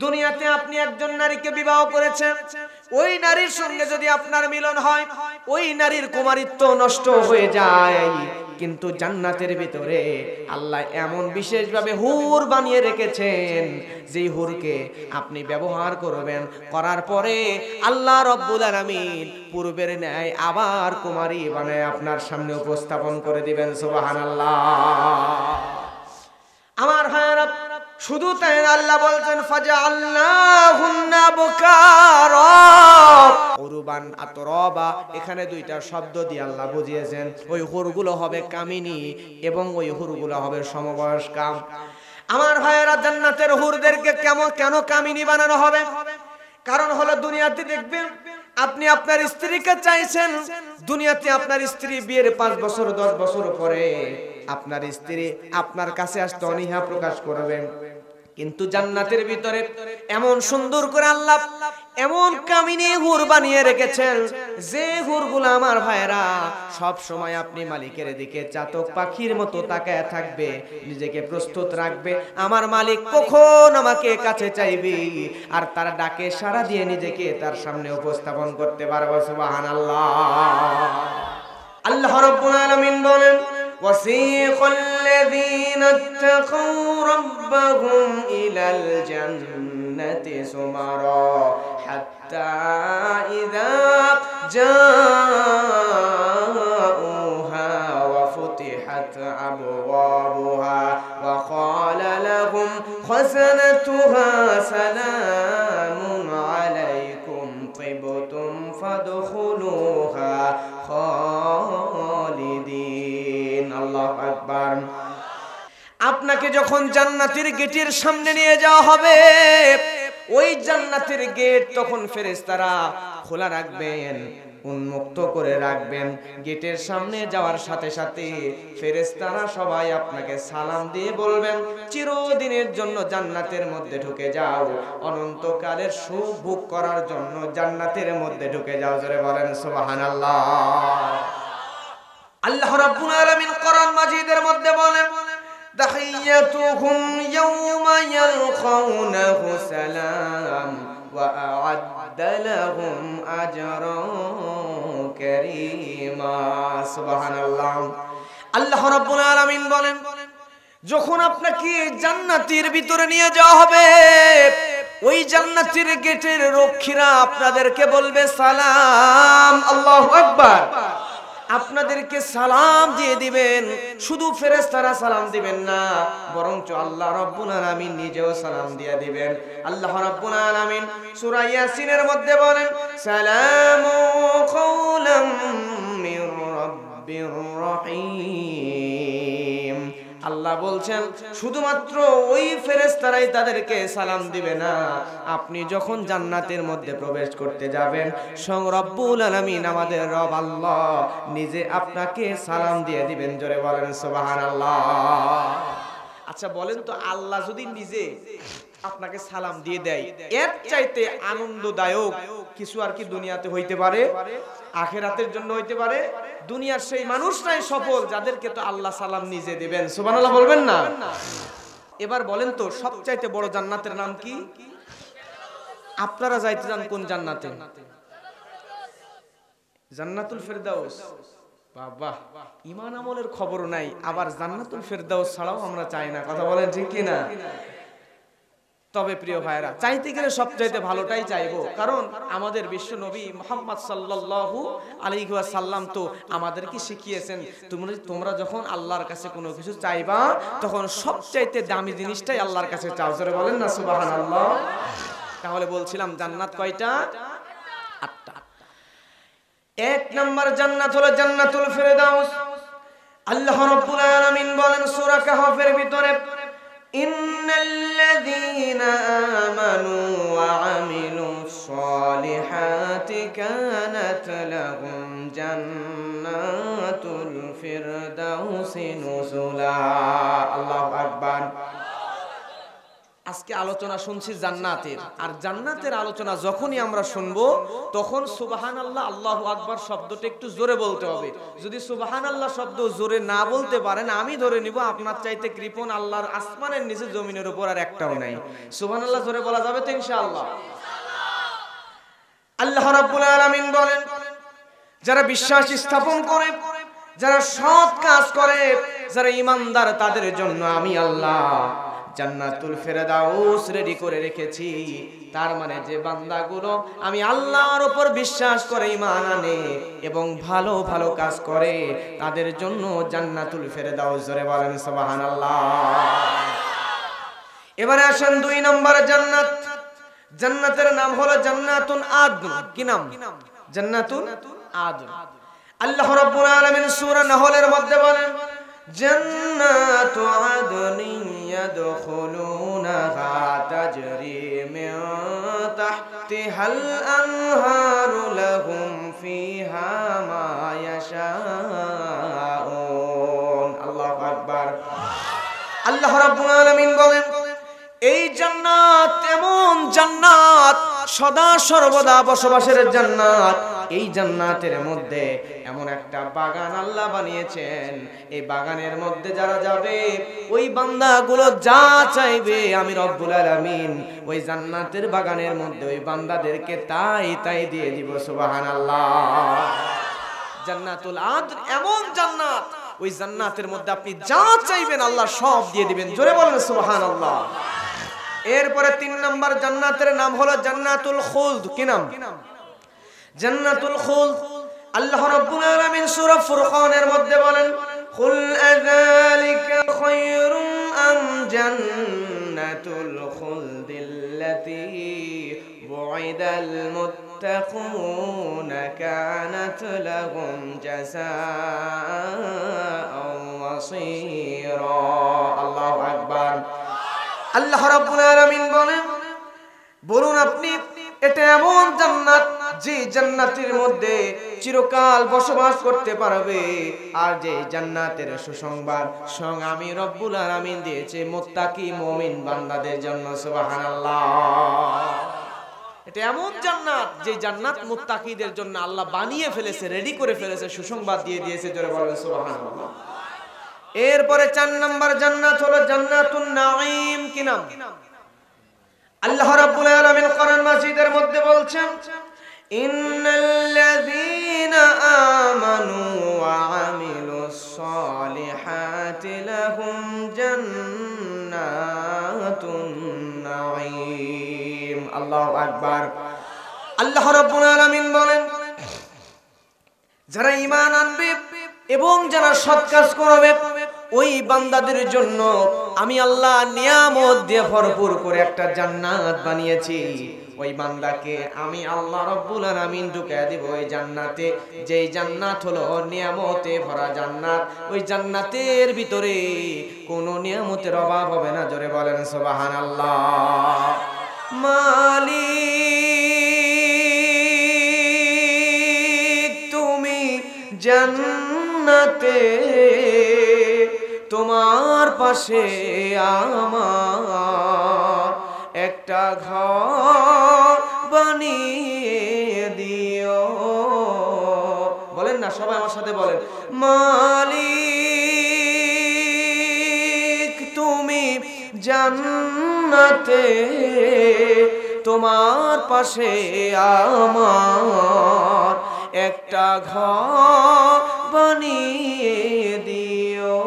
দুনিয়াতে আপনি একজন নারীকে বিবাহ করেছেন, ওই নারীর সঙ্গে যদি আপনার মিলন হয়, ওই নারীর কুমারিত্ব নষ্ট হয়ে যায়। কিন্তু জান্নাতের ভিতরে আল্লাহ এমন বিশেষভাবে হুর বানিয়ে রেখেছেন, যেই হুরকে আপনি ব্যবহার করবেন, করার পরে আল্লাহ রব্বুল আলামিন পূর্বের ন্যায় আবার কুমারী বানায় আপনার সামনে উপস্থাপন করে দিবেন। সুবহানাল্লাহ। আমার ভাইরা, শুধু তাই না, আল্লাহ বলছেন ফাজআলনাহুন্না বুকারা উরবান আতরাবা। এখানে দুইটা শব্দ দিয়ে আল্লাহ বুঝিয়েছেন ওই হুরগুলো হবে কামিনী এবং ওই হুরগুলো হবে সমবয়স্কা। আমার ভাইয়েরা, জান্নাতের হুরদেরকে কেন কামিনী বানানো হবে? কারণ হলো, দুনিয়াতে দেখবেন আপনি আপনার স্ত্রীকে চাইছেন, দুনিয়াতে আপনার স্ত্রী বিয়ের 5 বছর 10 বছর পরে আপনার স্ত্রী আপনার কাছে আসতে অনীহা প্রকাশ করবেন, কিন্তু জান্নাতের ভিতরে এমন সুন্দর করে আল্লাহ এমন কামিনী হুর বানিয়ে রেখেছেন, যে হুরগুলো আমার ভাইরা সব সময় আপনি মালিকের দিকে চাতক পাখির মতো তাকায় থাকবে, নিজেকে প্রস্তুত রাখবে, আমার মালিক কখন আমাকে কাছে চাইবে, আর তার ডাকে সাড়া দিয়ে নিজেকে তার সামনে উপস্থাপন করতে পারবো। সুবহানাল্লাহ। আল্লাহ রাব্বুল আলামিন বলেন, وسيق الذين اتقوا ربهم إلى الجنة زمرا حتى إذا جاءوها وفتحت أبوابها وقال لهم خزنتها سلام عليكم طبتم فادخلوها খালিদিন। আল্লাহু আকবার। আপনাকে যখন জান্নাতের গেটের সামনে নিয়ে যাওয়া হবে, ওই জান্নাতের গেট তখন ফেরেশতারা খোলা রাখবেন, উন্মুক্ত করে রাখবেন। গেটের সামনে যাওয়ার সাথে সাথে ফেরেশতারা সবাই আপনাকে সালাম দিয়ে বলবেন, চিরদিনের জন্য জান্নাতের মধ্যে ঢুকে যাও, অনন্তকালের সুখ ভোগ করার জন্য জান্নাতের মধ্যে ঢুকে যাও। জোরে বলেন সুবহানাল্লাহ। আল্লাহ রাব্বুল আলামিন কোরআন মাজিদের মধ্যে বলেন, তাহিয়াতুহুম ইয়াওমা ইয়ালকাউনাহু সালাম ওয়া আ'আদ্দা লাহুম আজরান কারীমা। সুবহানাল্লাহ। আল্লাহ রাব্বুল আলামিন বলেন, যখন আপনাকে জান্নাতের ভিতরে নিয়ে যাওয়া হবে, ওই জান্নাতের গেটের রক্ষীরা আপনাদেরকে বলবে সালাম। আল্লাহু আকবার। আপনাদেরকে সালাম দিয়ে দিবেন। শুধু ফেরেশতারা সালাম দিবেন না, বরঞ্চ আল্লাহ রাব্বুল আলামিন নিজেও সালাম দিয়ে দিবেন। আল্লাহ রাব্বুল আলামিন সূরা ইয়াসিনের মধ্যে বলেন, সালামু কাওলাম মির রাব্বির রহিম। আল্লাহ বলছেন, শুধুমাত্র ওই ফেরেশতারাই তাদেরকে সালাম দিবে না, আপনি যখন জান্নাতের মধ্যে প্রবেশ করতে যাবেন, স্বয়ং রব্বুল আলামিন আমাদের রব আল্লাহ নিজে আপনাকে সালাম দিয়ে দিবেন। জোরে বলেন সুবহানাল্লাহ। আচ্ছা বলেন তো, আল্লাহ যদি নিজে আপনাকে সালাম দিয়ে দেয়, এর চাইতে আনন্দদায়ক কিছু আর কি দুনিয়াতে হইতে পারে? আখিরাতের জন্য হইতে পারে? দুনিয়ার সেই মানুষরাই সফল যাদেরকে তো আল্লাহ সালাম নিজে দিবেন। সুবহানাল্লাহ বলবেন না? এবার বলেন তো, সবচাইতে বড় জান্নাতের নাম কি? আপনারা যাইতে চান কোন জান্নাতে? জান্নাতুল ফেরদাউস। বাবা, ঈমান আমলের খবর নাই, আবার জান্নাতুল ফেরদাউস ছাড়াও আমরা চাই না। কথা বলেন ঠিক কি না? তবে প্রিয় ভাইরা, চাইতে গেলে সবচাইতে ভালোটাই চাইবো, কারণ আমাদের বিশ্ব নবী মুহাম্মদ সাল্লাল্লাহু আলাইহি ওয়াসাল্লাম তো আমাদেরকে শিখিয়েছেন, তোমরা যখন আল্লাহর কাছে কোনো কিছু চাইবা, তখন সবচাইতে দামি জিনিসটাই আল্লাহর কাছে চাও। জোরে বলেন না সুবহানাল্লাহ। তাহলে বলছিলাম, জান্নাত কয়টা? 8টা। 1 নম্বর জান্নাত হলো জান্নাতুল ফেরদাউস। আল্লাহ রাব্বুল আলামিন বলেন সূরা কাহফের ভিতরে, ইন্নাল্লাযীনা আমানু ওয়া আমিলুস সালিহাতি কানাত লাহুম জান্নাতুল ফিরদাউসি নুজুলা। আল্লাহু আকবার। আজকে আলোচনা শুনছি জান্নাতের, আর জান্নাতের আলোচনা যখনই আমরা শুনবো তখন সুবহানাল্লাহ আল্লাহু আকবার শব্দটা একটু জোরে বলতে হবে। যদি সুবহানাল্লাহ শব্দ জোরে না বলতে পারেন, আমি ধরে নিব আপনার চাইতে কৃপণ আল্লাহর আসমানের নিচে জমিনের উপর আর একটাও নাই। সুবহানাল্লাহ জোরে বলা যাবে তো ইনশাআল্লাহ? আল্লাহ রাব্বুল আলামিন বলেন, যারা বিশ্বাস স্থাপন করে, যারা সৎ কাজ করে, যারা ঈমানদার, তাদের জন্য আমি আল্লাহ জান্নাতুল ফেরদাউস রেডি করে রেখেছি। তার মানে যে বান্দাগুলো আমি আল্লাহর উপর বিশ্বাস করে ঈমান আনে এবং ভালো ভালো কাজ করে, তাদের জন্য জান্নাতুল ফেরদাউস, জোরে বলেন সুবহানাল্লাহ। এবারে আসেন 2 নম্বর জান্নাত। জান্নাতের নাম হলো জান্নাতুন আদন। কি নাম? জান্নাতুন আদন। আল্লাহ রাব্বুল আলামিন সূরা নাহলের মধ্যে বলেন, জান্নাতু আদনিন ইয়াদখুলুনাহা তাজরি মিন তাহতিহাল আনহারু লাহুম ফিহা মা ইয়াশাউন। আল্লাহু আকবার। আল্লাহ রাব্বুল আলামিন বলেন, এই জান্নাত এমন জান্নাত, সদা সর্বদা বসবাসের জান্নাত। এই জান্নাতের মধ্যে এমন একটা বাগান আল্লাহ বানিয়েছেন, এই বাগানের মধ্যে যারা যাবে ওই বান্দাগুলো যা চাইবে আমি রব্বুল আলামিন ওই জান্নাতের বাগানের মধ্যে ওই বান্দাদেরকে তাই তাই দিয়ে দিব। সুবহানাল্লাহ। জান্নাতুল আদন এমন জান্নাত, ওই জান্নাতের মধ্যে আপনি যা চাইবেন আল্লাহ সব দিয়ে দিবেন। জোরে বলেন সুবহানাল্লাহ। এরপরে 3 নম্বর জান্নাতের নাম হলো জান্নাতুল খুলদ। কি নাম? জান্নাতুল খুলদ। আল্লাহ রাব্বুল আলামিন সূরা ফুরকানের মধ্যে বলেন, কুল আযালিকা খায়রুম আম জান্নাতুল খুলদিল্লাতী বুইদাল মুত্তাকুনা কানাত লাহুম জাযাআও ওয়াসীরা। আল্লাহু আকবার। আল্লাহ রাব্বুল আলামিন বলুন আপনি, এটা এমন জান্নাত যে জান্নাতের মধ্যে চিরকাল বসবাস করতে পারবে, আর যে জান্নাতের সুসংবাদ স্বয়ং আমি রব্বুল আলামিন দিয়েছে মুত্তাকি মুমিন বান্দাদের জন্য। সুবহানাল্লাহ। এটা এমন জান্নাত যে জান্নাত মুত্তাকিদের জন্য আল্লাহ বানিয়ে ফেলেছে, রেডি করে ফেলেছে, সুসংবাদ দিয়ে দিয়েছে। জোরে বলেন সুবহানাল্লাহ। এরপরে 4 নম্বর জান্নাত হলো জান্নাতুন নাঈম। কি নাম? আল্লাহ রাব্বুল আলামিন কোরআন মাজিদের মধ্যে বলছেন, ইন্নাল্লাযীনা আমানু ওয়া আমিলুস সালিহাতি লাহুম জান্নাতুন নাঈম। আল্লাহু আকবার। আল্লাহ রাব্বুল আলামিন বলেন, যারা ঈমান আনবে এবং যারা সৎ কাজ করবে ওই বান্দাদের জন্য আমি আল্লাহ নিয়ামত দিয়ে ভরপুর করে একটা জান্নাত বানিয়েছি। ওই বান্দাকে আমি আল্লাহ রাব্বুল আলামিন ঢুকিয়ে দিব ওই জান্নাতে, যেই জান্নাত হলো নিয়ামতে ভরা জান্নাত। ওই জান্নাতের ভিতরে কোনো নিয়ামতের অভাব হবে না। জোরে বলেন সুবহানাল্লাহ। মালিক তুমি জান্নাতে, তোমার পাশে আমার একটা ঘর বানিয়ে দিও। বলেন না সবাই আমার সাথে বলেন, মালিক তুমি জান্নাতে, তোমার পাশে আমার একটা ঘর বানিয়ে দিও,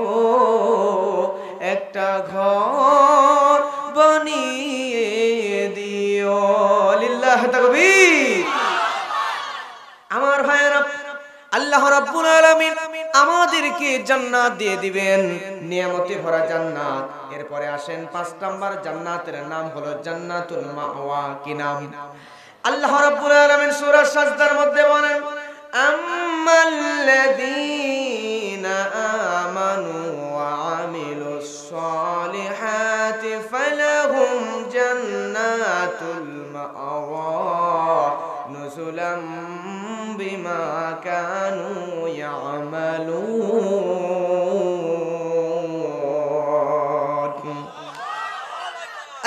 একটা ঘর বানিয়ে দিও। লিল্লাহ তাকবীর। আমার ভাইয়েরা, আল্লাহ রাব্বুল আলামিন আমাদেরকে জান্নাত দিয়ে দিবেন, নিয়ামতে ভরা জান্নাত। এরপরে আসেন 5 নম্বর জান্নাতের নাম হলো জান্নাতুল মাওয়া। কি নাম? আল্লাহ রাব্বুল আলামিন সূরা সাজদার মধ্যে বলেন, আম্মাল্লাযীনা আমানু ওয়া আমিলুস সালিহাতি ফালাহুম জান্নাতুল মাওয়া নুজুলাম বিমা কানু ইয়ামালুন।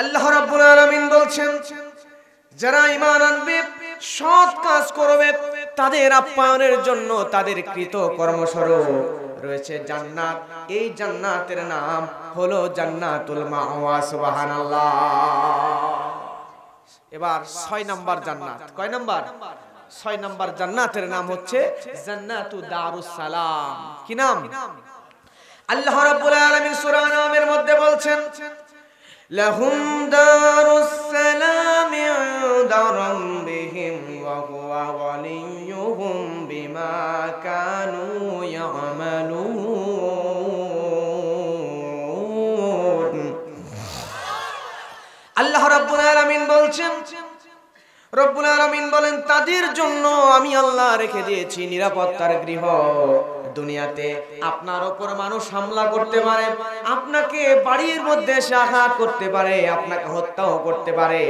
আল্লাহ রাব্বুল আলামিন বলছেন যারা ঈমান আনবে সৎ কাজ করবে তাদের আপ্যায়নের জন্য তাদের কৃত কর্মস্বরূপ রয়েছে জান্নাত। এই জান্নাতের নাম হলো জান্নাতুল মাওয়া। সুবহানাল্লাহ। এবার 6 নাম্বার জান্নাত। কয় নাম্বার? 6 নাম্বার জান্নাতের নাম হচ্ছে জান্নাতু দারুস সালাম। কি নাম? আল্লাহ রাব্বুল আলামিন সূরা নামের মধ্যে বলছেন লাহুম দারুস সালাম ইনদা রাব্বিহিম ওয়া হুয়া ওয়ালিয়ুহুম বিমা কানু ইয়ামালুন। আল্লাহ রাব্বুল আলামিন বলছেন, রব্বুল আলামিন বলেন তাদের জন্য আমি আল্লাহ রেখে দিয়েছি নিরাপত্তার গৃহ। দুনিয়াতে আপনার উপর মানুষ হামলা করতে পারে, আপনাকে বাড়ির মধ্যে এসে আঘাত করতে পারে, আপনাকে হত্যাও করতে পারে,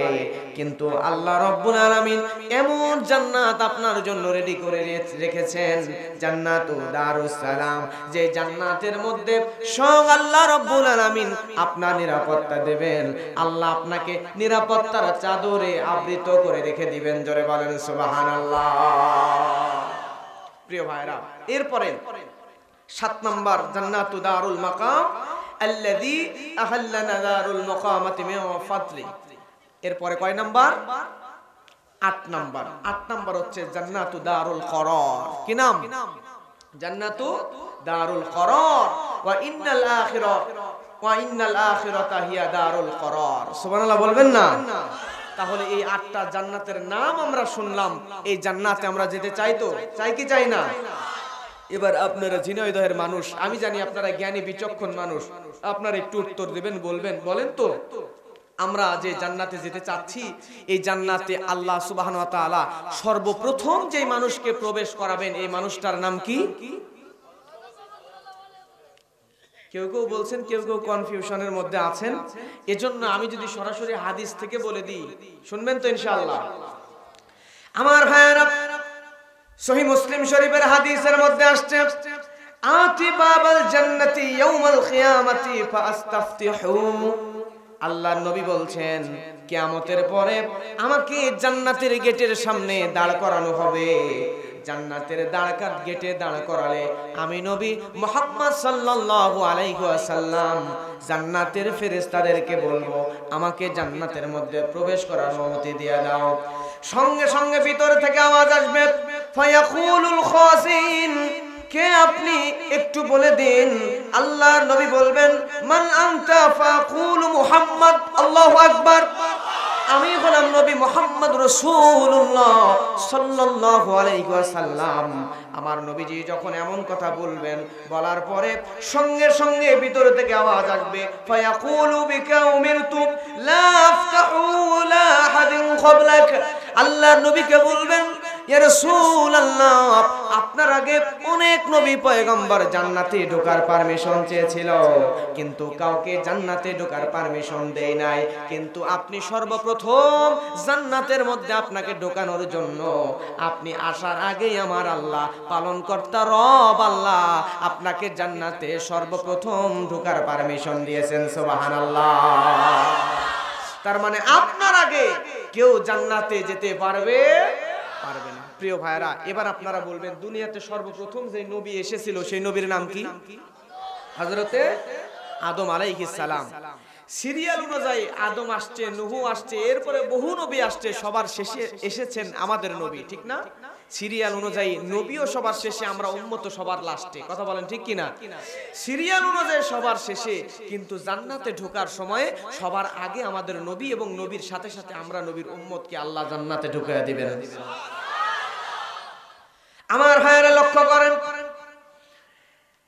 কিন্তু আল্লাহ রব্বুল আলামিন এমন জান্নাত আপনার জন্য রেডি করে রেখেছেন, জান্নাতু দারুস সালাম, যে জান্নাতের মধ্যে স্বয়ং আল্লাহ রব্বুল আলামিন আপনার নিরাপত্তা দেবেন। আল্লাহ আপনাকে নিরাপত্তার চাদরে আবৃত করে রেখে দিবেন। জোরে বলেন সুবহানাল্লাহ। প্রিয় ভাইরা, এরপরে 7 নাম্বার জান্নাতু দারুল মাকাম আল্লাযী আহাল্লানা দারুল মাকামাতি মিন ফাদলি। এরপরে কয় নাম্বার? 8 নাম্বার। 8 নাম্বার হচ্ছে জান্নাতু দারুল করার। কি নাম? জান্নাতু দারুল করার। ওয়া ইন্নাল আখিরাতা হিয়া দারুল করার। সুবহানাল্লাহ বলবেন না? তাহলে এই 8টা জান্নাতের নাম আমরা শুনলাম। এই জান্নাতে আমরা যেতে চাই তো? চাই কি চাই না? এবার আপনারা ঝিনাইদহের মানুষ, আমি জানি আপনারা জ্ঞানী বিচক্ষণ মানুষ, আপনারা একটু উত্তর দেবেন, বলবেন, বলেন তো আমরা যে জান্নাতে যেতে চাচ্ছি, এই জান্নাতে আল্লাহ সুবহানাহু ওয়া তাআলা সর্বপ্রথম যে মানুষকে প্রবেশ করাবেন এই মানুষটার নাম কি? কেউ কেউ বলছেন, কেউ কেউ কনফিউশনের মধ্যে আছেন। এজন্য আমি যদি সরাসরি হাদিস থেকে বলে দিই, শুনবেন তো ইনশাআল্লাহ? আমার ভাইরা, সহিহ মুসলিম শরীফের হাদিসের মধ্যে আসছে আতি বাবাল জান্নাতি ইয়াউমাল কিয়ামাতি ফাস্তাফতিহু। আল্লাহর নবী বলছেন কিয়ামতের পরে আমাকে জান্নাতের গেটের সামনে দাঁড় করানো হবে। জান্নাতের গেটে দাঁড় করালে আমি নবী মুহাম্মদ সাল্লাল্লাহু আলাইহি ওয়াসাল্লাম জান্নাতের ফেরেশতাদেরকে বলবো আমাকে জান্নাতের মধ্যে প্রবেশ করার অনুমতি দিয়ে দাও। সঙ্গে সঙ্গে ভিতর থেকে আওয়াজ আসবে ফায়াকুলুল খাসিন, কে আপনি একটু বলে দিন। আল্লাহর নবী বলবেন মান আনতা ফাকুলু মুহাম্মদ। আল্লাহু আকবার। আমি হলাম নবী মুহাম্মদ রাসূলুল্লাহ সাল্লাল্লাহু আলাইহি ওয়াসাল্লাম। আমার নবীজি যখন এমন কথা বলবেন, বলার পরে সঙ্গে সঙ্গে ভিতর থেকে আওয়াজ আসবে ফায়াকুলু বিকা উমিরতু লা আফতাহু লা আহাদিন ক্বাবলাক। আল্লাহর নবীকে বলবেন ইয়া রাসূলুল্লাহ, আপনার আগে অনেক নবী পয়গম্বর জান্নাতে ঢোকার পারমিশন চেয়েছিল, কিন্তু কাউকে জান্নাতে ঢোকার পারমিশন দেয় নাই, কিন্তু আপনি সর্বপ্রথম জান্নাতের মধ্যে আপনাকে ঢোকানোর জন্য আপনি আসার আগেই আমার আল্লাহ পালনকর্তা রব আল্লাহ আপনাকে জান্নাতে সর্বপ্রথম ঢোকার পারমিশন দিয়েছেন। সুবহানাল্লাহ। তার মানে আপনার আগে কেউ জান্নাতে যেতে পারবে না। প্রিয় ভাইরা, এবার আপনারা বলবেন দুনিয়াতে সর্বপ্রথম যে নবী এসেছিল সেই নবীর নাম কি? হযরতে আদম আলাইহিস সালাম। সিরিয়াল অনুযায়ী আদম আসছে, নূহ আসছে, এরপরে বহু নবী আসছে, সবার শেষে এসেছেন আমাদের নবী, ঠিক না? সিরিয়াল অনুযায়ী নবীও সবার শেষে, আমরা উম্মত সবার লাস্টে। কথা বলেন ঠিক কিনা? সিরিয়াল অনুযায়ী সবার শেষে, কিন্তু জান্নাতে ঢোকার সময় সবার আগে আমাদের নবী, এবং নবীর সাথে সাথে আমরা নবীর উম্মতকে আল্লাহ জান্নাতে ঢুকিয়ে দিবেন। আমার ভাইয়েরা লক্ষ্য করেন,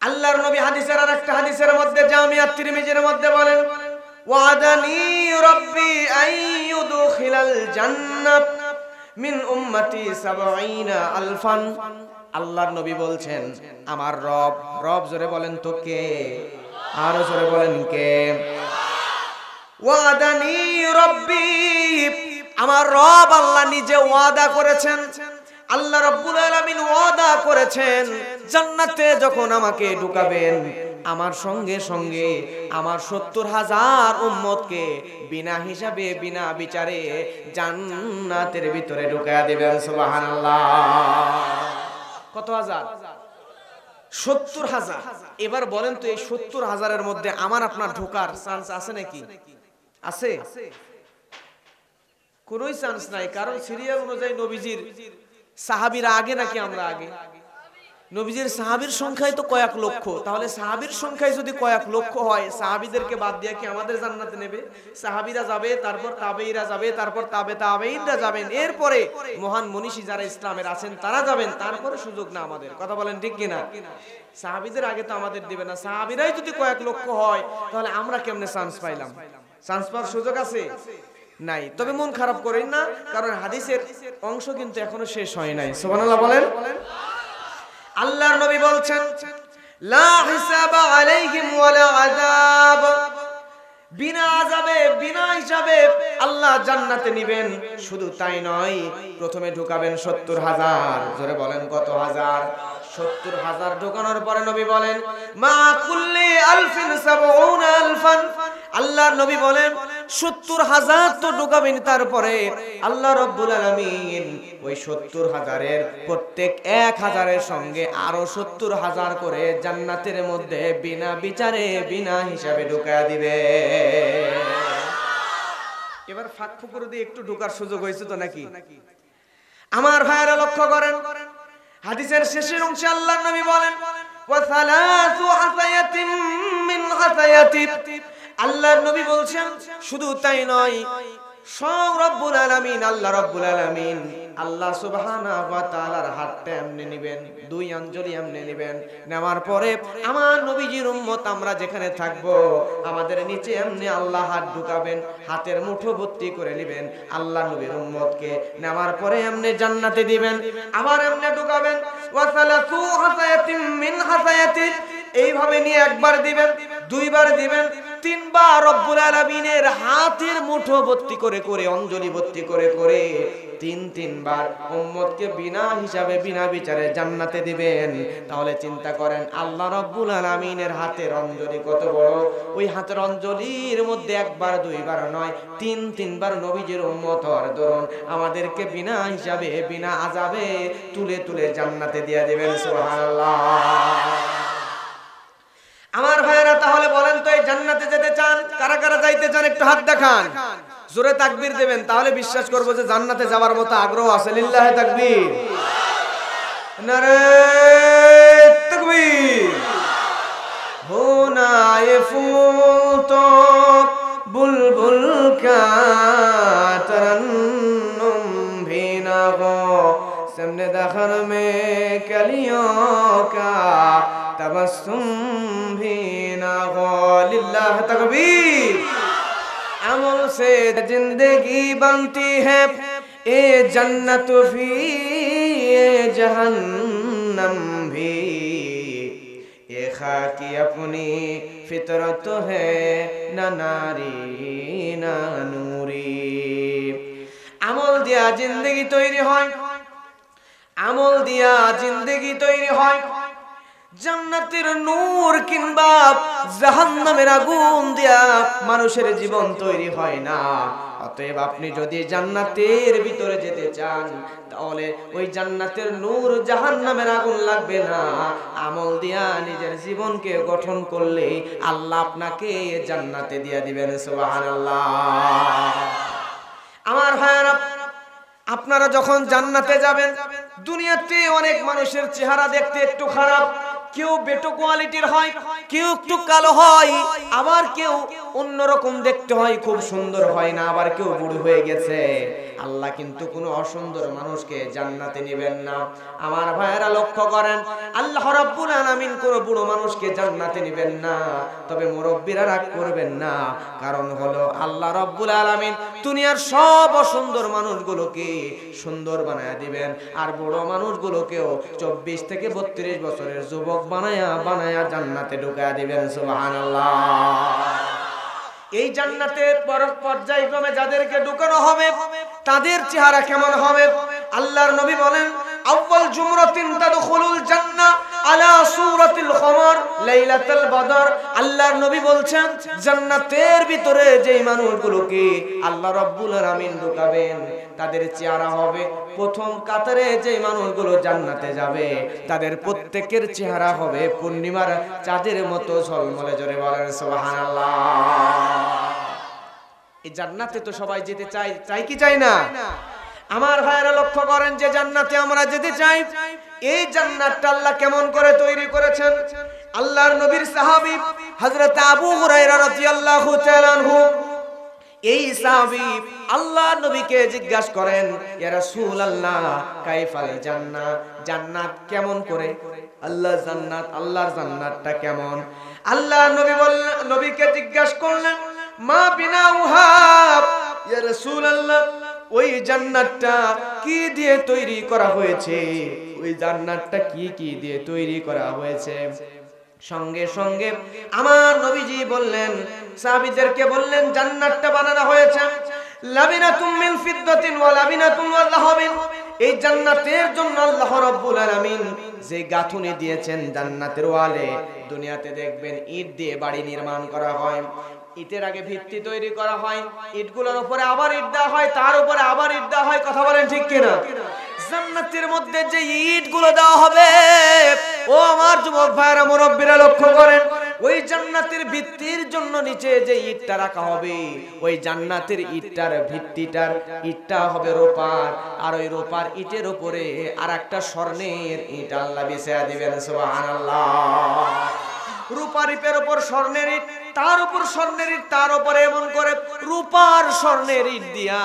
আল্লাহর নবী হাদিসের আরেকটা হাদিসের মধ্যে জামিআত তিরমিজির মধ্যে বলেন ওয়াদানি রাব্বি আইয়ুদখিলাল জান্নাত মিন উম্মতি ৭০ আলফান। আল্লাহর নবী বলছেন আমার রব জোরে বলেন তো কে? আরো জোরে বলেন কে? ওয়াদানি রাব্বি, আমার রব আল্লাহ নিজে ওয়াদা করেছেন, আল্লাহ রাব্বুল আলামিন ওয়াদা করেছেন জান্নাতে যখন আমাকে ঢুকাবেন আমার সঙ্গে সঙ্গে আমার 70,000 উম্মতকে বিনা হিসাবে বিনা বিচারে জান্নাতের ভিতরে ঢুকায়া দিবেন সুবহানাল্লাহ। কত হাজার? 70,000। এবার বলেন তো এই 70,000-এর মধ্যে আমার আপনার ঢোকার চান্স আছে নাকি? আছে? কোনোই চান্স নাই, কারণ সিরিয়াল অনুযায়ী নবীজির সাহাবীরা আগে নাকি আমরা আগে? নবীজির সাহাবীর সংখ্যাই তো কয়েক লক্ষ, তাহলে সাহাবীর সংখ্যায় যদি কয়েক লক্ষ হয়, সাহাবীদেরকে বাদ দিয়ে কি আমাদের জান্নাতে নেবে? সাহাবীরা যাবে, তারপর তাবেঈরা যাবে, তারপর তাবেঈনরা যাবেন, এরপরে মহান মনীষী যারা ইসলামের আছেন তারা যাবেন, তারপরে সুযোগ না আমাদের। কথা বলেন ঠিক কিনা? সাহাবীদের আগে তো আমাদের দিবে না। সাহাবীরাই যদি কয়েক লক্ষ হয়, তাহলে আমরা কেমনে চান্স পাইলাম? চান্স পাওয়ার সুযোগ আছে? নাই। তবে মন খারাপ করেন না, কারণ হাদিসের অংশ কিন্তু এখনো শেষ হয় নাই। সুবহানাল্লাহ বলেন। আল্লাহর নবী বলছেন, লা হিসাবা আলাইহিম ওয়ালা আযাব, বিনা আযাবে বিনা হিসাবে আল্লাহ জান্নাতে নিবেন। শুধু তাই নয়, প্রথমে ঢুকাবেন 70,000। জোরে বলেন কত হাজার? 70,000 ঢোকানোর পরে নবী বলেন, মা কুল্লি আলফিন 70,000। আল্লাহর নবী বলেন 70,000 তো ঢুকাবেন, তারপরে আল্লাহ রাব্বুল আলামিন ওই 70,000-এর প্রত্যেক 1,000-এর সঙ্গে আরো 70,000 করে জান্নাতের মধ্যে বিনা বিচারে বিনা হিসাবে ঢুকায়া দিবে। এবার ফাঁক ফুকর দিয়ে একটু ঢোকার সুযোগ হয়েছে তো নাকি? আমার ভাইয়েরা লক্ষ্য করেন, হাদিসের শেষের অংশে আল্লাহর নবী বলেন, ওয়া সালাসু হাসায়াতিন মিন হাসায়াতি। আল্লাহর নবী বলছেন শুধু তাই নয়, স্বয়ং রব্বুল আলামিন আল্লাহ রাব্বুল আলামিন আল্লাহ সুবহানাহু ওয়া তাআলার হাতটা এমনি নেবেন, দুই আঞ্জলি এমনি নেবেন, নেওয়ার পরে আমার নবীজির উম্মত আমরা যেখানে থাকব আমাদের নিচে এমনি আল্লাহ হাত ঢুকাবেন, হাতের মুঠো ভর্তি করে নেবেন আল্লাহ নবীর উম্মতকে, নেওয়ার পরে এমনি জান্নাতে দিবেন, আবার এমনি ঢুকাবেন। ওয়া সালাসু হাসায়াতিন মিন হাসায়াতি, এইভাবে নিয়ে একবার দিবেন, দুইবার দিবেন, তিনবার রব্বুল আলামিনের হাতের মুঠো ভর্তি করে করে অঞ্জলি ভর্তি করে করে তিনবার উম্মতকে বিনা হিসাবে বিনা বিচারে জান্নাতে দিবেন। তাহলে চিন্তা করেন আল্লাহ রাব্বুল আলামিনের হাতের অঞ্জলি কত বড়। ওই হাতের অঞ্জলির মধ্যে একবার দুইবার নয়, তিনবার নবীজির উম্মত হওয়ার দরুন আমাদেরকে বিনা হিসাবে বিনা আযাবে তুলে তুলে জান্নাতে দিয়ে দিবেন। সুবহানাল্লাহ। আমার ভাইয়েরা, তাহলে বলেন তো এই জান্নাতে যেতে চান? কারা কারা যাইতে চান একটু হাত দেখান, জোরে তাকবীর দেবেন, তাহলে বিশ্বাস করব যে জান্নাতে যাওয়ার মতো আগ্রহ আছে। লিল্লাহি তাকবীর, নারে তাকবীর। হোনায়ে ফুল তো বুলবুল কা তরন্নুম भी ना हो, सामने दखर में कलियों का तबस्सुम भी ना हो। लिल्लाह तकबीर। अमल से जिंदगी बनती है, ए जन्नत भी ए जहन्नम भी, ये खाकी अपनी फितरत है, ना नारी ना नूरी। আমল দিয়া জিন্দেগি তৈরি হয়, আমল দিয়া জিন্দেগি তৈরি হয়। জান্নাতের নূর কিংবা জাহান্নামের আগুন দিয়া মানুষের জীবন তৈরি হয় না। অতএব আপনি যদি জান্নাতের ভিতরে যেতে চান, তাহলে ওই জান্নাতের নূর জাহান্নামের আগুন লাগবে না। আমল দিয়া নিজের জীবনকে গঠন করলে আল্লাহ আপনাকে জান্নাতে দিয়ে দিবেন। সুবহানাল্লাহ। আমার ভাইয়েরা, আপনারা যখন জান্নাতে যাবেন, দুনিয়াতে অনেক মানুষের চেহারা দেখতে একটু খারাপ, কেউ বেটো কোয়ালিটির হয়, কেউ একটু কালো হয়, আবার কেউ অন্যরকম দেখতে হয়, খুব সুন্দর হয় না, আবার কেউ বুড়ো হয়ে গেছে। আল্লাহ কিন্তু কোনো অসুন্দর মানুষকে জান্নাতে নেবেন না। আমার ভাইয়েরা লক্ষ্য করেন, আল্লাহ রাব্বুল আলামিন কোনো বুড়ো মানুষকে জান্নাতে নেবেন না। তবে মুরব্বীরা রাগ করবেন না, কারণ হলো আল্লাহ রাব্বুল আলামিন দুনিয়ার সব অসুন্দর মানুষগুলোকে সুন্দর বানায়া দিবেন, আর বুড়ো মানুষগুলোকেও 24 থেকে 32 বছরের যুবক বানায়া জান্নাতে ঢুকায়া দিবেন। সুবহানাল্লাহ। এই জান্নাতের পর্যায়ক্রমে যাদেরকে ঢুকানো হবে তাদের চেহারা কেমন হবে? আল্লাহর নবী বলেন, আউয়াল জুমরাতিন তাদখুলুল জান্নাহ আলা সূরাতিল কমর লাইলাতুল বদর। আল্লাহর নবী বলছেন জান্নাতের ভিতরে যেই মানুষগুলোকে আল্লাহ রাব্বুল আলামিন ঢুকাবেন তাদের চেহারা হবে, প্রথম কাতারে যে মানুষগুলো জান্নাতে যাবে তাদের প্রত্যেকের চেহারা হবে পূর্ণিমার চাঁদের মতো ঝলমলে। জোরে বলেন সুবহানাল্লাহ। এই জান্নাতে তো সবাই যেতে চাই, চাই কি চাই না? আমার ভাইরা লক্ষ্য করেন যে জান্নাতে আমরা যেতে চাই, এই জান্নাতটা আল্লাহ কেমন করে তৈরি করেছেন। আল্লাহর নবীর সাহাবী হযরত আবু হুরায়রা রাদিয়াল্লাহু তাআলা আনহু, এই সাহাবী আল্লাহর নবীকে জিজ্ঞাসা করেন, ইয়া রাসূলুল্লাহ কাইফাল জান্নাত, জান্নাত কেমন করে? আল্লাহর জান্নাতটা কেমন? আল্লাহর নবী বললেন, নবীকে জিজ্ঞাসা করলেন মা বিনাউহা, ইয়া রাসূলুল্লাহ ওই জান্নাতটা কি দিয়ে তৈরি করা হয়েছে? ওই জান্নাতটা কি কি দিয়ে তৈরি করা হয়েছে? সঙ্গে সঙ্গে আমার নবীজি বললেন, সাহাবীদেরকে বললেন জান্নাতটা বানানো হয়েছে লাবিনাতুম মিন ফিদ্দাতিন ওয়া লাবিনাতুম মিন যাহাবিন। এই জান্নাতের জন্য আল্লাহ রাব্বুল আলামিন যে গাঁথুনি দিয়েছেন জান্নাতের ওয়ালে, দুনিয়াতে দেখবেন ইট দিয়ে বাড়ি নির্মাণ করা হয়, ইটের আগে ভিত্তি তৈরি করা হয়, ইটগুলোর উপরে আবার ইট দেওয়া হয়, তার উপরে আবার ইট দেওয়া হয়। কথা বলেন ঠিক কিনা? জান্নাতের মধ্যে যে ইটগুলো দেওয়া হবে, ও আমার যুবক ভাইরা মুরব্বিরা লক্ষ্য করেন, ওই জান্নাতের ভিত্তির জন্য নিচে যে ইটটা রাখা হবে, ওই জান্নাতের ইটটার ভিত্তিটার ইটটা হবে রূপার, আর ওই রূপার ইটের উপরে আরেকটা স্বর্ণের ইট আল্লাহ বিছায়া দিবেন। সুবহানাল্লাহ। রূপার ইটের উপর স্বর্ণের ইট, তার উপর স্বর্ণের ইট, তার উপরে এমন করে রূপার স্বর্ণের ইট দিয়া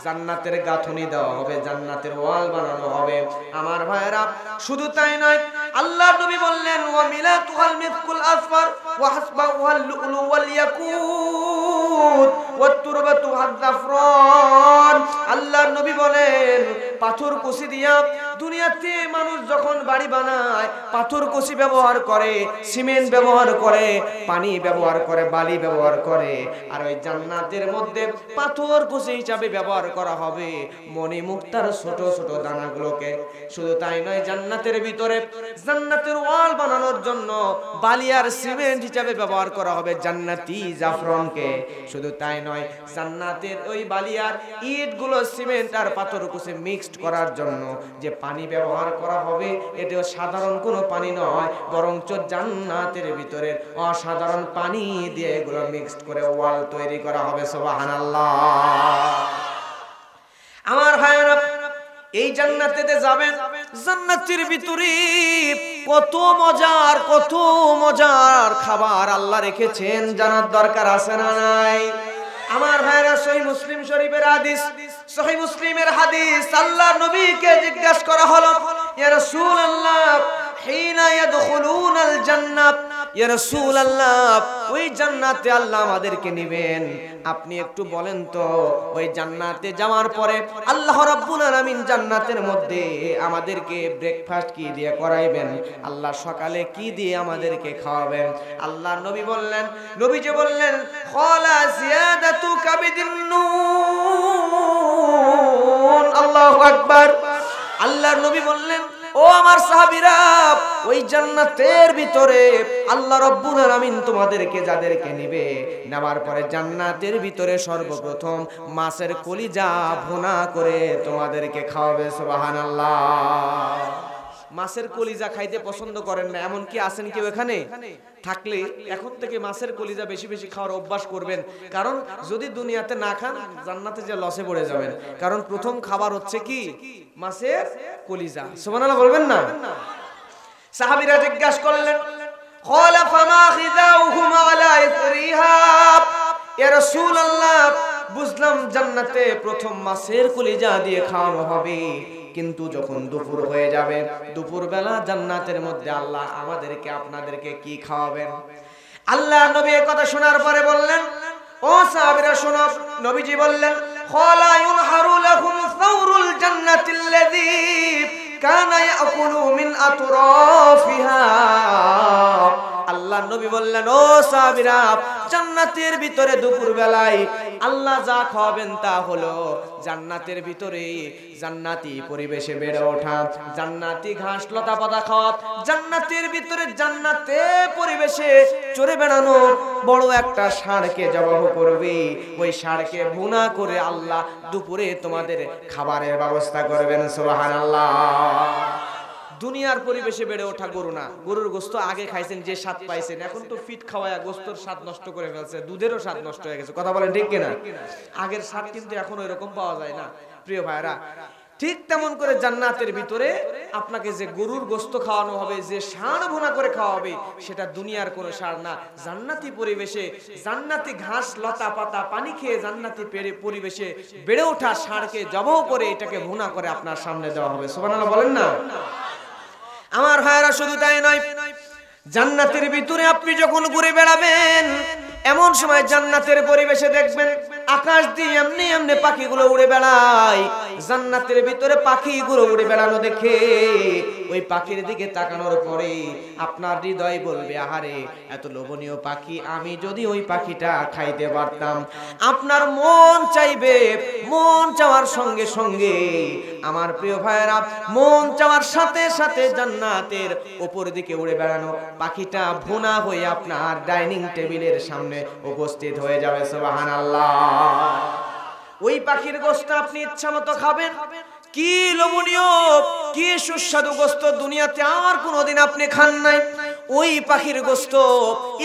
জান্নাতের গাঁথুনি দেওয়া হবে, জান্নাতের ওয়াল বানানো হবে। আমার ভাইরা শুধু তাই নয়, আল্লাহর নবী বললেন ওয়া মিলাতুল মিসকুল আসফার ওয়া হাসবাহুল লুলু ওয়াল ইয়াকুত ওয়াত তুরবাতু হাযফরান। আল্লাহর নবী বলেন পাথর কুচি দিয়া দুনিয়াতে মানুষ যখন বাড়ি বানায় পাথর কুচি ব্যবহার করে, সিমেন্ট ব্যবহার করে, পানি ব্যবহার করে, বালি ব্যবহার করে, আর ওই জান্নাতের মধ্যে পাথর কুচি হিসাবে ব্যবহার করা হবে মণি মুক্তার ছোট ছোট দানাগুলোকে। শুধু তাই নয়, জান্নাতের ভিতরে জান্নাতের ওয়াল বানানোর জন্য বালি আর সিমেন্ট হিসাবে ব্যবহার করা হবে জান্নাতি জাফরানকে। শুধু তাই নয়, জান্নাতের ওই বালি আর ইটগুলো সিমেন্ট আর পাথর কুচি মিক্সড করার জন্য যে পানি ব্যবহার করা হবে, এটাও সাধারণ কোনো পানি নয়, বরঞ্চ জান্নাতের ভিতরে অসাধারণ পানি দিয়ে এগুলো মিক্সড করে ওয়াল তৈরি করা হবে। সুবহানাল্লাহ। আমার ভাইরা এই জান্নাতেতে যাবেন, জান্নাতের ভিতরে কত মজার খাবার আল্লাহ রেখেছেন, জানার দরকার আছে না নাই? আমার ভাইরা সহিহ মুসলিম শরীফের হাদিস, সহিহ মুসলিমের হাদিস, আল্লাহর নবীকে জিজ্ঞাসা করা হলো ইয়া রাসূলুল্লাহ হিনা ইয়াদখুলুনাল জান্নাত, ইয়া রাসূলুল্লাহ ওই জান্নাতে আল্লাহ আমাদেরকে নেবেন, আপনি একটু বলেন তো ওই জান্নাতে যাওয়ার পরে আল্লাহ রাব্বুল আলামিন জান্নাতের মধ্যে আমাদেরকে ব্রেকফাস্ট কি দিয়ে করাইবেন, আল্লাহ সকালে কি দিয়ে আমাদেরকে খাওয়াবেন? আল্লাহর নবী বললেন, নবীজি বললেন খালা জিয়াদাতু কাবিদিন নুন। আল্লাহু আকবার। আল্লাহর নবী বললেন ও আমার সাহাবীরা, ওই জান্নাতের ভিতরে আল্লাহ রাব্বুল আলামিন তোমাদেরকে যাদেরকে নেবে, নেওয়ার পরে জান্নাতের ভিতরে সর্বপ্রথম মাছের কলিজা ভুনা করে তোমাদেরকে খাওয়াবে। সুবহানাল্লাহ। মাছের কলিজা খাইতে পছন্দ করেন না এমন কি আছেন কেউ এখানে? থাকলে এখন থেকে মাছের কলিজা বেশি বেশি খাওয়ার অভ্যাস করবেন, কারণ যদি দুনিয়াতে না খান জান্নাতে যে লসে পড়ে যাবেন। কারণ প্রথম খাবার হচ্ছে কি? মাছের কলিজা। সুবহানাল্লাহ বলবেন না? সাহাবীরা জিজ্ঞাসা করলেন ক্বালা ফামা খিযাউহুম আলা ইসরিহা, ইয়া রাসূলুল্লাহ বুঝলাম জান্নাতে প্রথম মাছের কলিজা দিয়ে খাওয়ানো হবে, কিন্তু যখন দুপুর হয়ে যাবে, দুপুর বেলা জান্নাতের মধ্যে আল্লাহ আমাদেরকে আপনাদেরকে কি খাওয়াবেন? আল্লাহ নবী এই কথা শোনার পরে বললেন ও সাহাবীরা শোনো, নবীজি বললেন ক্বালা ইউনহারু লাহুম সাওরুল জান্নাতিল্লাযী কানা ইয়াকুলু মিন আতরাফিহা। আল্লাহ নবী বললেন ও সাহাবীরা, জান্নাতের ভিতরে দুপুর বেলায় আল্লাহ যা খাওয়াবেন তা হলো জান্নাতের ভিতরে জান্নাতি পরিবেশে বেড়ে ওঠা, জান্নাতি ঘাস লতা পাতা খাওয়া, জান্নাতের ভিতরে জান্নাতে পরিবেশে চড়ে বেড়ানো। বড় একটা ষাঁড়কে জবাহ করবে, ওই ষাঁড়কে ভুনা করে আল্লাহ দুপুরে তোমাদের খাবারের ব্যবস্থা করবেন। সুবহানাল্লাহ। দুনিয়ার পরিবেশে বেড়ে ওঠা গরু না, গরুর গোস্ত আগে খাইছেন যে স্বাদ পাইছেন, এখন তো ফিট খাওয়ায়া গোস্তর স্বাদ নষ্ট করে ফেলছে, দুধেরও স্বাদ নষ্ট হয়ে গেছে। কথা বলেন ঠিক কিনা? আগের স্বাদ কিন্তু এখন ওইরকম পাওয়া যায় না প্রিয় ভাইরা। ঠিক তেমন করে জান্নাতের ভিতরে আপনাকে যে গরুর গোস্ত খাওয়ানো হবে, যে ষাঁড় ভুনা করে খাওয়া হবে, সেটা দুনিয়ার কোনো ষাঁড় না। জান্নাতি পরিবেশে জান্নাতি ঘাস লতা পাতা পানি খেয়ে জান্নাতি পরিবেশে বেড়ে ওঠা ষাঁড়কে জবাহ করে এটাকে ভুনা করে আপনার সামনে দেওয়া হবে। সুবহানাল্লাহ বলেন না? আমার ভাইরা শুধু তাই নয়, জান্নাতের ভিতরে আপনি যখন ঘুরে বেড়াবেন, এমন সময় জান্নাতের পরিবেশে দেখবেন আকাশ দিয়ে এমনি এমনি পাখিগুলো উড়ে বেড়ায়। জান্নাতের ভিতরে পাখিগুলো উড়ে বেড়ানো দেখে ওই পাখির দিকে তাকানোর পরে আপনার হৃদয় বলবে, আহারে এত লোভনীয় পাখি, আমি যদি ওই পাখিটা খাইতে পারতাম। আপনার মন চাইবে, মন চাওয়ার সঙ্গে সঙ্গে আমার প্রিয় ভাইয়েরা, মন চাওয়ার সাথে সাথে জান্নাতের উপর দিকে উড়ে বেড়ানো পাখিটা ভুনা হয়ে আপনার ডাইনিং টেবিলের সামনে উপস্থিত হয়ে যাবে। সুবহানাল্লাহ। ওই পাখির গোশত আপনি ইচ্ছা মতো খাবেন। কি লোভনীয়, কি সুস্বাদু গোশত দুনিয়াতে আর কোনোদিন আপনি খান নাই। ওই পাখির গোশত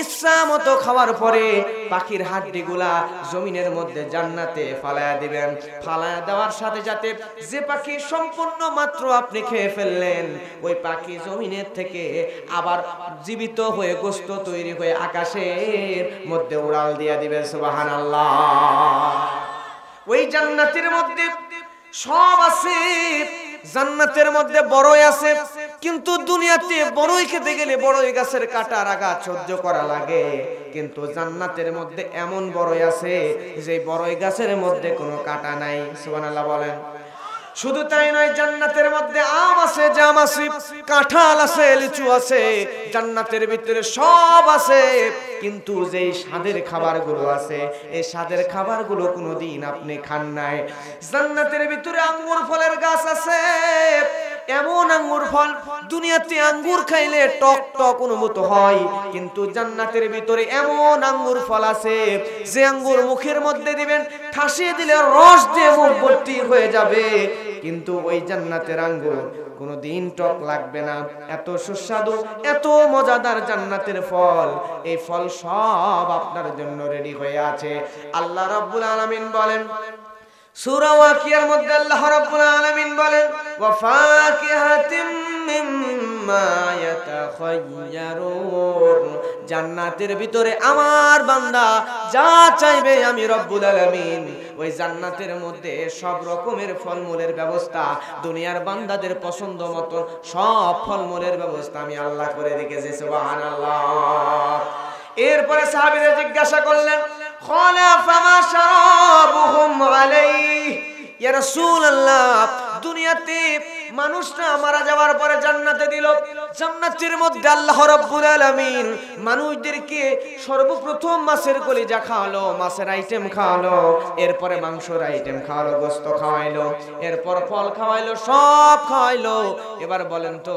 ইচ্ছা মতো খাওয়ার পরে পাখির হাড্ডিগুলা জমিনের মধ্যে জান্নাতে ফালায়া দিবেন। ফালায়া দেওয়ার সাথে সাথে যে পাখি সম্পূর্ণ মাত্র আপনি খেয়ে ফেললেন, ওই পাখি জমিনের থেকে আবার জীবিত হয়ে গোশত তৈরি হয়ে আকাশের মধ্যে উড়াল দিয়ে দিবে। সুবহানাল্লাহ। ওই জান্নাতের মধ্যে সব আছে, জান্নাতের মধ্যে বড়ই আছে, কিন্তু দুনিয়াতে বড়ই খেতে গেলে বড়ই গাছের কাটার আঘাত সহ্য করা লাগে, কিন্তু জান্নাতের মধ্যে এমন বড়ই আছে যে বড়ই গাছের মধ্যে কোনো কাটা নাই। সুবহানাল্লাহ বলেন। শুধু তাই নয়, জান্নাতের মধ্যে আম আছে, জাম আছে, কাঁঠাল আছে, লিচু আছে, জান্নাতের ভিতরে সব আছে, কিন্তু যেই স্বাদের খাবারগুলো আছে এই স্বাদের খাবারগুলো কোনোদিন আপনি খান নাই। জান্নাতের ভিতরে আঙ্গুর ফলের গাছ আছে, এমন আঙ্গুর ফল দুনিয়াতে আঙ্গুর খাইলে টক টক অনুভূত হয়, কিন্তু জান্নাতের ভিতরে এমন আঙ্গুর ফল আছে যে আঙ্গুর মুখের মধ্যে দিবেন, ঠাসিয়ে দিলে রস দিয়ে মুখ ভর্তি হয়ে যাবে, কিন্তু ওই জান্নাতের আঙ্গুর কোনোদিন টক লাগবে না। এত সুস্বাদু, এত মজাদার জান্নাতের ফল, এই ফল সব আপনার জন্য রেডি হয়ে আছে। আল্লাহ রাব্বুল আলামিন বলেন সূরা ওয়াকিয়ার মধ্যে, আল্লাহ রাব্বুল আলামিন বলেন ওয়া ফাকিহাতিম মিম্মা ইয়াতাখায়্যারুন, জান্নাতের ভিতরে আমার বান্দা যা চাইবে আমি রব্বুল আলামিন ওই জান্নাতের মধ্যে সব রকমের ফলমূলের ব্যবস্থা, দুনিয়ার বান্দাদের পছন্দ মতো সব ফলমূলের ব্যবস্থা আমি আল্লাহ করে রেখেছি। সুবহানাল্লাহ। এরপরে সাহাবীরা জিজ্ঞাসা করলেন, ক্বালা ফামা শারাবুহুম আলাইহি, ইয়া রাসূলুল্লাহ, দুনিয়াতে মানুষরা মারা যাওয়ার পরে জান্নাতে দিল, জান্নাতের মধ্যে আল্লাহ রাব্বুল আলামিন মানুষদেরকে সর্বপ্রথম মাছের কলিজা খাওয়ালো, মাছের আইটেম খাওয়ালো, এরপরে মাংসের আইটেম খাওয়ালো, গোশত খাওয়াইলো, এরপর ফল খাওয়াইলো, সব খাওয়াইলো। এবার বলেন তো,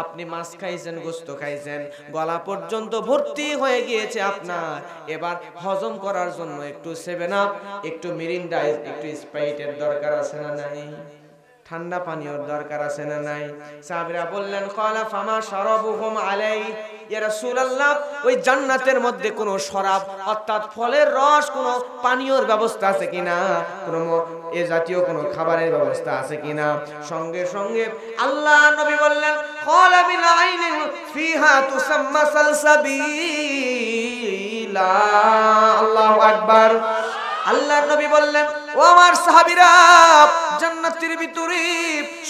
আপনি মাছ খাইছেন, গোশত খাইছেন, গলা পর্যন্ত ভর্তি হয়ে গিয়েছে আপনার, এবার হজম করার জন্য একটু 7 আপ, একটু মিরিন্ডা, একটু স্প্রাইটের দরকার আছে না নাই? ঠান্ডা পানীয়র দরকার আছে না নাই? সাহাবীরা বললেন, ক্বালা ফামা শারাবুহুম আলাইহি, ইয়া রাসূলুল্লাহ, ওই জান্নাতের মধ্যে কোনো শরাব অর্থাৎ ফলের রস, কোনো পানীয়র ব্যবস্থা আছে কিনা, কোনো এ জাতীয় কোনো খাবারের ব্যবস্থা আছে কিনা? সঙ্গে সঙ্গে আল্লাহ নবী বললেন, ক্বালা বিল আইনিন ফিহা তুসাম্মা সালসাবিলা। আল্লাহু আকবার। আল্লাহর নবী বললেন, ও আমার সাহাবীরা, জান্নাতের ভিতরে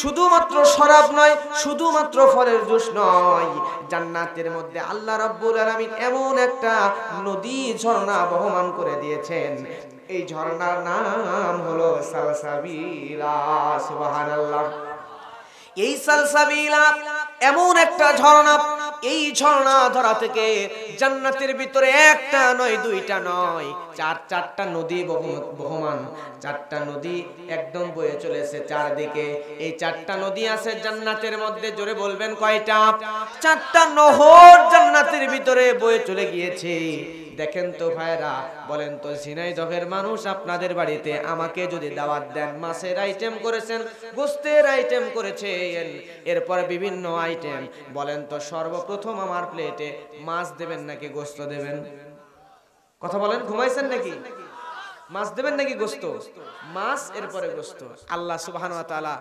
শুধুমাত্র শরাব নয়, শুধুমাত্র ফলের জুস নয়, জান্নাতের মধ্যে আল্লাহ রাব্বুল আলামিন এমন একটা নদী ঝর্ণা বহমান করে দিয়েছেন, এই ঝর্ণার নাম হলো সালসাবিলা। সুবহানাল্লাহ। এই সালসাবিলা এমন একটা ঝর্ণা, এই ঝর্ণা ধরা থেকে জান্নাতের ভিতরে একটা নয় দুইটা নয় চারটা নদী বহমান, চারটা নদী একদম বয়ে চলেছে চারদিকে। এই চারটা নদী আছে জান্নাতের মধ্যে, জোরে বলবেন কয়টা? চারটা নহর জান্নাতের ভিতরে বয়ে চলে গিয়েছে। দেখেন তো ভাইরা, বলেন তো ঝিনাইদহের মানুষ আপনাদের বাড়িতে আমাকে যদি দাওয়াত দেন, মাছের আইটেম করেছেন, গোস্তের আইটেম করেছেন, এরপর বিভিন্ন আইটেম, বলেন তো সর্বপ্রথম আমার প্লেটে মাছ দেবেন নাকি গোস্ত দেবেন? কথা বলেন, ঘুমাইছেন নাকি? মাছ দেবেন নাকি গোস্ত? মাছ, এরপরে গোস্ত। আল্লাহ সুবহানাহু ওয়া তাআলা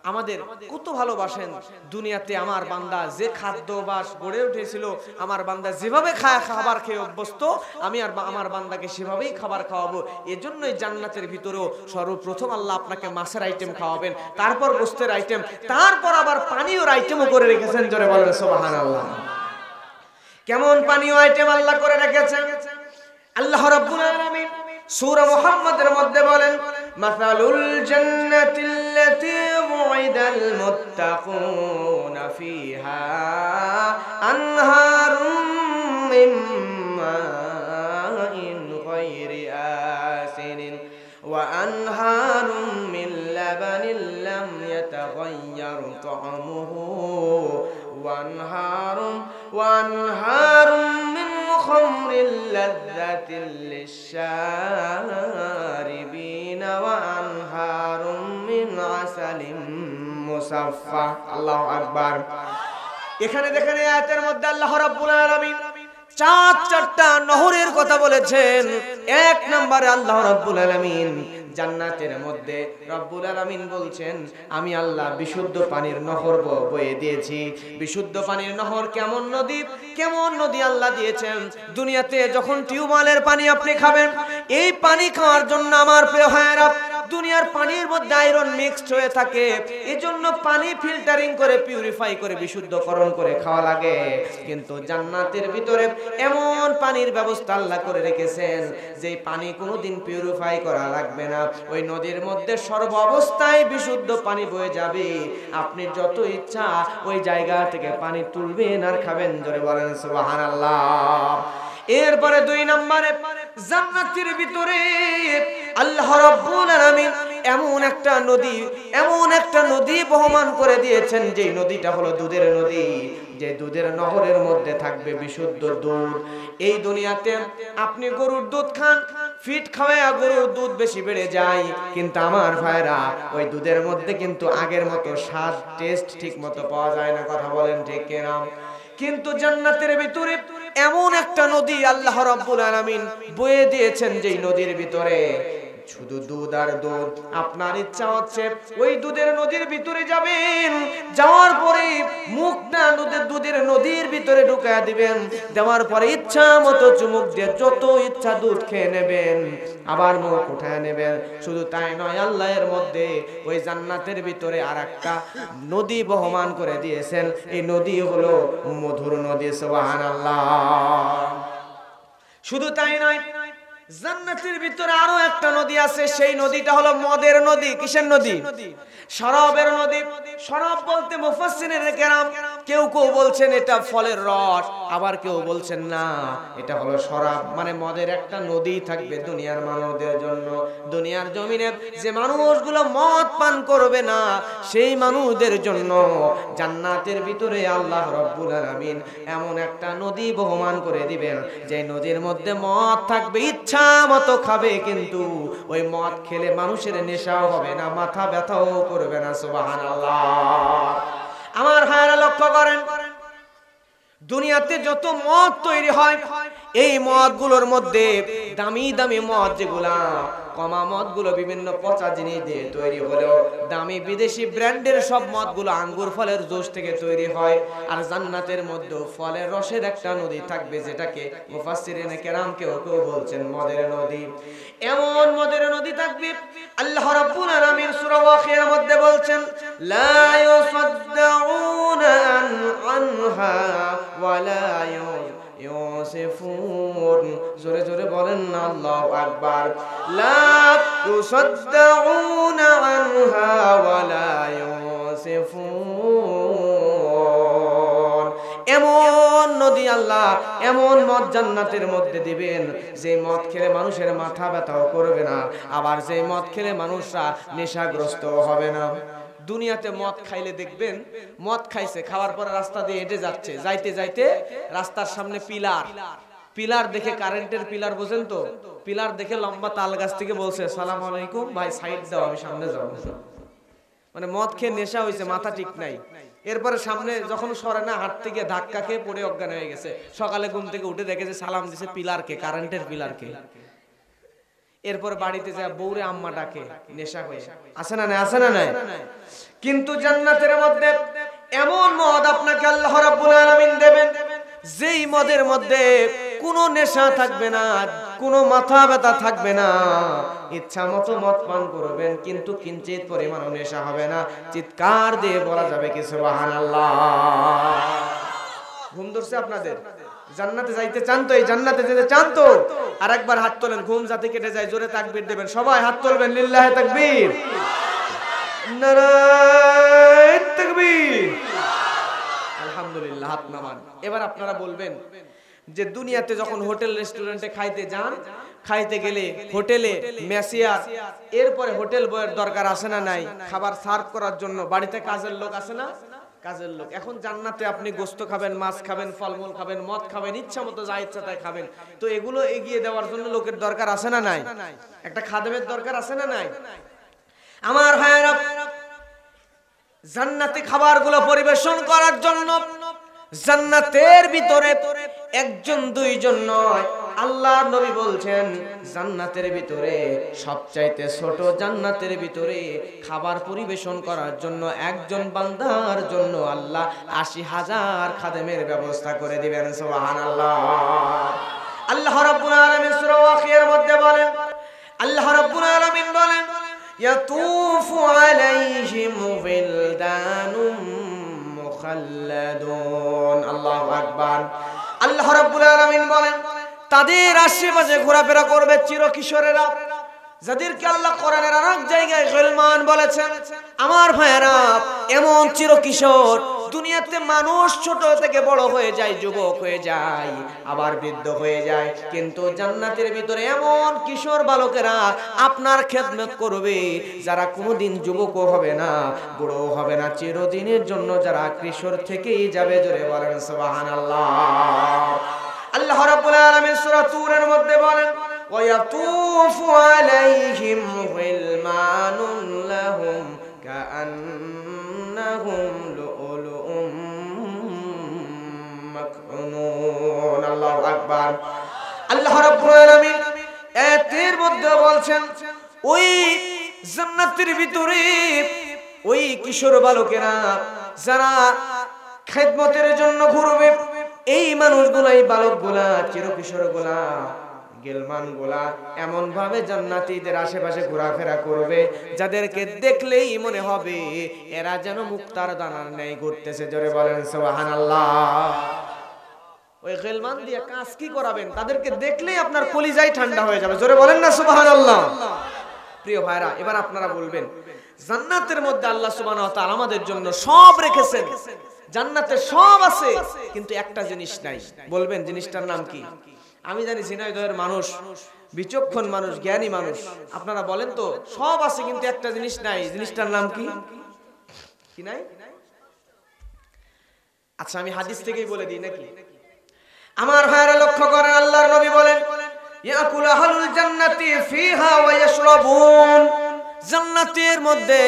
আমাদের কত ভালোবাসেন। দুনিয়াতে আমার বান্দা যে খাদ্যাভ্যাস গড়ে উঠেছিল, আমার বান্দা যেভাবে খাবার খেয়ে অভ্যস্ত, আমি আর আমার বান্দাকে সেভাবেই খাবার খাওয়াবো। এজন্যই জান্নাতের ভিতরেও সর্বপ্রথম আল্লাহ আপনাকে মাছের আইটেম খাওয়াবেন, তারপর গোস্তের আইটেম, তারপর আবার পানীয়র আইটেমও করে রেখেছেন। জোরে বলেন সুবহানাল্লাহ। কেমন পানীয় আইটেম আল্লাহ করে রেখেছেন? আল্লাহ রাব্বুল আলামিন সূরা মুহাম্মাদের মধ্যে বলেন, মাসালুল জান্নাতিল্লাতী উইদাল মুত্তাকুনা ফিহা আনহারুম মিন মাইন গায়রি আসিনিন ওয়া আনহারুম মিন লাবানিন লাম ইয়াতাগায়্যার তা'আমুহু ওয়া আনহারুম মিন খামরিল লাযযাতিল লিশ-শারিবিনা ওয়া আনহারুম মিন আসালিম মুসাফফা। আল্লাহু আকবার। এখানে দেখেন আয়াতের মধ্যে আল্লাহ রাব্বুল আলামিন চারটা নহরের কথা বলেছেন। এক নম্বরে আল্লাহ রাব্বুল আলামিন জান্নাতের মধ্যে রব্বুল আলামিন বলছেন, আমি আল্লাহ বিশুদ্ধ পানির নহর বয়ে দিয়েছি। বিশুদ্ধ পানির নহর কেমন নদী, কেমন নদী আল্লাহ দিয়েছেন। দুনিয়াতে যখন টিউবওয়েলের পানি আপনি খাবেন, এই পানি খাওয়ার জন্য আমার প্রিয় ভাইয়েরা, দুনিয়ার পানির মধ্যে আয়রন মিক্সড হয়ে থাকে, এজন্য পানি ফিল্টারিং করে পিউরিফাই করে বিশুদ্ধকরণ করে খাওয়া লাগে। কিন্তু জান্নাতের ভিতরে এমন পানির ব্যবস্থা আল্লাহ করে রেখেছেন যে পানি কোনোদিন পিউরিফাই করা লাগবে না। ওই নদীর মধ্যে সর্ব অবস্থায় বিশুদ্ধ পানি বয়ে যাবে। আপনি যত ইচ্ছা ওই জায়গা থেকে পানি তুলবেন আর খাবেন। জোরে বলেন সুবহানাল্লাহ। এরপরে দুই নম্বরে জান্নাতের ভিতরে আল্লাহ রাব্বুল আলামিন এমন একটা নদী বহমান করে দিয়েছেন, যে নদীটা হলো দুধের নদী। যে দুধের নহরের মধ্যে থাকবে বিশুদ্ধ দুধ। এই দুনিয়াতে আপনি গরুর দুধ খান, ফিট খাওয়া গরুর দুধ বেশি বেড়ে যায়, কিন্তু আমার ভাইরা ওই দুধের মধ্যে কিন্তু আগের মতো স্বাদ, টেস্ট ঠিক মতো পাওয়া যায় না। কথা বলেন ঠিক কিনা? কিন্তু জান্নাতের ভিতরে এমন একটা নদী আল্লাহ রাব্বুল আলামিন বয়ে দিয়েছেন, যেই নদীর ভিতরে শুধু দুধ আর দুধ। আপনার ইচ্ছা হচ্ছে ওই দুধের নদীর ভিতরে যাবেন, যাওয়ার পরে মুখটা দুধের নদীর ভিতরে ঢুকায়া দিবেন, দেওয়ার পরে ইচ্ছা মতো চুমুক দিয়ে যত ইচ্ছা দুধ খেয়ে নেবেন, আবার মুখ উঠায় নেবেন। শুধু তাই নয়, আল্লাহ এর মধ্যে ওই জান্নাতের ভিতরে আরেকটা নদী বহমান করে দিয়েছেন। এই নদী হলো মধুর নদী। সুবহানাল্লাহ। শুধু তাই নয়, জান্নাতের ভিতরে আরো একটা নদী আছে, সেই নদীটা হলো মদের নদী। কিসের নদী? শরাবের নদী। শরাব বলতে মুফাসসিরিনে কেরাম কেউ বলছেন এটা ফলের রস, আবার কেউ বলছেন না এটা হলো শরাব, মানে মদের একটা নদী থাকবে দুনিয়ার মানুষদের জন্য। দুনিয়ার জমিনে যে মানুষগুলো মদ পান করবে না, সেই মানুষদের জন্য জান্নাতের ভিতরে আল্লাহ রাব্বুল আলামিন এমন একটা নদী বহমান করে দিবেন, যে নদীর মধ্যে মদ থাকবে, ইচ্ছা মতো খাবে, কিন্তু ওই মদ খেলে মানুষের নেশাও হবে না, মাথা ব্যথাও করবে না। সুবহানাল্লাহ। আমার ভাইরা লক্ষ্য করেন, দুনিয়াতে যত মদ তৈরি হয়, এই মদগুলোর মধ্যে দামি দামি মদ যেগুলা, কমা মদগুলো বিভিন্ন পচা জিনিস দিয়ে তৈরি হলেও দামি বিদেশি ব্র্যান্ডের সব মদগুলো আঙ্গুর ফলের জুস থেকে তৈরি হয়। আর জান্নাতের মধ্যে ফলের রসের একটা নদী থাকবে, যেটাকে মুফাসসিরিনে কেরাম কেউ বলছেন মদের নদী। এমন মদের নদী থাকবে, আল্লাহ রাব্বুল আলামিন সূরা ওয়াকিয়ার মধ্যে বলছেন, লা ইউসাদ্দাউনা আনহা ওয়া লা ইউসিফুন। জোরে জোরে বলেন না আল্লাহু আকবার। লা ইউসাদ্দাউনা আনহা ওয়া লা ইউসিফুন। এমন নদী আল্লাহ এমন মদ জান্নাতের মধ্যে দিবেন যে মদ খেলে মানুষের মাথা ব্যথাও করবে না, আবার যে মদ খেলে মানুষরা নেশাগ্রস্ত হবে না। দুনিয়াতে মদ খাইলে দেখবেন, মদ খাইছে, খাওয়ার পরে রাস্তা দিয়ে হেঁটে যাচ্ছে, যাইতে যাইতে রাস্তার সামনে পিলার দেখে, কারেন্টের পিলার বোঝেন তো, পিলার দেখে লম্বা তাল গাছ থেকে বলছে আসসালামু আলাইকুম ভাই, সাইড দাও, আমি সামনে যাব। মানে মদ খেয়ে নেশা হয়েছে, মাথা ঠিক নাই। এরপরে সামনে যখন সরে না, হাঁটতে গিয়ে ধাক্কা খেয়ে পড়ে অজ্ঞান হয়ে গেছে। সকালে ঘুম থেকে উঠে দেখে যে সালাম দিছে পিলারকে, কারেন্টের পিলারকে। এরপর বাড়িতে যায় বউরে আম্মা ডাকে, নেশা হয়ে। আছে না নাই? আছে না নাই? কিন্তু জান্নাতের মধ্যে এমন মদ আপনাকে আল্লাহ রাব্বুল আলামিন দেবেন, যেই মদের মধ্যে কোনো নেশা থাকবে না, কোনো মাথা ব্যথা থাকবে না, ইচ্ছা মতো মদ পান করবেন, কিন্তু কিঞ্চিত পরিমাণও নেশা হবে না। চিৎকার দিয়ে বলা যাবে কি সুবহানাল্লাহ। ঘুম ধরছে আপনাদের? জান্নাতে যাইতে চান তো? এই জান্নাতে যেতে চান তো? আরেকবার হাত তোলেন, ঘুম যাতে কেটে যায়। জোরে তাকবীর দেবেন, সবাই হাত তুলবেন, লিল্লাহি তাকবীর, নারায়ে তাকবীর, আলহামদুলিল্লাহ। হাত নামান। এবার আপনারা বলবেন যে দুনিয়াতে যখন হোটেল রেস্টুরেন্টে খাইতে যান, খাইতে গেলে হোটেলে মেসিয়ার, এরপরে হোটেল বয়ের দরকার আছে না নাই? খাবার সার্ভ করার জন্য বাড়িতে কাজের লোক আছে না? কাজের লোক। এখন জান্নাতে আপনি গোশত খাবেন, মাছ খাবেন, ফলমূল খাবেন, মদ খাবেন, ইচ্ছা মতো যা ইচ্ছা তাই খাবেন। তো এগুলো এগিয়ে দেওয়ার জন্য লোকের দরকার আছে না নাই? একটা খাদেমের দরকার আছে না নাই? আমার ভাইয়েরা, জান্নাতি খাবারগুলো পরিবেশন করার জন্য জান্নাতের ভিতরে একজন দুইজন নয়, আল্লাহর নবী বলছেন জান্নাতের ভিতরে সবচাইতে ছোট জান্নাতের ভিতরে খাবার পরিবেশন করার জন্য একজন বান্দার জন্য আল্লাহ ৮০,০০০ খাদেমের ব্যবস্থা করে দিবেন। সুবহানাল্লাহ। আল্লাহ রাব্বুল আলামিন সূরা ওয়াকিয়ার মধ্যে বলেন, আল্লাহ রাব্বুল আলামিন বলেন ইয়াতুফু আলাইহিম বিলদানুম মুখাল্লাদুন। আল্লাহু আকবার। আল্লাহ রাব্বুল আলামিন বলেন তাদের আশেপাশে ঘোরাফেরা করবে চিরকিশোরেরা, যাদেরকে আল্লাহ কোরআনের অনেক জায়গায় গিলমান বলেছেন। আমার ভাইয়েরা, এমন চিরকিশোর, দুনিয়াতে মানুষ ছোট থেকে বড় হয়ে যায়, যুবক হয়ে যায়, আবার বৃদ্ধ হয়ে যায়, কিন্তু জান্নাতের ভিতরে এমন কিশোর বালকেরা আপনার খেদমত করবে, যারা কোনোদিন যুবকও হবে না, বুড়ো হবে না, চিরদিনের জন্য যারা কিশোর থেকেই যাবে। জোরে বলেন সুবহানাল্লাহ। আল্লাহ রাব্বুল আলামিন সূরা তুরের মধ্যে বলেন ওয়ায়াতুফু আলাইহিম গিলমানুন লাহুম কাআন্নাহুম লুউলুউম মাকনুন। আল্লাহু আকবার। আল্লাহ রাব্বুল আলামিন এর মধ্যে বলছেন ওই জান্নাতের ভিতরে ওই কিশোর বালকেরা যারা খেদমতের জন্য ঘুরবে, এই মানুষগুলা, এই বালকগুলা, চিরকিশোরগুলা, গিলমানগুলা এমন ভাবে জান্নাতীদের আশেপাশে ঘোরাফেরা করবে, যাদেরকে দেখলেই মনে হবে এরা যেন মুক্তার দানার ন্যায় ঘুরতেছে। জোরে বলেন সুবহানাল্লাহ। ওই গিলমান দিয়ে কাজ কি করাবেন? তাদেরকে দেখলেই আপনার কলিজাই ঠান্ডা হয়ে যাবে। জোরে বলেন না সুবহানাল্লাহ। প্রিয় ভাইরা, এবার আপনারা বলবেন জান্নাতের মধ্যে আল্লাহ সুবহানাহু ওয়া তাআলা আমাদের জন্য সব রেখেছেন, জান্নাতে সব আছে, কিন্তু একটা জিনিস নাই। বলবেন জিনিসটার নাম কি? আমি জানি ঝিনাইদহের মানুষ বিচক্ষণ মানুষ, জ্ঞানী মানুষ, আপনারা বলেন তো সব আছে কিন্তু একটা জিনিস নাই, জিনিসটার নাম কি? কি নাই? আচ্ছা আমি হাদিস থেকেই বলে দিই নাকি? আমার ভাইরা লক্ষ্য করেন, আল্লাহর নবী বলেন ইয়াকুলু আহলুল জান্নাতি ফিহা ওয়া ইয়াশরাবুন। জান্নাতের মধ্যে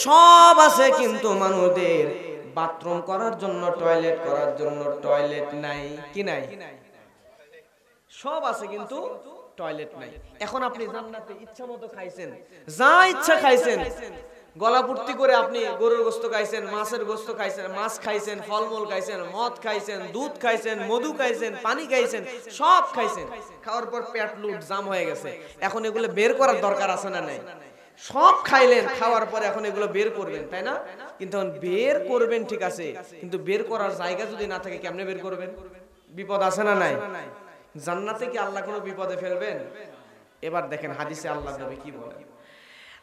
সব আছে, কিন্তু মানুষদের বাথরুম করার জন্য, টয়লেট করার জন্য টয়লেট নাই। কি নাই? সব আছে কিন্তু টয়লেট নাই। এখন আপনি জান্নাতে ইচ্ছা মতো খাইছেন, যা ইচ্ছা খাইছেন, গলা পূর্তি করে আপনি গরুর গোশত খাইছেন, মাছের গোশত খাইছেন, মাছ খাইছেন, ফলমূল খাইছেন, মদ খাইছেন, দুধ খাইছেন, মধু খাইছেন, পানি খাইছেন, সব খাইছেন। খাওয়ার পর পেট লুট জাম হয়ে গেছে। এখন এগুলো বের করার দরকার আছে না নাই? সব খাইলেন, খাওয়ার পরে এখন এগুলো বের করবেন, তাই না? কিন্তু বের করবেন ঠিক আছে, কিন্তু বের করার জায়গা যদি না থাকে কেমনে বের করবেন? বিপদ আছে না নাই? জান্নাতে কি আল্লাহ কোনো বিপদে ফেলবেন? এবার দেখেন হাদিসে আল্লাহ নবী কি বলেন।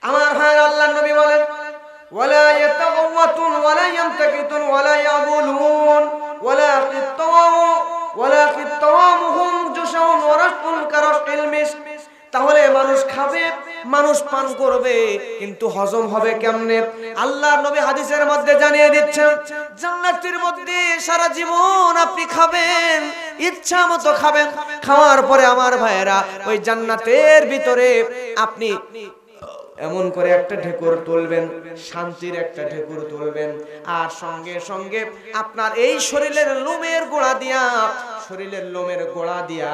আমার ভাই, আল্লাহর নবী বলেন ওয়ালা ইয়াতাগাওয়াতুন ওয়ালা ইয়ামতাকিতুন ওয়ালা ইয়াবুলুন ওয়ালা ইয়াতাওয়া ওয়ালাকিন তাওয়ামুহুম জুশাউন ওয়া রাশকুন কারাশিল মিস্ক। তাহলে মানুষ খাবে, মানুষ পান করবে, কিন্তু হজম হবে কেমনে? আল্লাহর নবী হাদিসের মধ্যে জানিয়ে দিচ্ছেন, জান্নাতের মধ্যে সারা জীবন আপনি খাবেন, ইচ্ছা মতো খাবেন। খাওয়ার পরে আমার ভাইয়েরা, ওই জান্নাতের ভিতরে আপনি এমন করে একটা ঢেকুর তুলবেন, শান্তির একটা ঢেকুর তুলবেন, আর সঙ্গে সঙ্গে আপনার এই শরীরের লোমের গোড়া দিয়া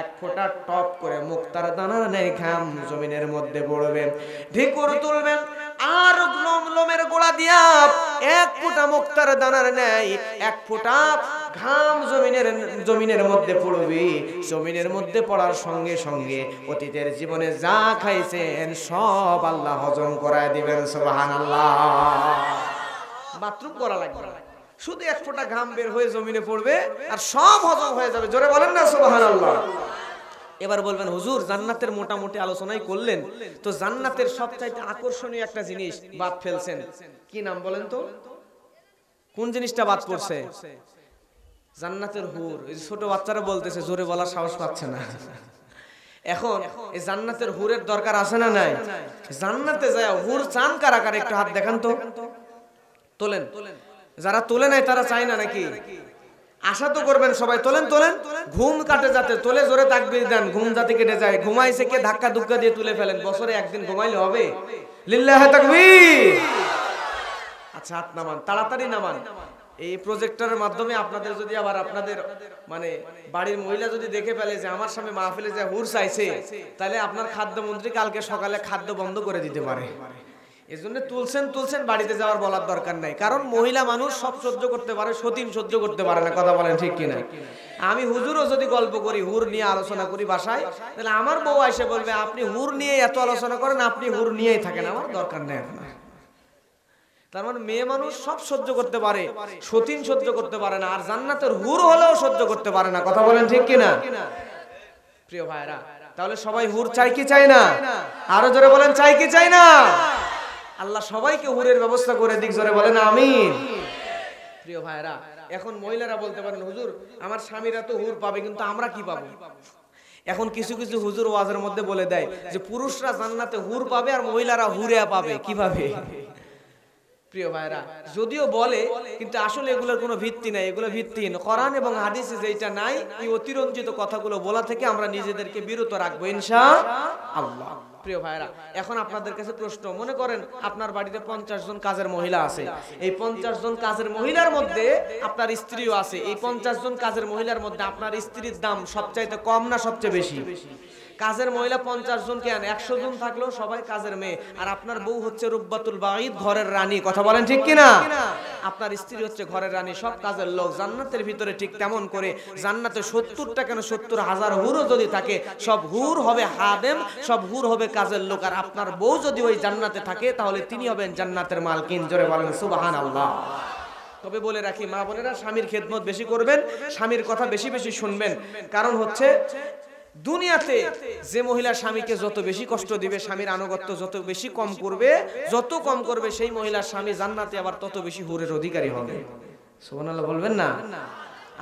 এক ফোঁটা টপ করে মুক্তার দানার ন্যায় ঘাম জমিনের মধ্যে পড়বে। ঢেকুর তুলবেন আর লোমের গোড়া দিয়া এক ফোঁটা মুক্তার দানার ন্যায় এক ফোঁটা ঘাম জমিনের মধ্যে পড়বে। জমিনের মধ্যে পড়ার সঙ্গে সঙ্গে অতীতের জীবনে যা খাইছেন সব আল্লাহ হজম করায় দিবেন। সুবহানাল্লাহ। বাথরুম করা লাগবে না, শুধু এক ফোঁটা ঘাম বের হয়ে জমিনে পড়বে আর সব হজম হয়ে যাবে। জোরে বলেন না সুবহানাল্লাহ। এবার বলবেন, হুজুর জান্নাতের মোটামুটি আলোচনাই করলেন, তো জান্নাতের সবচাইতে আকর্ষণীয় একটা জিনিস বাদ ফেলছেন, কি নাম বলেন তো? কোন জিনিসটা বাদ পড়ছে? জান্নাতের হুর। এই ছোট বাচ্চারা বলতেছে, জোরে বলার সাহস পাচ্ছে না। এখন এই জান্নাতের হুরের দরকার আছে না নাই? জান্নাতে যায় হুর চান কারা কারা একটু হাত দেখান তো, তোলেন। যারা তোলে নাই তারা চায় না নাকি? আশা তো করবেন সবাই, তোলেন। ঘুম কাটে যাতে তোলে, জোরে তাকবীর দেন, ঘুম যাতে কেটে যায়। ঘুমাইছে কে ধাক্কা ধুক্কা দিয়ে তুলে ফেলেন, বছরে একদিন ঘুমাইলে হবে? লিল্লাহি তাকবীর। আচ্ছা হাত নামান, তাড়াতাড়ি নামান। এই প্রজেক্টরের মাধ্যমে আপনাদের যদি আবার আপনাদের মানে বাড়ির মহিলা যদি দেখে ফেলে যে আমার সামনে মাহফিলে যে হুর চাইছে, তাহলে আপনার খাদ্যমন্ত্রী কালকে সকালে খাদ্য বন্ধ করে দিতে পারে। এজন্য তুলছেন, বাড়িতে যাওয়ার বলার দরকার নাই। কারণ মহিলা মানুষ সব সহ্য করতে পারে, সতীন সহ্য করতে পারে না। কথা বলেন ঠিক কিনা? আমি হুজুরও যদি গল্প করি, হুর নিয়ে আলোচনা করি বাসায়, তাহলে আমার বউ এসে বলবে, আপনি হুর নিয়ে এত আলোচনা করেন, আপনি হুর নিয়েই থাকেন, আমার দরকার নেই আপনার। তার মানে মেয়ে মানুষ সব সহ্য করতে পারে, সতীন সহ্য করতে পারে না, আর জান্নাতের হুর হলেও সহ্য করতে পারে না। কথা বলেন ঠিক কিনা? প্রিয় ভাইরা, তাহলে সবাই হুর চাই কি চাই না? আরো জোরে বলেন, চাই কি চাই না? আল্লাহ সবাইকে হুরের ব্যবস্থা করে দিক, জোরে বলেন আমিন। প্রিয় ভাইরা, এখন মহিলারা বলতে পারেন, হুজুর আমার স্বামীরা তো হুর পাবে, কিন্তু আমরা কি পাবো? এখন কিছু কিছু হুজুর ওয়াজের মধ্যে বলে দেয় যে পুরুষরা জান্নাতে হুর পাবে আর মহিলারা হুরে পাবে। কিভাবে? প্রিয় ভাইরা, যদিও বলে, কিন্তু আসলে এগুলোর কোনো ভিত্তি নাই, এগুলো ভিত্তিহীন। কোরআন এবং হাদিসে যেটা নাই, এই অতিরঞ্জিত কথাগুলো বলা থেকে আমরা নিজেদেরকে বিরত রাখবো ইনশাআল্লাহ। প্রিয় ভাইরা, এখন আপনাদের কাছে প্রশ্ন, মনে করেন আপনার বাড়িতে 50 জন কাজের মহিলা আছে। এই 50 জন কাজের মহিলার মধ্যে আপনার স্ত্রীও আছে। এই 50 জন কাজের মহিলার মধ্যে আপনার স্ত্রীর দাম সবচাইতে কম না সবচেয়ে বেশি? কাজের মহিলা 50 জন কেন, 100 জন থাকলেও সবাই কাজের মেয়ে, আর আপনার বউ হচ্ছে রুব্বাতুল বাঈদ, ঘরের রানী। কথা বলেন ঠিক কিনা? আপনার স্ত্রী হচ্ছে ঘরের রানী, সব কাজের লোক। জান্নাতের ভিতরে ঠিক তেমন করে জান্নাতে 70টা কেন 70,000 হুরও যদি থাকে, সব হুর হবে হাদেম, সব হুর হবে কাজের লোক। আর আপনার বউ যদি ওই জান্নাতে থাকে, তাহলে তিনি হবেন জান্নাতের মালকিন। জোরে বলেন সুবহানাল্লাহ। তবে বলে রাখি, মা বোনেরা, স্বামীর খেদমত বেশি করবেন, স্বামীর কথা বেশি বেশি শুনবেন। কারণ হচ্ছে দুনিয়াতে যে মহিলা স্বামীকে যত বেশি কষ্ট দিবে, স্বামীর আনুগত্য যত বেশি কম করবে, সেই মহিলার স্বামী জান্নাতে আবার তত বেশি হুরের অধিকারী হবে। সুবহানাল্লাহ বলবেন না?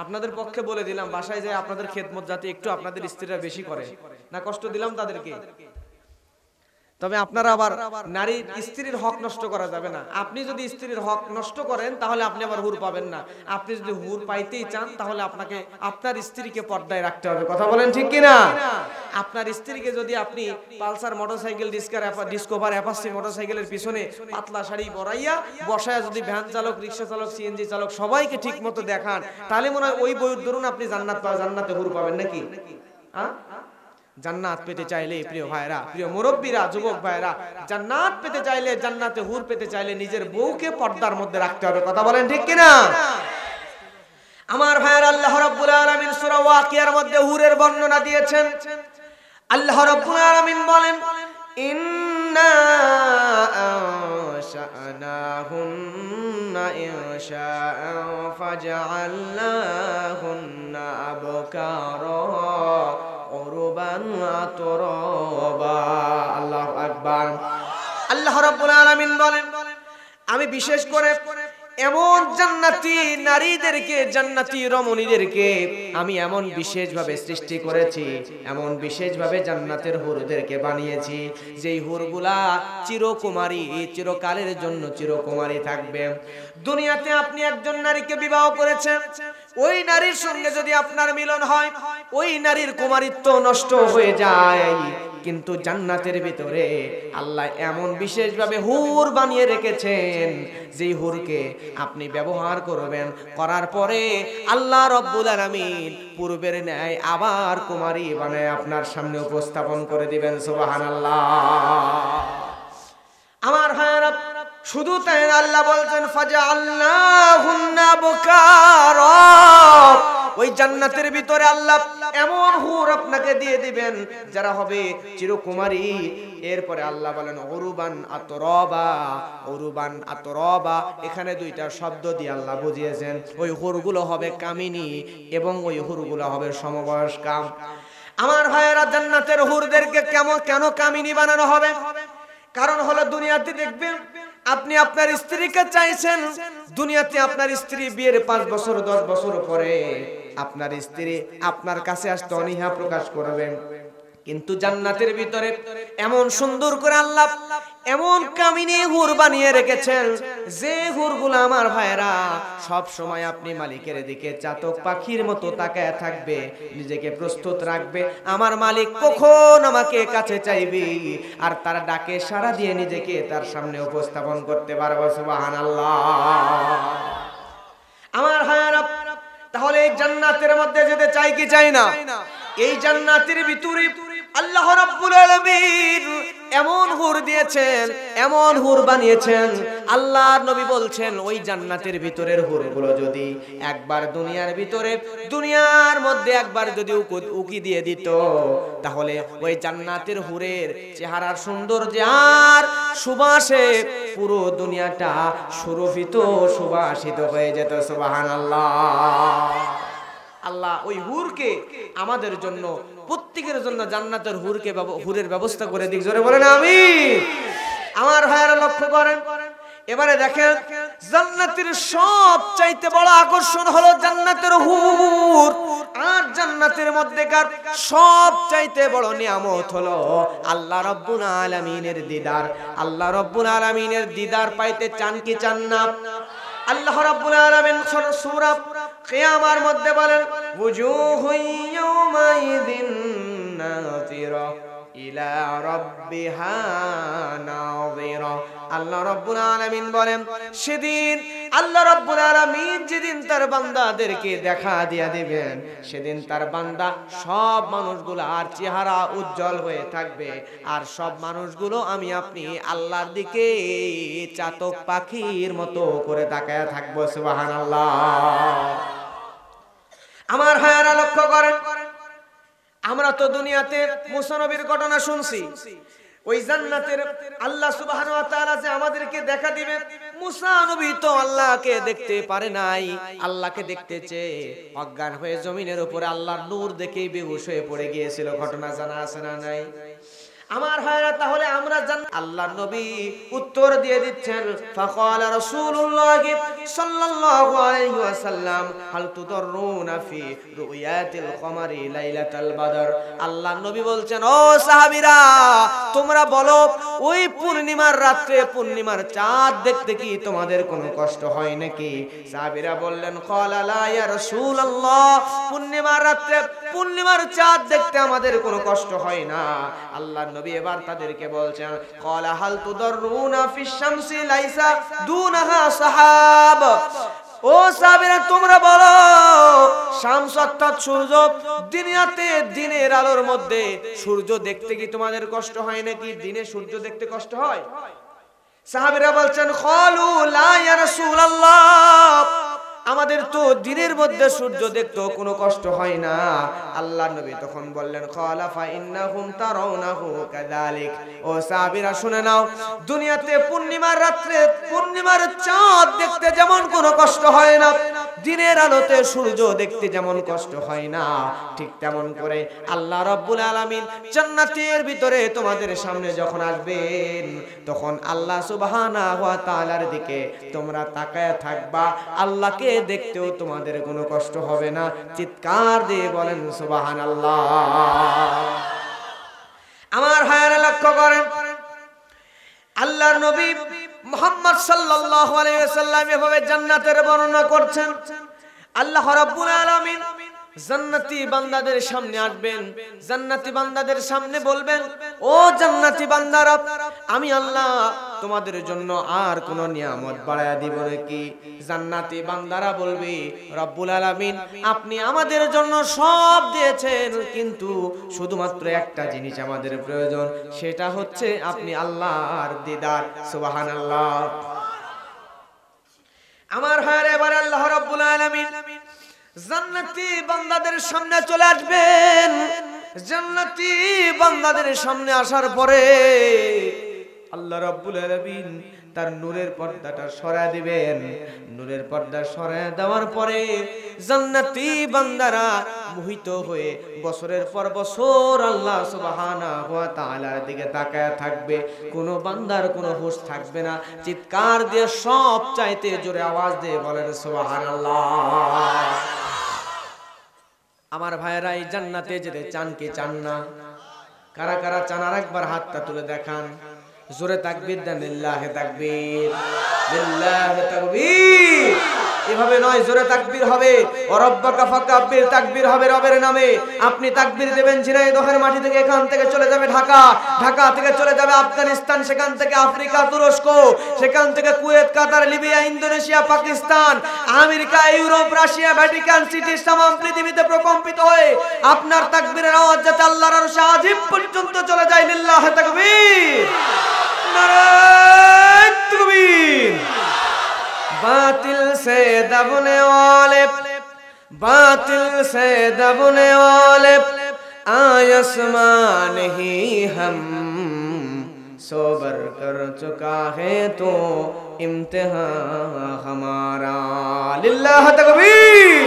আপনাদের পক্ষে বলে দিলাম, বাসায় যায় আপনাদের খেদমত যাতে একটু আপনাদের স্ত্রীরা বেশি করে, না কষ্ট দিলাম তাদেরকে? তবে আপনারা আবার নারীর স্ত্রীর হক নষ্ট করা যাবে না। আপনি যদি স্ত্রীর হক নষ্ট করেন, তাহলে আপনি আবার হুর পাবেন না। আপনি যদি হুর পাইতেই চান, তাহলে আপনাকে আপনার স্ত্রীকে পর্দায় রাখতে হবে। কথা বলেন ঠিক কিনা? আপনার স্ত্রীকে যদি আপনি পালসার মোটরসাইকেল, ডিসকভার, অ্যাপাচি মোটরসাইকেলের পিছনে পাতলা শাড়ি পরাইয়া বসায়া যদি ভ্যান চালক, রিক্সা চালক, সিএনজি চালক সবাইকে ঠিক মতো দেখান, তাহলে মনে হয় ওই বইয়ের দরুন আপনি জান্নাতে হুর পাবেন নাকি? জান্নাত পেতে চাইলে, প্রিয় ভাইরা, প্রিয় মুরব্বীরা, যুবক ভাইরা, জান্নাত পেতে চাইলে, জান্নাতে হুর পেতে চাইলে নিজের বউকে পর্দার মধ্যে রাখতে হবে। কথা বলেন ঠিক কিনা? আমার ভাইরা, আল্লাহ রাব্বুল আলামিন সূরা ওয়াকিয়ার মধ্যে হুরের বর্ণনা দিয়েছেন। আল্লাহ রাব্বুল আলামিন বলেন, ইন্না আনশানাহুন্না ইনশাআ ফাজআলনাহুন্না আবকারা উরবান আতরাবা। আল্লাহু আকবার। আল্লাহ রাব্বুল আলামিন বলেন, আমি বিশেষ করে এমন জান্নাতি নারীদেরকে, জান্নাতি রমণীদেরকে আমি এমন বিশেষভাবে সৃষ্টি করেছি, এমন বিশেষভাবে জান্নাতের হুরদেরকে বানিয়েছি, যেই হুরগুলা চিরকুমারী, চিরকালের জন্য চিরকুমারী থাকবে। দুনিয়াতে আপনি একজন নারীকে বিবাহ করেছেন, ওই নারীর সঙ্গে যদি আপনার মিলন হয়, ওই নারীর কুমারিত্ব নষ্ট হয়ে যায়। কিন্তু জান্নাতের ভিতরে আল্লাহ এমন বিশেষভাবে হুর বানিয়ে রেখেছেন, যেই হুরকে আপনি ব্যবহার করবেন, করার পরে আল্লাহ রব্বুল আলামিন পূর্বের ন্যায় আবার কুমারী বানায় আপনার সামনে উপস্থাপন করে দিবেন। সুবহানাল্লাহ। আমার ভাইরা, শুধু তাই না, আল্লাহ বলছেন ফাজআলনাহুন্না বুকারা। ওই জান্নাতের ভিতরে আল্লাহ এমন হুর আপনাকে দিয়ে দিবেন যারা হবে চিরকুমারী। এরপরে আল্লাহ বলেন উরুবান আতরাবা। উরুবান আতরাবা, এখানে দুইটা শব্দ দিয়ে আল্লাহ বুঝিয়েছেন ওই হুরগুলো হবে কামিনী এবং ওই হুরগুলো হবে সমবয়স্কা। আমার ভাইয়েরা, জান্নাতের হুরদেরকে কেন কামিনী বানানো হবে? কারণ হলো দুনিয়াতে দেখবেন আপনি আপনার স্ত্রীকে চাইছেন, দুনিয়াতে আপনার স্ত্রী বিয়ের 5 বছর 10 বছর পরে আপনার স্ত্রী আপনার কাছে আসতে অনীহা প্রকাশ করবেন, কিন্তু জান্নাতের ভিতরে এমন সুন্দর করে আল্লাহ এমন কামিনী হুর বানিয়ে রেখেছেন, যে হুরগুলো আমার ভাইরা সব সময় আপনি মালিকের দিকে চাতক পাখির মতো তাকায় থাকবে, নিজেকে প্রস্তুত রাখবে, আমার মালিক কখন আমাকে কাছে চাইবে, আর তার ডাকে সাড়া দিয়ে নিজেকে তার সামনে উপস্থাপন করতে পারবো। সুবহানাল্লাহ। আমার ভাইরা, তাহলে এই জান্নাতের মধ্যে যেতে চাই কি চাই না? এই জান্নাতের ভিতরে আল্লাহ রাব্বুল আলামিন এমন হুর দিয়েছেন, এমন হুর বানিয়েছেন। আল্লাহর নবী বলছেন ওই জান্নাতের ভিতরের হুরগুলো যদি একবার দুনিয়ার ভিতরে, দুনিয়ার মধ্যে একবার যদি উকি দিয়ে দিত, তাহলে ওই জান্নাতের হুরের চেহারার সৌন্দর্যে আর সুবাসে পুরো দুনিয়াটা সুরভিত, সুবাসিত হয়ে যেত। সুবহানাল্লাহ। আল্লাহ ওই হুরকে আমাদের জন্য, প্রত্যেকের জন্য জান্নাতের হুরের ব্যবস্থা করে দিক। জোরে বলেন আমিন। আমার ভাইয়েরা লক্ষ্য করেন, এবারে দেখেন জান্নাতের সবচাইতে বড় আকর্ষণ হলো জান্নাতের হুর। আর জান্নাতের মধ্যেকার সবচাইতে বড় নিয়ামত হলো আল্লাহ রাব্বুল আলামিনের দিদার। আল্লাহ রাব্বুল আলামিনের দিদার পাইতে চান কি চান না? আল্লাহ রাব্বুল আলামিন সূরা কিয়ামার মধ্যে বলেন ওয়াজুহু ইয়াওমাইযিন নাযিরা ইলা রাব্বিহা নাযিরা। আল্লাহ রাব্বুল আলামিন বলেন সেদিন আল্লাহ রাব্বুল আলামিন যেদিন তার বান্দাদেরকে দেখা দিয়া দিবেন, সেদিন তার বান্দা সব মানুষগুলো আর চেহারা উজ্জ্বল হয়ে থাকবে, আর সব মানুষগুলো আমি আপনি আল্লাহর দিকে চাতক পাখির মতো করে তাকায়া থাকবো। সুবহানাল্লাহ। আমার ভাইয়ারা লক্ষ্য করেন, আমরা তো দুনিয়াতে মুসা নবীর ঘটনা শুনছি। ওই জান্নাতের আল্লাহ সুবহানাহু ওয়া তাআলা যে আমাদেরকে দেখা দিবে, মুসা নবী তো আল্লাহকে দেখতে পারে নাই, আল্লাহকে দেখতে চেয়ে অজ্ঞান হয়ে জমিনের উপরে আল্লাহর নূর দেখেই বেহুশ হয়ে পড়ে গিয়েছিল। ঘটনা জানা আছে না নাই? আমার ভাইরা, তাহলে আমরা আল্লাহর নবী উত্তর দিয়ে দিচ্ছেন ফাকালা রাসূলুল্লাহ সাল্লাল্লাহু আলাইহি ওয়াসাল্লাম হাল তুদরুনা ফি রুয়াতিল কমারি লাইলাতাল বদর। আল্লাহর নবী বলছেন, ও সাহাবীরা তোমরা বলো ওই পূর্ণিমার রাতে পূর্ণিমার চাঁদ দেখতে কি তোমাদের কোনো কষ্ট হয় নাকি? সাহাবীরা বললেন ক্বালা লা ইয়া রাসূলুল্লাহ, পূর্ণিমার রাতে পূর্ণিমার চাঁদ দেখতে আমাদের কোনো কষ্ট হয় না। আল্লাহর নবী এবার তাদেরকে বলছেন ক্বালা হাল তুদরুনা ফিশ শামসি লাইসা দুনাহা সাহাব। ও সাহাবীরা তোমরা বলো শামস অর্থাৎ সূর্য, দুনিয়াতে দিনের আলোর মধ্যে সূর্য দেখতে কি তোমাদের কষ্ট হয় নাকি? দিনে সূর্য দেখতে কষ্ট হয়? সাহাবীরা বলছেন ক্বালু লা ইয়া রাসূলুল্লাহ, আমাদের তো দিনের মধ্যে সূর্য দেখতেও কোনো কষ্ট হয় না। আল্লাহর নবী তখন বললেন ক্বালা ফা ইন্নাহুম তারাউনাহু কাযালিক। ও সাহাবীরা শুনে নাও, দুনিয়াতে পূর্ণিমার রাতে পূর্ণিমার চাঁদ দেখতে যেমন কোনো কষ্ট হয় না, দিনের আলোতে সূর্য দেখতে যেমন কষ্ট হয় না, ঠিক তেমন করে আল্লাহ রাব্বুল আলামিন জান্নাতের ভিতরে তোমাদের সামনে যখন আসবেন তখন আল্লাহ সুবহানাহু ওয়া তাআলার দিকে তোমরা তাকায় থাকবা, আল্লাহকে দেখতেও তোমাদের কোনো কষ্ট হবে না। চিৎকার দিয়ে বলেন সুবহানাল্লাহ। আমার ভাইয়েরা লক্ষ্য করেন, আল্লাহর নবী মুহাম্মদ সাল্লাল্লাহু আলাইহি ওয়াসাল্লাম এভাবে জান্নাতের বর্ণনা করছেন। আল্লাহ রাব্বুল আলামিন জান্নাতি বান্দাদের সামনে আসবেন, জান্নাতি বান্দাদের সামনে বলবেন, ও জান্নাতি বান্দারা, আমি আল্লাহ তোমাদের জন্য আর কোন নিয়ামত বাড়ায়া দিব নাকি? জান্নাতি বান্দারা বলবে, রব্বুল আলামিন আপনি আমাদের জন্য সব দিয়েছেন, কিন্তু শুধুমাত্র একটা জিনিস আমাদের প্রয়োজন, সেটা হচ্ছে আপনি আল্লাহর দিদার। সুবহানাল্লাহ। আমার ভাইরা, এবার আল্লাহ রাব্বুল আলামিন জান্নাতি বান্দাদের সামনে চলে আসবেন। জান্নাতি বান্দাদের সামনে আসার পরে আল্লাহ রাব্বুল আলামিন তার নূরের পর্দাটা সরায় দিবেন। নূরের পর্দা সরায় দেওয়ার পরে জান্নাতি বান্দারা মোহিত হয়ে বছরের পর বছর আল্লাহ সুবহানাহু ওয়া তাআলার দিকে তাকায় থাকবে। কোনো বান্দার কোনো হুঁশ থাকবে না। চিৎকার দিয়ে সব চাইতে জোরে আওয়াজ দিয়ে বলেন সুবহানাল্লাহ। আমার ভাইয়েরা, এই জান্নাতে যেতে চান কি চান না? কারা কারা চান আর একবার হাতটা তুলে দেখান। জোরে তাকবীর দেন, লিল্লাহি তাকবীর, লিল্লাহি তাকবীর। এভাবে নয়, জোরে তাকবীর হবে। ও রব্বাকা ফাকাব্বির, তাকবীর হবে রবের নামে। আপনি তাকবীর দেবেন ঝিনাইদহের মাটি থেকে, এখান থেকে চলে যাবে ঢাকা, ঢাকা থেকে চলে যাবে আফগানিস্তান, সেখান থেকে আফ্রিকা, তুরস্ক, সেখান থেকে Kuwait, Qatar, Libya, Indonesia, Pakistan, America, Europe, Russia, Vatican City, তামাম পৃথিবীতে প্রকম্পিত হয়ে আপনার তাকবীরের আওয়াজ যাতে আল্লাহর আরশে আজিম পর্যন্ত চলে যায়। লিল্লাহি তাকবীর, নারে তাকবীর। बातिल से दबने वाले, बातिल से दबने वाले आसमान ही हम सोबर कर चुका है तो इम्तिहान हमारा। लिल्लाह तकबीर।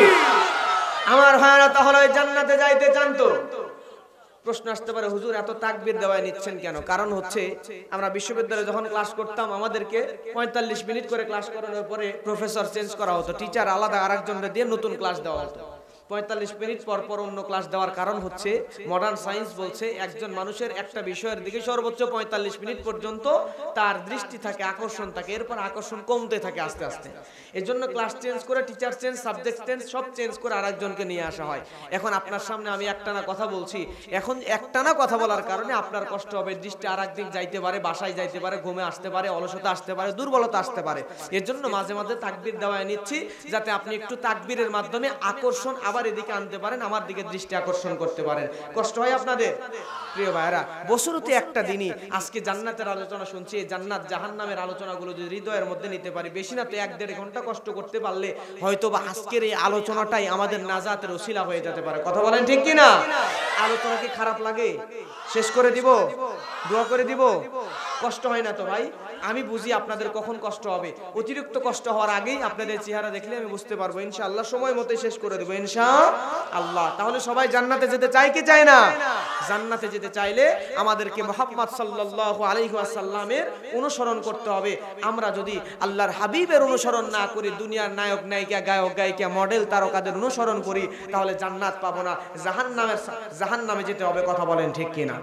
আমার ভাইরা, তাহলে জান্নাতে যাইতে চান তো? প্রশ্ন আসতে পারে, হুজুর এত তাকবীর দেওয়ায় নিচ্ছেন কেন? কারণ হচ্ছে, আমরা বিশ্ববিদ্যালয়ে যখন ক্লাস করতাম আমাদেরকে 45 মিনিট করে ক্লাস করানোর পরে প্রফেসর চেঞ্জ করা হতো, টিচার আলাদা আরেকজনকে দিয়ে নতুন ক্লাস দেওয়া হতো। 45 মিনিট পর পর অন্য ক্লাস দেওয়ার কারণ হচ্ছে, মডার্ন সায়েন্স বলছে একজন মানুষের একটা বিষয়ের দিকে সর্বোচ্চ 45 মিনিট পর্যন্ত তার দৃষ্টি থাকে, আকর্ষণ থাকে, এরপর আকর্ষণ কমতে থাকে আস্তে আস্তে। এর জন্য ক্লাস চেঞ্জ করে, টিচার চেঞ্জ, সাবজেক্ট চেঞ্জ, সব চেঞ্জ করে আরেকজনকে নিয়ে আসা হয়। এখন আপনার সামনে আমি একটানা কথা বলছি, এখন একটানা কথা বলার কারণে আপনার কষ্ট হবে, দৃষ্টি আর একদিক যাইতে পারে, বাসায় যাইতে পারে, ঘুমে আসতে পারে, অলসতা আসতে পারে, দুর্বলতা আসতে পারে। এর জন্য মাঝে মাঝে তাকবীর দেওয়ায় নিচ্ছি, যাতে আপনি একটু তাকবীরের মাধ্যমে আকর্ষণ আবার এদিকে আনতে পারেন, আমার দিকে দৃষ্টি আকর্ষণ করতে পারেন। কষ্ট হয় আপনাদের? প্রিয় ভাইরা, বছরতে একটা দিনই আজকে জান্নাতের আলোচনা শুনছি, এই জান্নাত জাহান্নামের আলোচনাগুলো যদি হৃদয়ের মধ্যে নিতে পারি, বেশি না তো 1-1.5 ঘন্টা কষ্ট করতে পারলে হয়তোবা আজকের এই আলোচনাটাই আমাদের নাজাতের ওসিলা হয়ে যেতে পারে। কথা বলেন ঠিক কি না? আলোচনা কি খারাপ লাগে? শেষ করে দিব? দোয়া করে দিব? কষ্ট হয় না তো ভাই? আমি বুঝি আপনাদের কখন কষ্ট হবে। অতিরিক্ত কষ্ট হওয়ার আগেই আপনাদের চেহারা দেখলে আমি বুঝতে পারবো। ইনশাআল্লাহ সময় মতোই শেষ করে দেবো ইনশাআল্লাহ। তাহলে সবাই জান্নাতে যেতে চায় কি চায় না? জান্নাতে যেতে চাইলে আমাদেরকে মুহাম্মদ সাল্লাল্লাহু আলাইহি ওয়াসাল্লামের অনুসরণ করতে হবে। আমরা যদি আল্লাহর হাবিবের অনুসরণ না করি, দুনিয়ার নায়ক নায়িকা, গায়ক গায়িকা, মডেল তারকাদের অনুসরণ করি, তাহলে জান্নাত পাবো না, জাহান্নামে যেতে হবে। কথা বলেন ঠিক কিনা?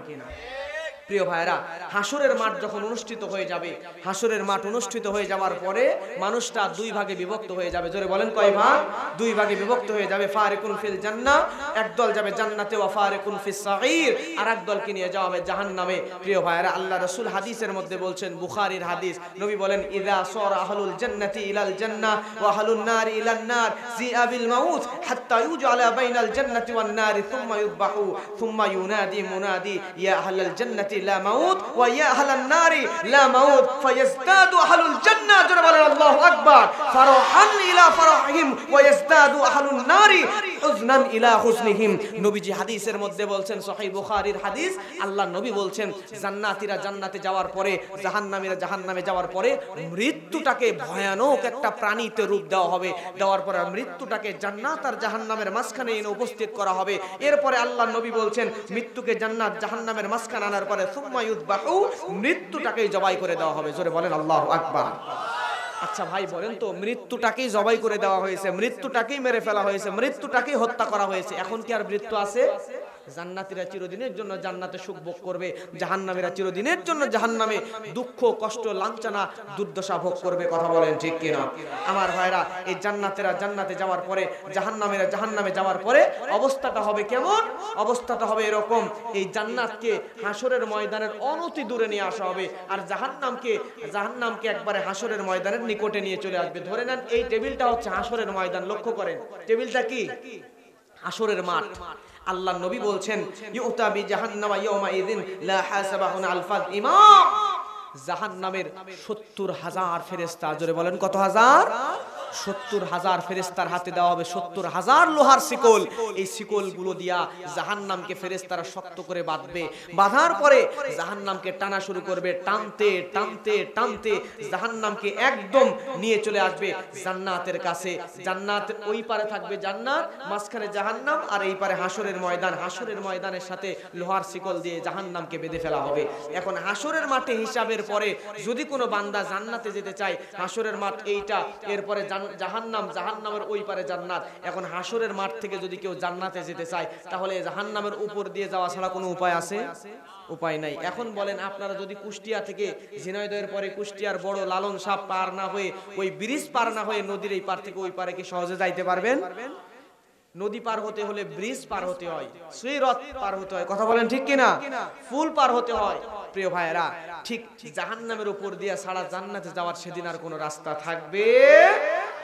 প্রিয় ভাইরা, হাসরের মাঠ যখন অনুষ্ঠিত হয়ে যাবে, হাসরের মাঠ অনুষ্ঠিত হয়ে যাওয়ার পরে মানুষটা দুই ভাগে বিভক্ত হয়ে যাবে। জোরে বলেন কয় ভাগ? দুই ভাগে বিভক্ত হয়ে যাবে। ফারিকুন ফিল জান্নাহ, একদল যাবে জান্নাতে, ওয়া ফারিকুন ফিস সাঈর, আরেক দলকে নিয়ে যাওয়া হবে জাহান্নামে। প্রিয় ভাইরা, আল্লাহ রাসূল হাদিসের মধ্যে বলছেন, বুখারীর হাদিস, নবী বলেন, ইযা সারা আহলুল জান্নাতি ইলাল জান্নাহ ওয়া আহলুন নারি ইলান নার জিআ বিল মাউত হাত্তা ইউজআলা বাইনাল জান্নাতি ওয়ান নারি সুম্মা ইউযবাহু সুম্মা ইউনাদি মুনাদি ইয়া আহলাল জান্নাতি লা মাউত ওয়া ইয়া আহলান নারি লা মাউত ফায়াজদাদু আহলুল জান্নাহ, জোরে বলেন আল্লাহু আকবার, ফারহান ইলা ফারহিম ওয়া ইয়াজদাদু আহলুন নারি হুজনান ইলা হুসনিহিম। নবীজি হাদিসের মধ্যে বলছেন, সহিহ বুখারীর হাদিস, আল্লাহ নবী বলছেন জান্নাতীরা জান্নাতে যাওয়ার পরে, জাহান্নামীরা জাহান্নামে যাওয়ার পরে মৃত্যুটাকে ভয়ানক একটা প্রাণীতে রূপ দেওয়া হবে। দেওয়ার পরে মৃত্যুটাকে জান্নাত আর জাহান্নামের মাঝখানে এনে উপস্থিত করা হবে। এরপরে আল্লাহ নবী বলছেন মৃত্যুকে জান্নাত জাহান্নামের মাঝখানে আনার পরে সুম্মা ইউযবাহু, মৃত্যুটাকে জবাই করে দেওয়া হবে। জোরে বলেন আল্লাহু আকবার। আচ্ছা ভাই বলেন তো, মৃত্যুটাকেই জবাই করে দেওয়া হয়েছে, মৃত্যুটাকেই মেরে ফেলা হয়েছে, মৃত্যুটাকেই হত্যা করা হয়েছে, এখন কি আর মৃত্যু আছে? জান্নাতীরা চিরদিনের জন্য জান্নাতে সুখ ভোগ করবে, জাহান্নামীরা চিরদিনের জন্য জাহান্নামে দুঃখ কষ্ট লাঞ্ছনা দুর্দশা ভোগ করবে। কথা বলেন ঠিক কিনা? আমার ভাইরা, এই জান্নাতীরা জান্নাতে যাওয়ার পরে, জাহান্নামীরা জাহান্নামে যাওয়ার পরে অবস্থাটা হবে কেমন? অবস্থাটা হবে এরকম, এই জান্নাতকে হাসরের ময়দানের অনতি দূরে নিয়ে আসা হবে, আর জাহান্নামকে একবারে হাসরের ময়দানের নিকটে নিয়ে চলে আসবে। ধরে নেন এই টেবিলটা হচ্ছে হাসরের ময়দান, লক্ষ্য করেন টেবিলটা কি? হাসরের মাঠ। আল্লাহ নবী বলছেন ইউতা বি জাহান্নামা ইয়াওমা ইযিন লা হাসাবাহুন আলফাল ইমাম, জাহান্নামের ৭০,০০০ ফেরেশতা। জোরে বলেন কত হাজার? ৭০,০০০ ফেরেশতার হাতে দেওয়া হবে ৭০,০০০ লোহার শিকল। এই শিকলগুলো দিয়া জাহান্নামকে ফেরেশতারা শক্ত করে বাঁধবে। বাঁধার পরে জাহান্নামকে টানা শুরু করবে, টানতে টানতে টানতে জাহান্নামকে একদম নিয়ে চলে আসবে জান্নাতের কাছে। জান্নাতের ওই পারে থাকবে জান্নাত, মাঝখানে জাহান্নাম, আর এই পারে হাসরের ময়দান। হাসরের ময়দানের সাথে লোহার শিকল দিয়ে জাহান্নামকে বেঁধে ফেলা হবে। এখন হাসরের মাঠে হিসাবের পরে যদি কোনো বান্দা জান্নাতে যেতে চায়, হাসরের মাঠ এইটা, এরপরে জাহান্নাম, জাহান্নামের ওই পারে জান্নাত। এখন হাসরের মাঠ থেকে যদি কেউ জান্নাতে যেতে চায়, তাহলে জাহান্নামের উপর দিয়ে যাওয়া ছাড়া কোনো উপায় আছে? উপায় নাই। এখন বলেন, আপনারা যদি কুষ্টিয়া থেকে ঝিনাইদহের পরে কুষ্টিয়ার বড় লালন শাহ পার না হয়ে, ওই ব্রিজ পার না হয়ে নদীর এই পার থেকে ওই পারে কি সহজে যাইতে পারবেন? নদী পার হতে হলে ব্রিজ পার হতে হয়, সিরাত পার হতে হয়। কথা বলেন ঠিক কিনা? ফুল পার হতে হয়। প্রিয় ভাইরা, ঠিক জাহান্নামের উপর দিয়ে ছাড়া জান্নাতে যাওয়ার সেদিন আর কোনো রাস্তা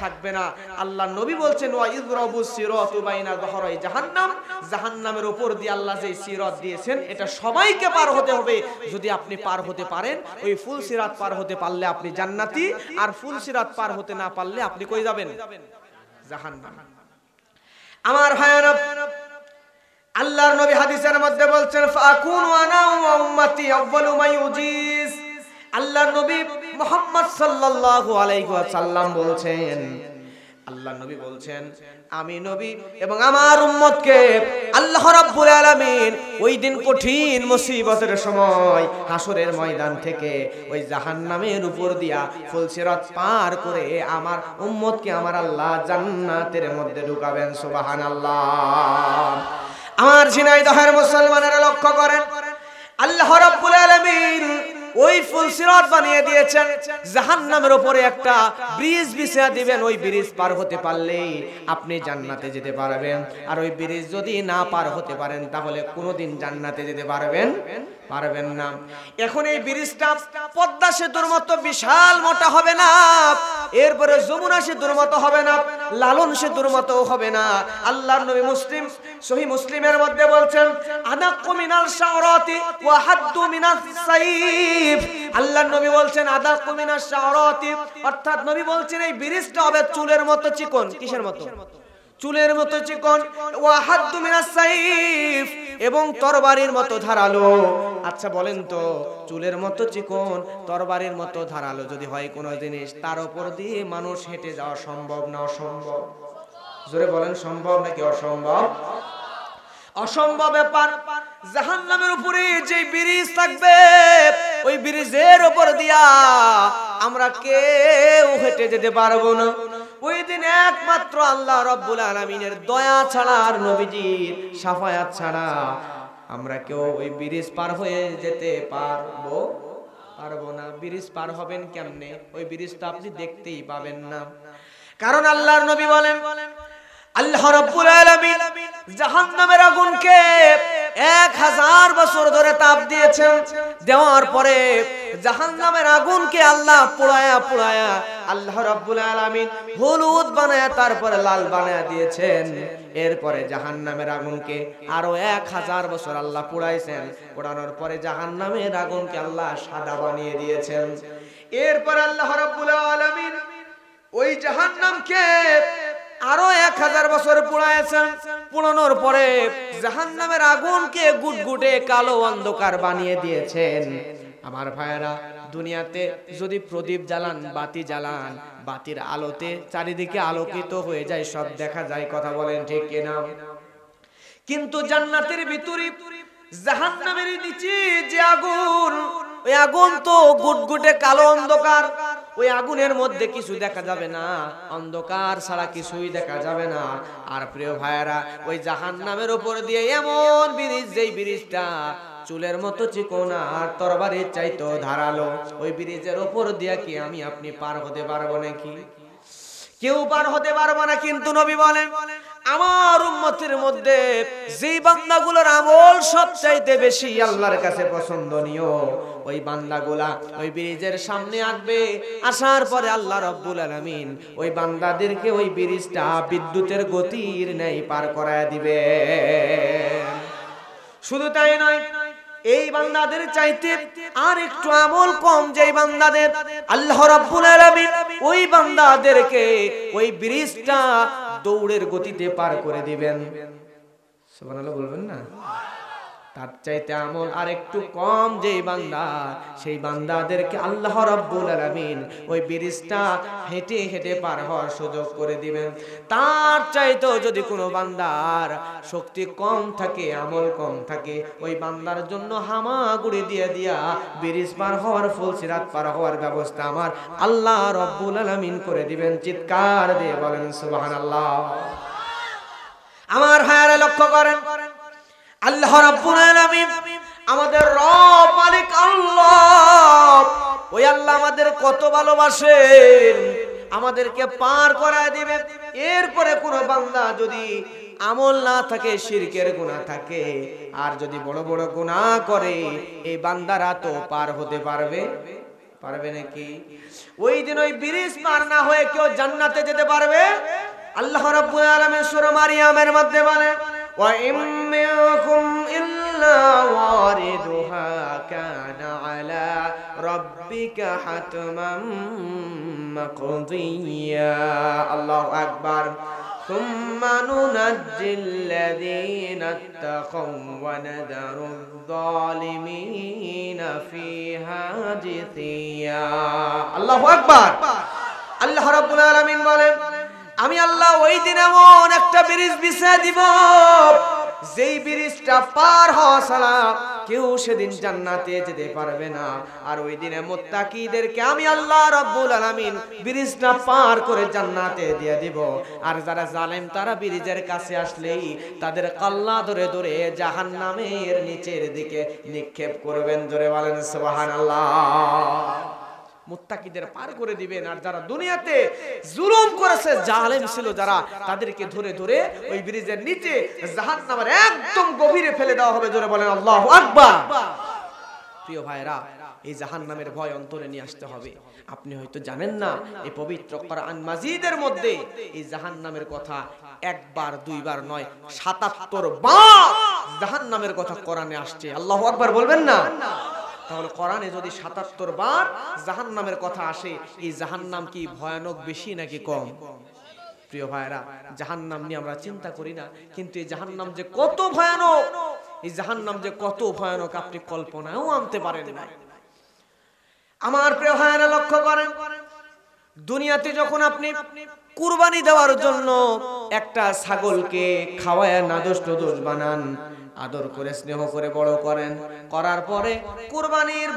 থাকবে না। আল্লাহ নবী বলছেন ওয়া ইযরাবু সিরাতু বাইনা যহরাই জাহান্নাম, জাহান্নামের উপর দিয়ে আল্লাহ যে সিরাত দিয়েছেন এটা সবাইকে পার হতে হবে। যদি আপনি পার হতে পারেন, ওই ফুল সিরাত পার হতে পারলে আপনি জান্নাতি, আর ফুল সিরাত পার হতে না পারলে আপনি কই যাবেন? জাহান্নাম। আমার ভাইরা, আল্লাহর নবী হাদিসের মধ্যে বলছেন ফাকুনু আনা ওয়া উম্মতি আউয়ালু মা ইউজিস। আল্লাহর নবী মুহাম্মদ সাল্লাল্লাহু আলাইহি ওয়াসাল্লাম বলছেন, আল্লাহর নবী বলছেন আমি নবী এবং আমার উম্মতকে আল্লাহ রাব্বুল আলামিন ওই দিন কঠিন মুসিবতের সময় হাসরের ময়দান থেকে ওই জাহান্নামের উপর দিয়া ফুলসিরাত পার করে আমার উম্মতকে আমার আল্লাহ জান্নাতের মধ্যে ঢুকাবেন। সুবহানাল্লাহ। আমার ঝিনাইদহের মুসলমানেরা লক্ষ্য করেন, আল্লাহ রাব্বুল আলামিন ওই ফুলসিরাত বানিয়ে দিয়েছেন, জাহান্নামের উপরে একটা ব্রিজ বিছিয়ে দিবেন। ওই ব্রিজ পার হতে পারলে আপনি জান্নাতে যেতে পারবেন, আর ওই ব্রিজ যদি না পার হতে পারেন তাহলে কোনোদিন জান্নাতে যেতে পারবেন না। এখন এই ব্রিজটা পদ্মা সেতুর মতো বিশাল মোটা হবে না, এরপরে যমুনা সেতুর মতো হবে না, লালন সেতুর মতো হবে না। আল্লাহর নবী সহিহ মুসলিমের মধ্যে বলছেন আদাক্কু মিনাল শাওরাতি ওয়া হাদ্দু মিনাস সাইফ। আল্লাহর নবী বলছেন আদাক্কু মিনাস শাওরাতি, অর্থাৎ নবী বলছেন এই ব্রিজটা হবে চুলের মতো চিকন। কিসের মতো? চুলের মতো চিকন। ওয়া হাদ্দু মিনাস সাইফ, এবং তরবারির মতো ধারালো। আচ্ছা বলেন তো, চুলের মতো চিকন তরবারির মতো ধারালো যদি হয় কোনো জিনিস, তার উপর দিয়ে মানুষ হেঁটে যাওয়া সম্ভব না অসম্ভব? জোরে বলেন, সম্ভব নাকি অসম্ভব? অসম্ভব ব্যাপার। জাহান্নামের উপরে যে ব্রিজ থাকবে, ওই ব্রিজের উপর দিয়া আমরা কেউ হেঁটে যেতে পারবো না। ওই দিন একমাত্র আল্লাহ রাব্বুল আলামিনের দয়া ছাড়া আর নবীজির শাফায়াত ছাড়া আমরা কেউ ওই ব্রিজ পার হয়ে যেতে পারবো না। ব্রিজ পার হবেন কেমনে? ওই ব্রিজটা আপনি দেখতেই পাবেন না। কারণ আল্লাহর নবী বলেন আল্লাহ রাব্বুল আলামিন জাহান্নামের আগুনকে 1000 বছর ধরে তাপ দিয়েছেন। দেওয়ার পরে জাহান্নামের আগুনকে আল্লাহ পোড়ায়া আল্লাহ রাব্বুল আলামিন হলুদ বানায়া তারপরে লাল বানায়া দিয়েছেন। এরপরে জাহান্নামের আগুনকে আরো 1000 বছর আল্লাহ পোড়াইছেন। পোড়ানোর পরে জাহান্নামের আগুনকে আল্লাহ সাদা বানিয়ে দিয়েছেন। এরপর আল্লাহ রাব্বুল আলামিন ওই জাহান্নামকে আরো 1000 বছর পোড়াইছেন। পোড়ানোর পরে জাহান্নামের আগুনকে গুটগুটে কালো অন্ধকার বানিয়ে দিয়েছেন। আমার ভাইয়েরা, দুনিয়াতে যদি প্রদীপ জ্বালান, বাতি জ্বালান, বাতির আলোতে চারিদিকে আলোকিত হয়ে যায়, সব দেখা যায়, কথা বলেন ঠিক কিনা? কিন্তু জান্নাতের ভিতরে জাহান্নামের নিচে যে আগুন, ওই আগুন তো গুটগুটে কালো অন্ধকার। ওই আগুনের মধ্যে কিছু দেখা যাবে না, অন্ধকার ছাড়া কিছুই দেখা যাবে না। আর প্রিয় ভাইয়েরা, ওই জাহান্নামের উপর দিয়ে এমন ব্রিজ, যেই ব্রিজটা চুলের মতো চিকন আর তরবারির চাইতো ধারালো, ওই ব্রিজের উপর দিয়ে কি আমি আপনি পার হতে পারবো নাকি? কেউ পার হতে পারবো না। কিন্তু নবী বলেন, আমার উম্মতের মধ্যে যেই বান্দাগুলোর আমল সবচাইতে বেশি আল্লাহর কাছে পছন্দনীয়, ওই বান্দাগুলা ওই ব্রিজের সামনে আসবে। আসার পরে আল্লাহ রাব্বুল আলামিন ওই বান্দাদেরকে ওই ব্রিজটা বিদ্যুতের গতির ন্যায় পার করায় দিবে। শুধু তাই নয়, এই বান্দাদের চাইতে আর একটু আমল কম যেই বান্দাদের, আল্লাহ রাব্বুল আলামিন ওই বান্দাদেরকে ওই ব্রিজটা দৌড়ের গতিতে পার করে দিবেন। সুবহানাল্লাহ বলবেন না? তার চাইতে আমল আর একটু কম যেই বান্দা, সেই বান্দাদেরকে আল্লাহ রাব্বুল আলামিন ওই ব্রিজটা হেঁটে হেঁটে পার হওয়ার সুযোগ করে দিবেন। তার চাইতেও যদি কোনো বান্দার শক্তি কম থাকে, আমল কম থাকে, ওই বান্দার জন্য হামাগুড়ি দিয়ে দিয়া ব্রিজ পার হওয়ার, ফুলসিরাত পার হওয়ার ব্যবস্থা আমার আল্লাহ রাব্বুল আলামিন করে দিবেন। চিৎকার দিয়ে বলেন সুবহানাল্লাহ। আমার ভাইয়ারা লক্ষ্য করেন, আল্লাহ রাব্বুল আলামিন আমাদের রব মালিক আল্লাহ, ওই আল্লাহ আমাদের কত ভালোবাসেন, আমাদেরকে পার করায় দিবেন। এরপরে কোন বান্দা যদি আমল না থাকে, শিরকের গুনাহ থাকে, আর যদি বড় বড় গুনাহ করে, এই বান্দারা তো পার হতে পারবে নাকি? ওই দিন ওই ব্রিজ পার না হয়ে কেউ জান্নাতে যেতে পারবে? আল্লাহ রাব্বুল আলামিন সূরা মারিয়ামের মধ্যে বলেন, وَإِن مِّنكُمْ إِلَّا وَارِدُهَا كَانَ عَلَى رَبِّكَ حَتْمًا مَّقْضِيًّا। আল্লাহু আকবার। ثُمَّ نُنَجِّي الَّذِينَ اتَّقَوْا وَنَذَرُ الظَّالِمِينَ فِيهَا جِثِيًّا। আল্লাহু আকবার। আল্লাহ রাব্বুল আলামিন বলেন, আমি আল্লাহ ওই দিন এমন একটা ব্রিজ বিছিয়ে দিব, যেই ব্রিজটা পার হওয়া ছাড়া কেউ সেদিন জান্নাতে যেতে পারবে না। আর ওই দিনে মুত্তাকিদেরকে আমি আল্লাহ রাব্বুল আলামিন ব্রিজটা পার করে জান্নাতে দিয়ে দিব। আর যারা জালেম, তারা ব্রিজের কাছে আসলেই তাদের কল্লা ধরে ধরে জাহান্নামের নিচের দিকে নিক্ষেপ করবেন। জোরে বলেন সুবহানাল্লাহ। মুত্তাকিদের পার করে দিবেন। আর যারা দুনিয়াতে জুলুম করেছে, জালেম ছিল যারা, তাদেরকে ধরে ধরে ওই ব্রিজের নিচে জাহান্নামের একদম গভীরে ফেলে দেওয়া হবে। জোরে বলেন আল্লাহু আকবার। প্রিয় ভাইরা, এই জাহান্নামের ভয় অন্তরে নিয়ে আসতে হবে। আপনি হয়তো জানেন না, এই পবিত্র কোরআন মাজিদের মধ্যে এই জাহান্নামের কথা একবার দুইবার নয়, ৭৭ বার জাহান্নামের কথা কোরআনে আসছে। আল্লাহু আকবার বলবেন না? তাহলে কোরআনে যদি ৭৭ বার জাহান্নামের কথা আসে, এই জাহান্নাম কি ভয়ানক বেশি নাকি কম? প্রিয় ভাইরা, জাহান্নাম নিয়ে আমরা চিন্তা করি না, কিন্তু এই জাহান্নাম যে কত ভয়ানক, এই জাহান্নাম যে কত ভয়ানক আপনি কল্পনাও আনতে পারেন না। আমার প্রিয় ভাইরা লক্ষ্য করেন, দুনিয়াতে যখন আপনি কুরবানি দেওয়ার জন্য একটা ছাগলকে খাওয়ায় নাদোষ নদোষ বানান, আদর করে স্নেহ করে বড় করেন, করার পরে কুরবানির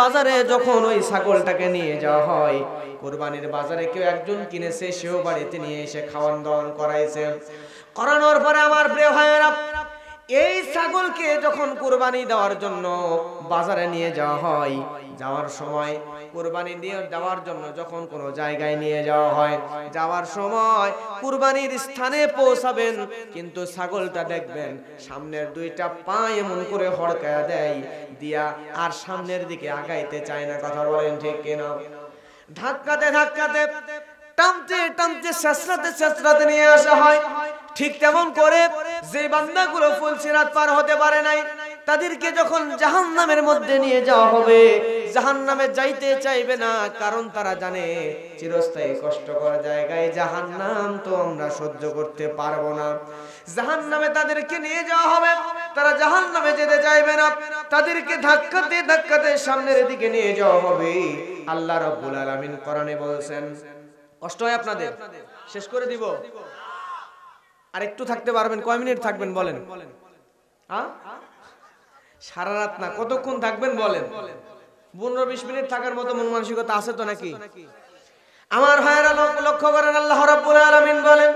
বাজারে যখন ওই ছাগলটাকে নিয়ে যাওয়া হয়, কুরবানির বাজারে কেউ একজন কিনেছে, সেও বাড়িতে নিয়ে এসে খাওয়ান দাওয়ান করাইছে। করানোর পরে আমার প্রিয় ভাইয়েরা, এই ছাগলকে যখন কুরবানি দেওয়ার জন্য বাজারে নিয়ে যাওয়া হয়, যাওয়ার সময় কুরবানি দিয়ে দেওয়ার জন্য যখন কোনো জায়গায় নিয়ে যাওয়া হয়, যাওয়ার সময় কুরবানির স্থানে পৌঁছাবেন, কিন্তু ছাগলটা দেখবেন সামনের দুইটা পা এমন করে হড়কায়া দেয় দিয়া, আর সামনের দিকে আগাইতে চায় না। কথা বলেন ঠিক কিনা? ধাক্কাতে ধাক্কাতে, টানতে টানতে, ছেঁচড়াতে নিয়ে আসা হয়। ঠিক তেমন করে যে বান্দাগুলো ফুলসিরাত পার হতে পারে নাই, তাদেরকে যখন জাহান্নামের মধ্যে নিয়ে যাওয়া হবে, জাহান্নামে যাইতে চাইবে না, কারণ তারা জানে চিরস্থায়ী কষ্টকর জায়গায় জাহান্নাম তো আমরা সহ্য করতে পারবো না। জাহান্নামে তাদেরকে নিয়ে যাওয়া হবে, তারা জাহান্নামে যেতে চাইবে না, তাদেরকে ধাক্কাতে ধাক্কাতে সামনের দিকে নিয়ে যাওয়া হবে। আল্লাহ রাব্বুল আলামিন কোরআনে বলছেন, কষ্ট হয় আপনাদের? শেষ করে দিব? আর একটু থাকতে পারবেন? কয় মিনিট থাকবেন বলেন? সারা রাত না, কতক্ষণ থাকবেন বলেন? 15-20 মিনিট থাকার মতো মন মানসিকতা আছে তো নাকি? আমার ভাইরা লক্ষ্য করেন, আল্লাহ রাব্বুল আলামিন বলেন,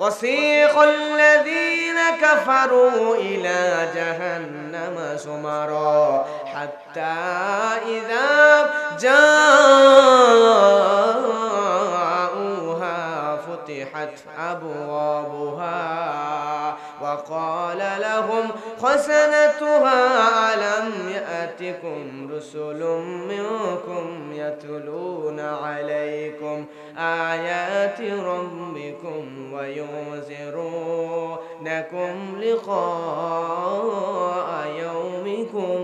ওয়াসিকাল লাযীনা কাফারু ইলা জাহান্নামা সুমারা হাত্তা ইযা জাউহা ফুতিহাত আবওয়াবুহা ওয়া ক্বালা লাহুম খাসানাতুহা আলাম ইয়াতিকুম রুসুলুম মিনকুম ইয়াতলুনা আলাইকুম আয়াতি রাব্বিকুম ওয়া ইউনযিরুনাকুম লিকা ইয়াউমিকুম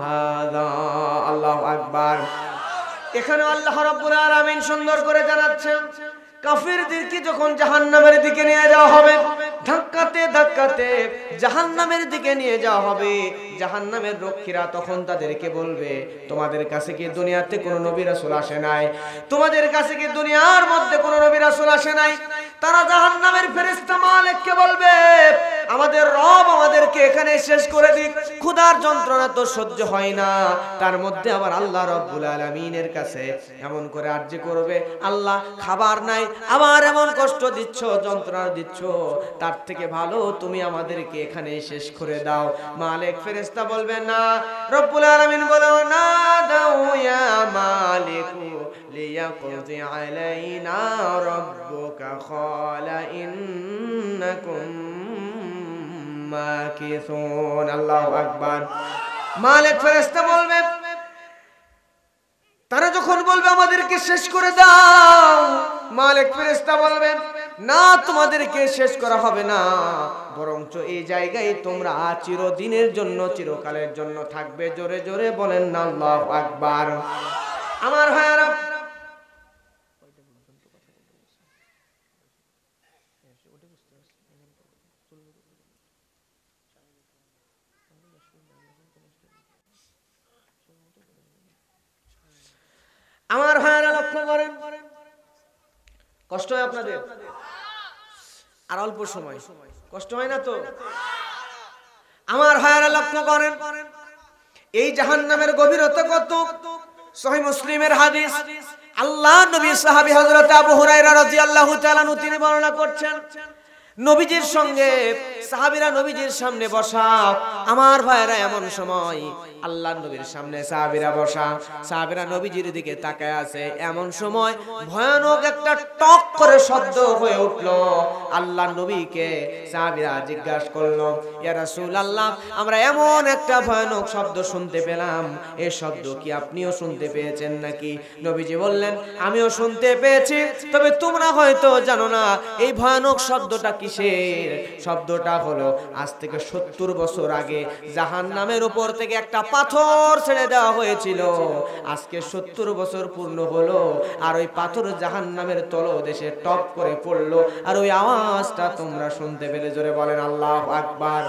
হাযা। আল্লাহু আকবার। এখানে আল্লাহ রাব্বুল আলামিন সুন্দর করে জানাচ্ছেন, কাফিরদেরকে যখন জাহান্নামের দিকে নিয়ে যাওয়া হবে, ধাক্কাতে ধাক্কাতে জাহান্নামের দিকে নিয়ে যাওয়া হবে, জাহান্নামের রক্ষীরা তখন তাদেরকে বলবে, তোমাদের কাছে কি দুনিয়াতে কোনো নবী রাসূল আসে নাই? তোমাদের কাছে কি দুনিয়ার মধ্যে কোনো নবী রাসূল আসে নাই? তারা জাহান্নামের ফেরেশতা মালিককে বলবে, আমাদের রব আমাদেরকে এখানে শেষ করে দিক, ক্ষুধার যন্ত্রণা তো সহ্য হয় না। তার মধ্যে আবার আল্লাহ রাব্বুল আলামিনের কাছে এমন করে আরজি করবে, আল্লাহ খাবার নাই, আবার এমন কষ্ট দিচ্ছ, যন্ত্রণা দিচ্ছ, তার থেকে ভালো তুমি আমাদেরকে এখানে শেষ করে দাও। মালিক ফেরেশতা বলবে না, রব্বুল আলামিন বলেন, না দাও ইয়া মালিকু লিয়াকদি আলাইনা রাব্বুকা ক্বালা ইন্নাকুম মাকিসুন। আল্লাহু আকবার। মালিক ফেরেশতা বলবে, তারা যখন বলবে আমাদেরকে শেষ করে দাও, মালিক ফেরেশতা বলবেন, না তোমাদেরকে শেষ করা হবে না, বরঞ্চ এই জায়গায় তোমরা চিরদিনের জন্য, চিরকালের জন্য থাকবে। জোরে জোরে বলেন না আল্লাহু আকবার। আমার ভাইরা, আমার ভাইরা লক্ষ্য করেন, কষ্ট হয় আপনাদের? আর অল্প সময় কষ্ট হয় না তো? আমার ভাইরা লক্ষ্য করেন, এই জাহান্নামের গভীরতা কত। সহিহ মুসলিমের হাদিস, আল্লাহ নবী সাহাবী হযরত আবু হুরায়রা রাদিয়াল্লাহু তাআলা আনহু তিনি বর্ণনা করছেন, নবীজির সঙ্গে সাহাবীরা নবীজির সামনে বসা। আমার ভাইরা, এমন সময় আল্লাহর নবীর সামনে সাহাবীরা বসা, সাহাবীরা নবীজির দিকে তাকায় আছে, এমন সময় ভয়ানক একটা টক করে শব্দ হয়ে উঠলো। আল্লাহর নবীকে সাহাবীরা জিজ্ঞাসা করলো, ইয়া রাসূলুল্লাহ, আমরা এমন একটা ভয়ানক শব্দ শুনতে পেলাম, এই শব্দ কি আপনিও শুনতে পেয়েছেন নাকি? নবীজি বললেন, আমিও শুনতে পেয়েছি, তবে তোমরা হয়তো জানো না এই ভয়ানক শব্দটা কিসের। শব্দটা হলো, আজ থেকে 70 বছর আগে জাহান্নামের উপর থেকে একটা পাথর ছেড়ে দেওয়া হয়েছিল, আজকে 70 বছর পূর্ণ হলো, আর ওই পাথর জাহান্নামের তলদেশে টপ করে পড়লো, আর ওই আওয়াজটা তোমরা শুনতে পেলে। জোরে বলেন আল্লাহু আকবার।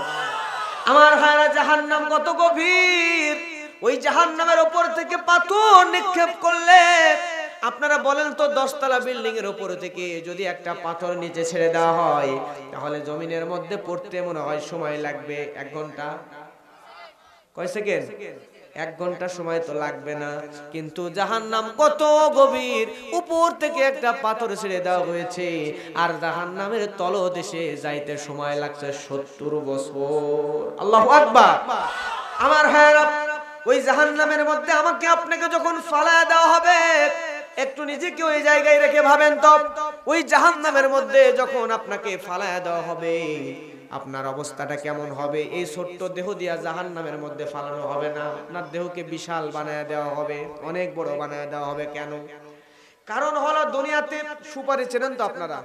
আমার ভাইরা, জাহান্নাম কত গভীর। ওই জাহান্নামের উপর থেকে পাথর নিক্ষেপ করলে, আপনারা বলেন তো, 10 তলা বিল্ডিং এর উপর থেকে যদি একটা পাথর নিচে ছেড়ে দেওয়া হয়, তাহলে জমিনের মধ্যে পড়তে মনে হয় সময় লাগবে 1 ঘন্টা। কয় সেকেন্ড? 1 ঘন্টা সময় তো লাগবে না। কিন্তু জাহান্নাম কত গভীর, উপর থেকে একটা পাথর ছেড়ে দেওয়া হয়েছে, আর জাহান্নামের তলদেশে যাইতে সময় লাগছে 70 বছর। আল্লাহু আকবার। আমার ভাইরা, ওই জাহান্নামের মধ্যে আমাকে আপনাকে যখন ফালায়া দেওয়া হবে, একটু নিজেকে ওই জায়গায় রেখে ভাবেন তো, ওই জাহান্নামের মধ্যে যখন আপনাকে ফালায়া দেওয়া হবে, আপনার অবস্থাটা কেমন হবে? এই ছোট্ট দেহ দিয়া জাহান্নামের মধ্যে ফালানো হবে না, আপনার দেহকে বিশাল বানায় দেওয়া হবে, অনেক বড় বানায় দেওয়া হবে। কেন? কারণ হলো, দুনিয়াতে সুপারি চেনেন তো আপনারা?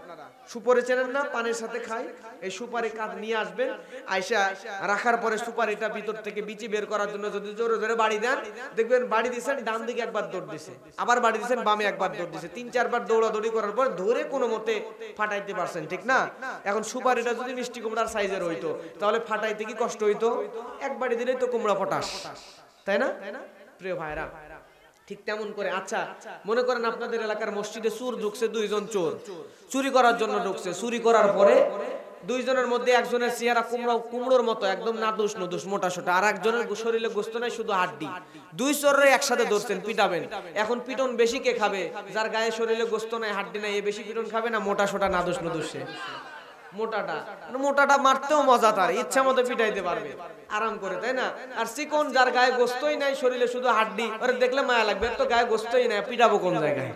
সুপারি চেনেন না, পানের সাথে খায়। এই সুপারি কাঠ নিয়ে আসবেন, আইসা রাখার পরে সুপারিটা ভিতর থেকে বিচি বের করার জন্য যদি জোরে জোরে বাড়ি দেন, দেখবেন বাড়ি দিচ্ছেন ডান দিকে একবার দৌড় দিছে, আবার বাড়ি দিচ্ছেন বামে একবার দৌড় দিছে, 3-4 বার দৌড়াদৌড়ি করার পর ধরে কোনো মতে ফাটাইতে পারছেন, ঠিক না? এখন সুপারিটা যদি মিষ্টি কুমড়ার সাইজের হইতো তাহলে ফাটাইতে কি কষ্ট হইতো? এক বাড়ি দিলেই তো কুমড়া পটাশ, তাই না? প্রিয় ভাইরা, ঠিক তেমন করে আচ্ছা মনে করেন আপনাদের এলাকার মসজিদে চোর ঢুকছে, 2 জন চোর চুরি করার জন্য ঢুকছে। চুরি করার পরে 2 জনের মধ্যে একজনের চেহারা কুমড়োর মতো একদম নাদুস নদুস মোটা সোটা, আর একজনের শরীরে গোস্ত নাই, শুধু হাড্ডি। 2 চোররে একসাথে ধরছেন, পিটাবেন। এখন পিটন বেশি কে খাবে? যার গায়ে শরীরে গোস্ত নাই, হাড্ডি নাই, এ বেশি পিটন খাবে না মোটা সোটা নাদুস নদুসে? মোটাটা মারতেও মজা, তার ইচ্ছা মতো পিটাইতে পারবে আরাম করে, তাই না? আর চিকন যার গায়ে গোস্তই নাই, শরীরে শুধু হাড্ডি, ওরে দেখলে মায়া লাগবে, তো গায়ে গোস্তই নাই, পিটাবো কোন জায়গায়?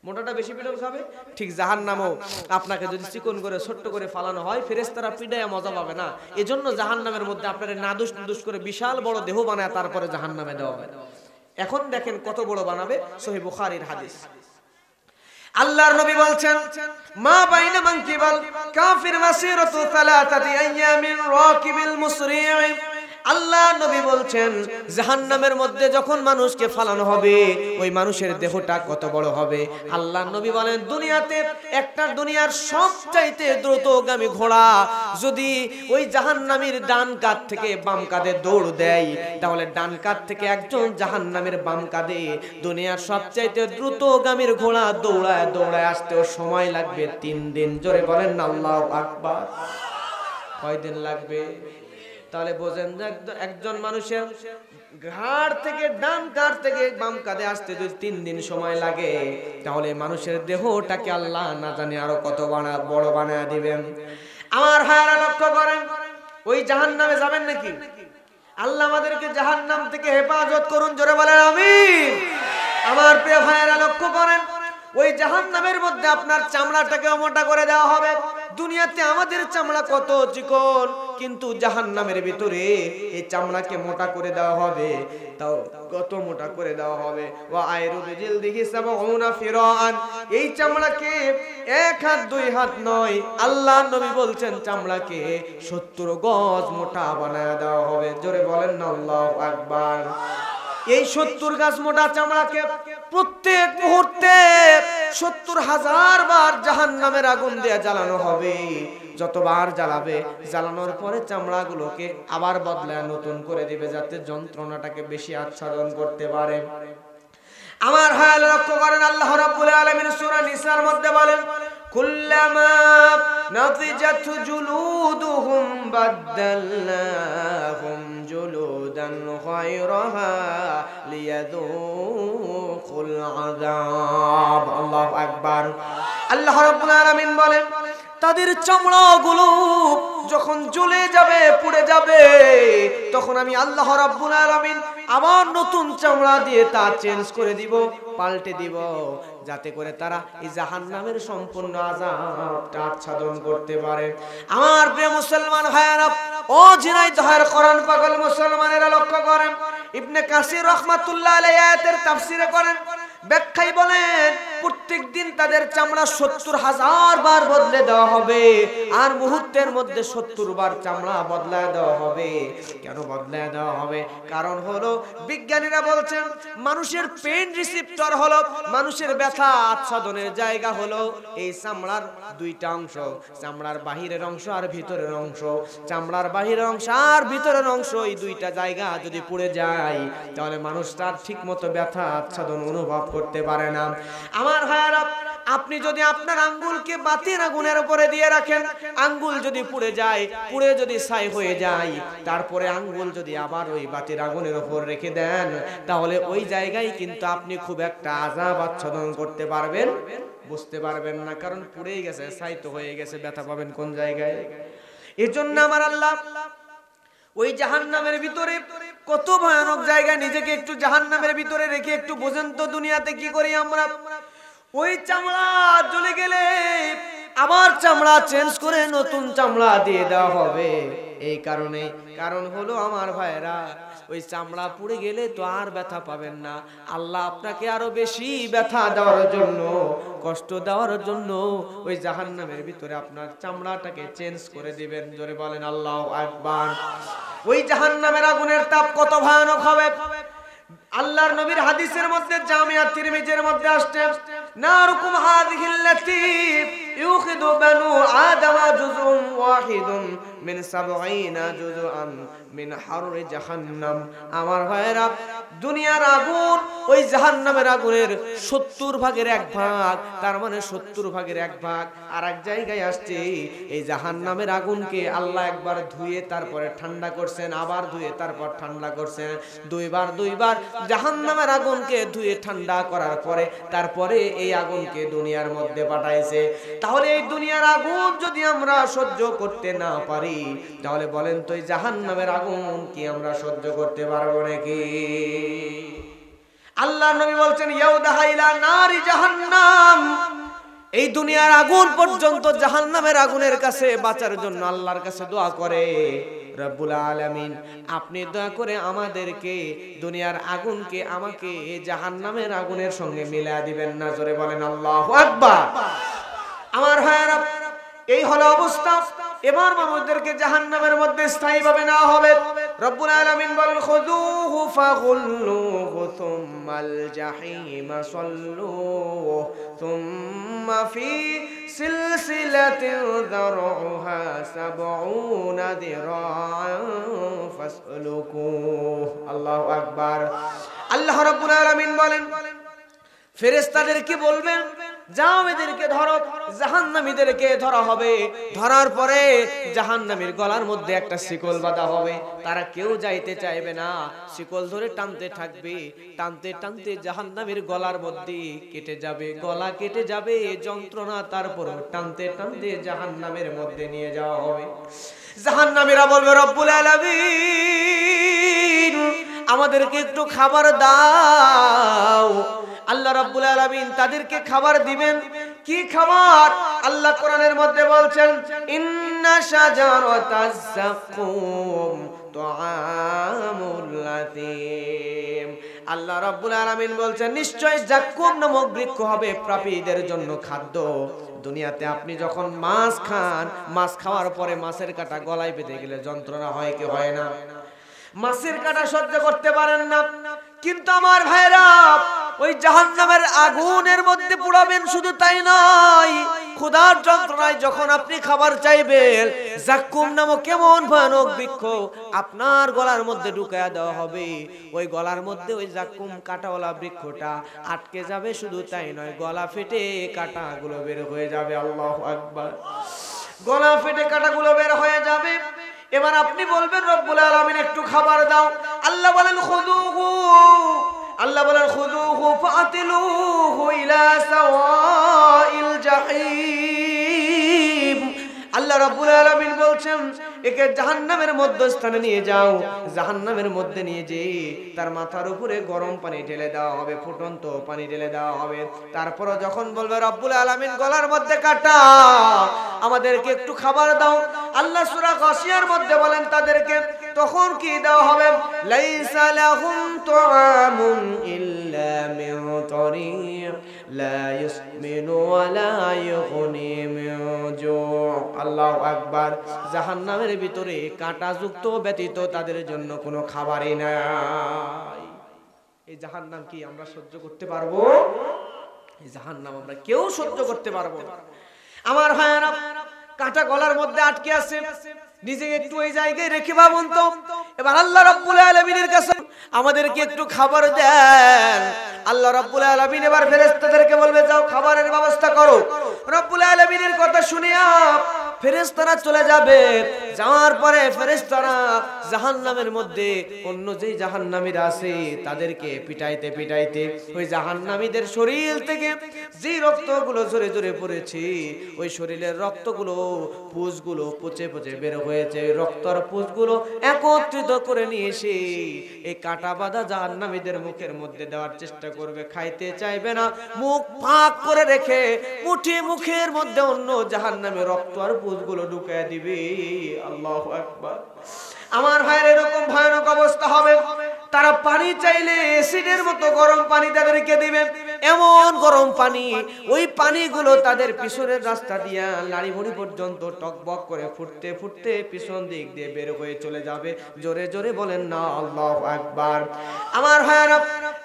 মোটাটা বেশি পিটন খাবে। ঠিক জাহান্নামও আপনাকে যদি চিকন করে ছোট্ট করে ফালানো হয়, ফেরেশতারা পিটাইয়া মজা পাবে না। এজন্য জাহান্নামের মধ্যে আপনাকে নাদুস নুদুস করে বিশাল বড় দেহ বানায় তারপরে জাহান্নামে দেওয়া হবে। এখন দেখেন কত বড় বানাবে, সহিহ বুখারীর হাদিস। আল্লাহর নবী বলছেন, মা বাইনা মানকিবাল কাফির মাসিরাতু সালাতাতি আইয়ামিন রাকিবিল মুসরি'। আল্লাহ নবী বলছেন, জাহান্নামের মধ্যে যখন মানুষকে ফালানো হবে, ওই মানুষের দেহটা কত বড় হবে। আল্লাহ নবী বলেন, দুনিয়াতে একটা দুনিয়ার সবচাইতে দ্রুতগামী ঘোড়া যদি ওই জাহান্নামীর ডান কাঁধ থেকে বাম কাঁধে দৌড় দেয়, তাহলে ডান কাঁধ থেকে একজন জাহান্নামীর বাম কাঁধে দুনিয়ার সবচাইতে দ্রুতগামীর ঘোড়া দৌড়ায় দৌড়ায় আসতেও সময় লাগবে 3 দিন। জোরে বলেন আল্লাহু আকবার। কয়দিন লাগবে? তাহলে বোঝেন যে একজন মানুষের ঘাড় থেকে ডান কাঁধ থেকে বাম কাঁধে আসতে যদি 3 দিন সময় লাগে, তাহলে মানুষের দেহটাকে আল্লাহ না জানে আরো কত বড় বানায় দিবেন। আমার ভাইরা লক্ষ্য করেন, ওই জাহান্নামে যাবেন নাকি? আল্লাহ আমাদেরকে জাহান্নাম থেকে হেফাজত করুন, জোরে বলেন আমিন। আমার প্রিয় ভাইরা লক্ষ্য করেন, ওই জাহান্নামের মধ্যে আপনার চামড়াটাকে মোটা করে দেওয়া হবে। দুনিয়াতে আমাদের চামড়া কত চিকন, কিন্তু জাহান্নামের ভিতরে এই চামড়াকে মোটা করে দেওয়া হবে। তাও কত মোটা করে দেওয়া হবে? ওয়া আয়রুদু জিলদিহি সাবউনা ফিরান। এই চামড়াকে 1 হাত 2 হাত নয়, আল্লাহ নবী বলছেন চামড়াকে 70 গজ মোটা বানায় দেওয়া হবে। জোরে বলেন না আল্লাহু আকবার। এই 70 গজ মোটা চামড়াকে প্রত্যেক মুহূর্তে 70,000 বার জাহান্নামের আগুন দিয়ে জ্বালানো হবে। যতবার জ্বালাবে, জ্বালানোর পরে চামড়াগুলোকে আবার বদলায় নতুন করে দিবে, যাতে যন্ত্রণাটাকে বেশি আচ্ছাদন করতে পারে। আমার হাল লক্ষ্য করেন, আল্লাহ রাব্বুল আলামিন সূরা নিসার মধ্যে বলেন, কুল্লামা নাফিজাত জুলুদুহুম বাদদালনাহুম জুলুদান গায়রাহা লিয়াযুকুল আযাব। আল্লাহু আকবার। আল্লাহ রাব্বুল আলামিন বলেন, তাদের চামড়াগুলো যখন জ্বলে যাবে, পুড়ে যাবে, তখন আমি আল্লাহ রাব্বুল আলামিন আবার নতুন চামড়া দিয়ে তা চেঞ্জ করে দিব, পাল্টে দিব, যাতে করে তারা এই জাহান্নামের সম্পূর্ণ আযাবটা আচ্ছাদন করতে পারে। আমার প্রিয় মুসলমান ভাইয়েরা, ও ঝিনাইদহের কোরআন পাগল মুসলমানেরা লক্ষ্য করেন, ইবনে কাসির রাহমাতুল্লাহ আলাইহি আয়াতের তাফসীরে করেন, ব্যাখ্যায় বলেন, প্রত্যেক দিন তাদের চামড়া 70,000 বার বদলে দেওয়া হবে, আর মুহূর্তের মধ্যে 70 বার চামড়া বদলায় দেওয়া হবে। কেন বদলায় দেওয়া হবে? কারণ হলো, বিজ্ঞানীরা বলছেন, মানুষের পেইন রিসেপ্টর হলো, মানুষের ব্যথা আচ্ছাদনের জায়গা হলো এই চামড়ার 2টা অংশ, চামড়ার বাহিরের অংশ আর ভিতরের অংশ। চামড়ার বাহিরের অংশ আর ভিতরের অংশ, এই 2টা জায়গা যদি পুড়ে যায়, তাহলে মানুষ তার ঠিক মতো ব্যথা আচ্ছাদন অনুভব করতে পারে না। আমার ভাইরা, আপনি যদি আপনার আঙ্গুলকে বাতির আগুনের উপরে দিয়ে রাখেন, আঙ্গুল যদি পুড়ে যায়, পুড়ে যদি ছাই হয়ে যায়, তারপরে আঙ্গুল যদি আবার ওই বাতির আগুনের উপর রেখে দেন, তাহলে ওই জায়গায় কিন্তু আপনি খুব একটা আযাব আচ্ছাদন করতে পারবেন, বুঝতে পারবেন না, কারণ পুড়েই গেছে, ছাই তো হয়ে গেছে, ব্যথা পাবেন কোন জায়গায়? এজন্য আমার আল্লাহ ওই জাহান্নামের ভিতরে কত ভয়ানক জায়গা, নিজেকে একটু জাহান্নামের ভিতরে রেখে একটু বোঝেন তো দুনিয়াতে কি করি আমরা। ওই চামড়া জ্বলে গেলে আবার চামড়া চেঞ্জ করে নতুন চামড়া দিয়ে দেওয়া হবে। এই কারণে, কারণ হলো আমার ভাইরা, ওই চামড়া পুড়ে গেলে তো আর ব্যথা পাবেন না। আল্লাহ আপনাকে আরো বেশি ব্যথা দেওয়ার জন্য, কষ্ট দেওয়ার জন্য ওই জাহান্নামের ভিতরে আপনার চামড়াটাকে চেঞ্জ করে দিবেন। জোরে বলেন আল্লাহু আকবার। ওই জাহান্নামের আগুনের তাপ কত ভয়ানক হবে। আল্লাহর নবীর হাদিসের মধ্যে জামিয়া তিরমিজির মধ্যে আসছে, নারুকুম হাযিহিল্লাতী ইউখিদু বানু আদম জুজউন ওয়াহিদুন মিন 70 জুজআন মিন হাররি জাহান্নাম। আমার ভাইরা, দুনিয়ার আগুন ওই জাহান্নামের আগুনের 70 ভাগের 1 ভাগ, তার মানে 70 ভাগের 1 ভাগ। আর এক জায়গায় আসছে এই জাহান্নামের আগুনকে আল্লাহ একবার ধুয়ে তারপরে ঠান্ডা করছেন, আবার ধুয়ে তারপর ঠান্ডা করছেন, দুইবার জাহান্নামের আগুনকে ধুয়ে ঠান্ডা করার পরে তারপরে এই আগুনকে দুনিয়ার মধ্যে পাঠাইছে। তাহলে এই দুনিয়ার আগুন যদি আমরা সহ্য করতে না পারি, তাহলে বলেন তো এই জাহান্নামের আগুন কি আমরা সহ্য করতে পারবো নাকি? আল্লাহর নবী বলছেন ইয়াউদাহা ইলা নারি জাহান্নাম। এই দুনিয়ার আগুন পর্যন্ত জাহান্নামের আগুনের কাছে বাঁচার জন্য আল্লাহর কাছে দোয়া করে রব্বুল আলামিন, আপনি দয়া করে আমাদেরকে দুনিয়ার আগুনকে আমাকে জাহান্নামের আগুনের সঙ্গে মিলায়া দিবেন না। জোরে বলেন আল্লাহু আকবার। আমার ভাইরা, এই হলো অবস্থা। এবার মানুষদেরকে জাহান্নামের মধ্যে স্থায়ীভাবে না হবে। রব্বুল আলামিন বলেন খুযুহু ফাগুল্লুহু সুম্মাল জাহিমা সাল্লুহু সুম্মা ফি সিলসিলাতিন যারউহা 70 দিরাআন ফাসলুকুহু। আল্লাহু আকবার। আল্লাহ রাব্বুল আলামিন বলেন ফেরেশতাদেরকে বলবেন, যাও এদেরকে ধরো। জাহান্নামীদেরকে ধরা হবে। ধরার পরে জাহান্নামীর গলার মধ্যে একটা শিকল বাঁধা হবে। তারা কেউ যাইতে চাইবে না, শিকল ধরে টানতে থাকবে। টানতে টানতে জাহান্নামীর গলার মধ্যে কেটে যাবে, গলা কেটে যাবে, যন্ত্রণা। তারপর টানতে টানতে জাহান্নামের মধ্যে নিয়ে যাওয়া হবে। জাহান্নামীরা বলবে রব্বুল আলামিন, আমাদেরকে একটু খাবার দাও। আল্লাহ রাব্বুল আলামিন তাদেরকে খাবার দিবেন। কি খাবার? আল্লাহ কোরআনের মধ্যে বলছেন ইন্না শাজারাতাজ যাকুম তুআমুল লাতিম। আল্লাহ রাব্বুল আলামিন বলছেন নিশ্চয় যাকুম নামক বৃক্ষ হবে পাপীদের জন্য খাদ্য। দুনিয়াতে আপনি যখন মাছ খান, মাছ খাওয়ার পরে মাছের কাঁটা গলায় বেঁধে গেলে যন্ত্রণা হয় কি হয় না? মাছের কাঁটা সহ্য করতে পারেন না। কিন্তু আমার ভাইরা, ওই জাহান্নামের আগুনের মধ্যে পুড়াবেন, শুধু তাই নয়, ক্ষুধার যন্ত্রণায় যখন আপনি খাবার চাইবেন, যাক্কুম নামক কেমন ভয়ানক বৃক্ষ আপনার গলার মধ্যে ঢুকায়া দেওয়া হবে। ওই গলার মধ্যে ওই যাক্কুম কাঁটাওয়ালা বৃক্ষটা আটকে যাবে। শুধু তাই নয়, গলা ফেটে কাঁটাগুলো বের হয়ে যাবে। আল্লাহু আকবার। গলা ফেটে কাঁটাগুলো বের হয়ে যাবে। এবার আপনি বলবেন রব্বুল আলামিন একটু খাবার দাও। আল্লাহ বলেন খুযুহু, আল্লাহ বলেন খুযুহু ফাতিলুহু ইলা সাওয়াইল জাহিম। আল্লাহ রাব্বুল আলামিন বলছেন একে জাহান্নামের মধ্যস্থানে নিয়ে যাও। জাহান্নামের মধ্যে নিয়ে যেয়ে তার মাথার উপরে গরম পানি ঢেলে দেওয়া হবে, ফুটন্ত পানি ঢেলে দেওয়া হবে। তারপর যখন বলবে রব্বুল আলামিন গলার মধ্যে কাটা, আমাদেরকে একটু খাবার দাও, আল্লাহ সূরা গাশিয়ার মধ্যে বলেন তাদেরকে তখন কি দেওয়া হবে? লাইসা লাহুম তুআমুন ইল্লা মিন তারিক লা ইসমিনু ওয়া লা ইউগনি মিন জু'। আল্লাহু আকবার। জাহান্নামের ভিতরে কাঁটাযুক্ত ব্যতীত তাদের জন্য কোনো খাবারই নাই। এই জাহান্নাম কি আমরা সহ্য করতে পারবো? এই জাহান্নাম আমরা কেউ সহ্য করতে পারবো না। আমার ভাইয়েরা, কাঁটা গলার মধ্যে আটকে আছে, নিজেকে একটু এই জায়গায় রেখে ভাবুন তো। এবার আল্লাহ রাব্বুল আলামিনের কাছে আমাদেরকে একটু খাবার দেন। আল্লাহ রাব্বুল আলামিন এবার ফেরেশতাদেরকে বলবে যাও খাবারের ব্যবস্থা করো। রাব্বুল আলামিনের কথা শুনিয়া ফেরেশতারা চলে যাবে। যাওয়ার পরে ফেরেশতারা জাহান্নামের মধ্যে অন্য যেই জাহান্নামীরা আছে তাদেরকে পিটাইতে পিটাইতে ওই জাহান্নামীদের শরীর থেকে যে রক্তগুলো ঝরে ঝরে পড়েছে, ওই শরীরের রক্তগুলো পুঁজগুলো পচে পচে বের হয়েছে, রক্তর পুঁজগুলো একত্রিত করে নিয়ে এসে এই কাটা বাঁধা জাহান্নামীদের মুখের মধ্যে দেওয়ার চেষ্টা করবে। খাইতে চাইবে না, মুখ ফাঁক করে রেখে মুখের মধ্যে অন্য জাহান্নামে রক্ত আর পুঁজগুলো ঢুকায় দিবে। আল্লাহু আকবার। আমার ভাইয়ের এরকম ভয়ানক অবস্থা হবে, তারা পানি চাইলে অ্যাসিডের মতো গরম পানি তাদেরকে দিবে, এমন গরম পানি, ওই পানিগুলো তাদের পিছনের রাস্তা দিয়া নাড়িভুড়ি পর্যন্ত টকবক করে ফুটতে ফুটতে পিছন দিক দিয়ে বের হয়ে চলে যাবে। জোরে জোরে বলেন না আল্লাহু আকবার। আমার ভাইয়েরা,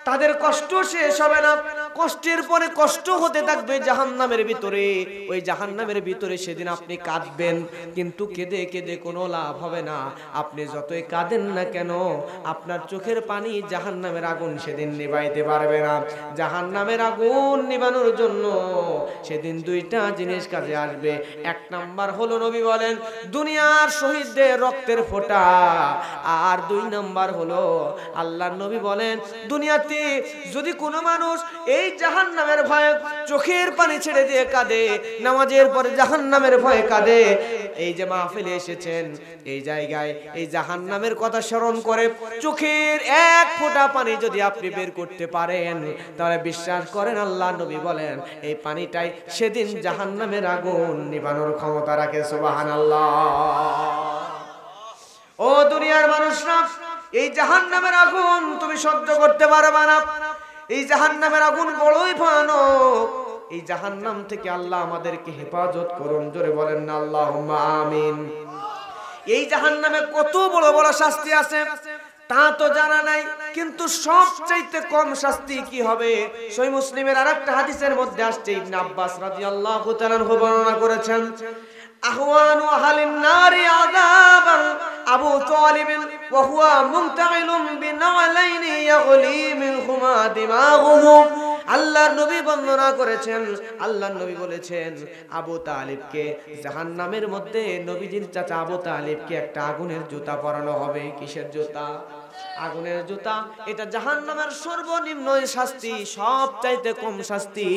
তাদের কষ্ট শেষ হবে না, কষ্টের পরে কষ্ট হতে থাকবে জাহান্নামের ভিতরে। ওই জাহান্নামের ভিতরে সেদিন আপনি কাঁদবেন, কিন্তু কেঁদে কেঁদে কোনো লাভ হবে না। আপনি যতই কাঁদেন না কেন, আপনার চোখের পানি জাহান্নামের আগুন সেদিন নিভাইতে পারবে না। জাহান্নামের আগুন নিভানোর জন্য সেদিন দুইটা জিনিস কাজে আসবে। এক নাম্বার হলো, নবী বলেন, দুনিয়ার শহীদদের রক্তের ফোঁটা। আর দুই নাম্বার হলো, আল্লাহর নবী বলেন, দুনিয়াতে যদি কোনো মানুষ এই জাহান্নামের ভয়ে চোখের পানি ছেড়ে দিয়ে কাঁদে, নামাজের পরে জাহান্নামের ভয়ে কাঁদে, এই যে মাহফিলে এসেছেন এই জায়গায় এই জাহান্নামের কথা স্মরণ করে চোখের এক ফোঁটা পানি যদি আপনি বের করতে পারেন, তাহলে বিশ্বাস করেন আল্লাহ নবী বলেন এই পানিটাই সেদিন জাহান্নামের আগুন নিভানোর ক্ষমতা রাখে। সুবহানাল্লাহ। ও দুনিয়ার মানুষরা, এই জাহান্নামের আগুন তুমি সহ্য করতে পারবে না। এই জাহান্নামের আগুন বড়ই ভয়ানক। এই জাহান্নাম থেকে আল্লাহ আমাদেরকে হেফাজত করুন। জোরে বলেন না আল্লাহুম্মা আমিন। এই জাহান্নামে কত বড় বড় শাস্তি আছে তা তো জানা নাই, কিন্তু সবচাইতে কম শাস্তি কি হবে? সহিহ মুসলিমের আরেকটা হাদিসের মধ্যে আসছে, ইবনে আব্বাস রাদিয়াল্লাহু তাআলা আনহু বর্ণনা করেছেন, আহওয়ানু আহলিন নারি আযাবান আবু তালিব ওয়া হুয়া মুমতাইলুম বিনালাইনি ইয়াগলি মিনহুমা দিমাগুহুম। আল্লাহর নবী বর্ণনা করেছেন, আল্লাহর নবী বলেছেন, আবু তালিবকে জাহান্নামের মধ্যে, নবীজির চাচা আবু তালিবকে একটা আগুনের জুতা পরানো হবে। কিসের জুতা? আগুনের জুতা। এটা জাহান্নামের সর্বনিম্ন শাস্তি, সবচাইতে কম শাস্তি।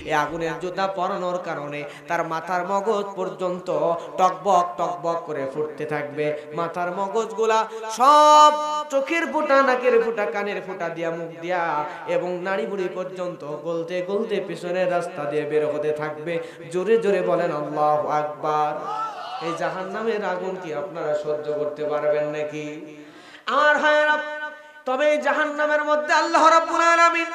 এই আগুনের জুতা পরানোর কারণে তার মাথার মগজ পর্যন্ত টকবক টকবক করে ফুটতে থাকবে। মাথার মগজগুলা সব চোখের ফোঁটা, নাকের ফোঁটা, কানের ফোঁটা দিয়া, মুখ দিয়া এবং নাড়িভুড়ি পর্যন্ত গলতে গলতে পিছনের রাস্তা দিয়ে বের হতে থাকবে। জোরে জোরে বলেন আল্লাহু আকবার। এই জাহান্নামের আগুন কি আপনারা সহ্য করতে পারবেন নাকি? আমার ভাইয়েরা, তবে এই জাহান্নামের মধ্যে আল্লাহ রাব্বুল আলামিন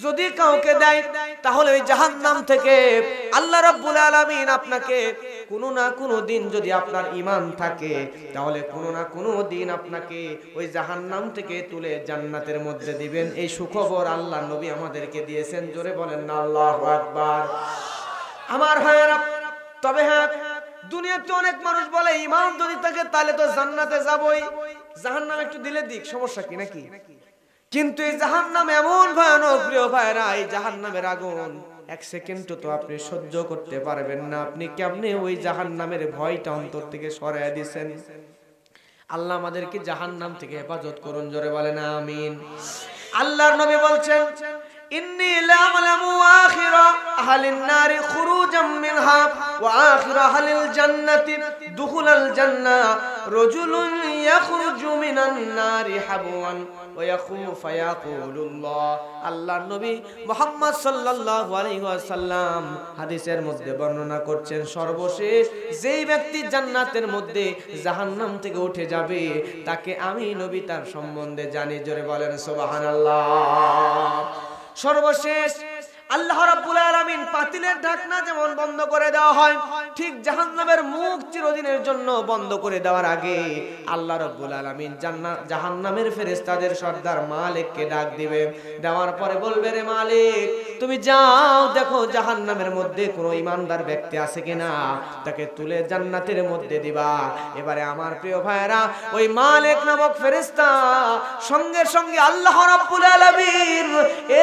যদি কাউকে দেয়, তাহলে ওই জাহান্নাম থেকে আল্লাহ রাব্বুল আলামিন আপনাকে কোনো না কোনো দিন, যদি আপনার ঈমান থাকে, তাহলে কোনো না কোনো দিন আপনাকে ওই জাহান্নাম থেকে তুলে জান্নাতের মধ্যে দিবেন। এই সুখবর আল্লাহ নবী আমাদেরকে দিয়েছেন। জোরে বলেন না আল্লাহু আকবার। আমার ভাইয়েরা, তবে হ্যাঁ, দুনিয়াতে অনেক মানুষ বলে ঈমান যদি থাকে তাহলে তো জান্নাতে যাবই, জাহান্নাম একটু দিলে দিক, সমস্যা কি নাকি? কিন্তু এই জাহান্নাম এমন ভয়ানক প্রিয় ভাইরা, এই জাহান্নামের আগুন এক সেকেন্ডও তো আপনি সহ্য করতে পারবেন না। আপনি কেমনে ওই জাহান্নামের ভয়টা অন্তর থেকে সরাইয়া দিয়েছেন? আল্লাহ আমাদেরকে জাহান্নাম থেকে হেফাজত করুন। জোরে বলেন আমিন। আল্লাহর নবী বলছেন, ইন্নী লা'আলামু আখিরা আহলিন নারি খুরুজাম মিনহা ওয়া আখিরা আহলিল জান্নাতি দুখুলাল জান্নাহ রাজুলুন ইয়াখরুজু মিনান নারি হাবওয়ান ওয়া ইয়াখুমু ফায়াকুলুল্লাহ। আল্লাহর নবী মুহাম্মদ সাল্লাল্লাহু আলাইহি ওয়াসাল্লাম হাদিসের মধ্যে বর্ণনা করছেন, সর্বশেষ যেই ব্যক্তি জান্নাতের মধ্যে জাহান্নাম থেকে উঠে যাবে, তাকে আমি নবী তার সম্বন্ধে জানি। জোরে বলেন সুবহানাল্লাহ। সর্বশেষ আল্লাহ রাব্বুল আলামিন পাতিলের ঢাকনা যেমন বন্ধ করে দেওয়া হয়, ঠিক জাহান্নামের মুখ চিরদিনের জন্য বন্ধ করে দেওয়ার আগে আল্লাহ রাব্বুল আলামিন জাহান্নামের ফেরেশতাদের সর্দার মালিককে ডাক দিবে। দেওয়ার পরে বলবে, রে মালিক, তুমি যাও দেখো জাহান্নামের মধ্যে কোনো ঈমানদার ব্যক্তি আছে কিনা, তাকে তুলে জান্নাতের মধ্যে দিবা। এবারে আমার প্রিয় ভাইরা, ওই মালিক নামক ফেরেশতা সঙ্গে সঙ্গে আল্লাহ রাব্বুল আলামিন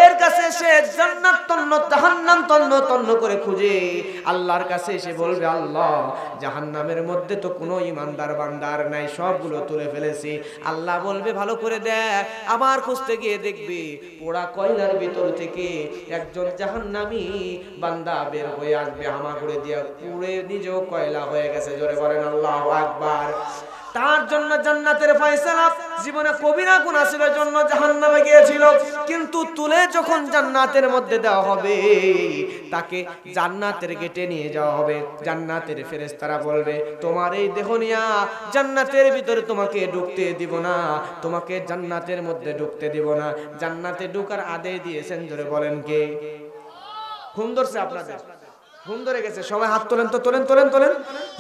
এর কাছে সে জান্নাত তন্ন জাহান্নাম তন্ন তন্ন করে খুঁজে আল্লাহর কাছে এসে বলবে, আল্লাহ, জাহান্নামের মধ্যে তো কোনো ঈমানদার বান্দার নাই, সবগুলো তুলে ফেলেছি। আল্লাহ বলবে, ভালো করে দেখ। আবার খুঁজতে গিয়ে দেখবে পোড়া কয়লার ভিতর থেকে একজন জাহান্নামী বান্দা বের হয়ে আসবে, হামাগুড়ি দিয়ে পুড়ে নিজেও কয়লা হয়ে গেছে। জোরে বলেন আল্লাহু আকবার। তার জন্য জান্নাতের ফয়সালা। জীবনে কবিরা গুনাহ ছিল জন্য জাহান্নামে গিয়েছিল, কিন্তু তুলে যখন জান্নাতের মধ্যে দেওয়া হবে, তাকে জান্নাতের গেটে নিয়ে যাওয়া হবে। জান্নাতের ফেরেশতারা বলবে তোমার এই দেহ নিয়া জান্নাতের ভিতরে তোমাকে ঢুকতে দিব না, তোমাকে জান্নাতের মধ্যে ঢুকতে দিব না। জান্নাতে ঢোকার আদেশ দিয়েছেন, জোরে বলেন কে? ঘুম ধরছে আপনাদের? ঘুম ধরে গেছে? সবাই হাত তোলেন তো, তোলেন তোলেন তোলেন,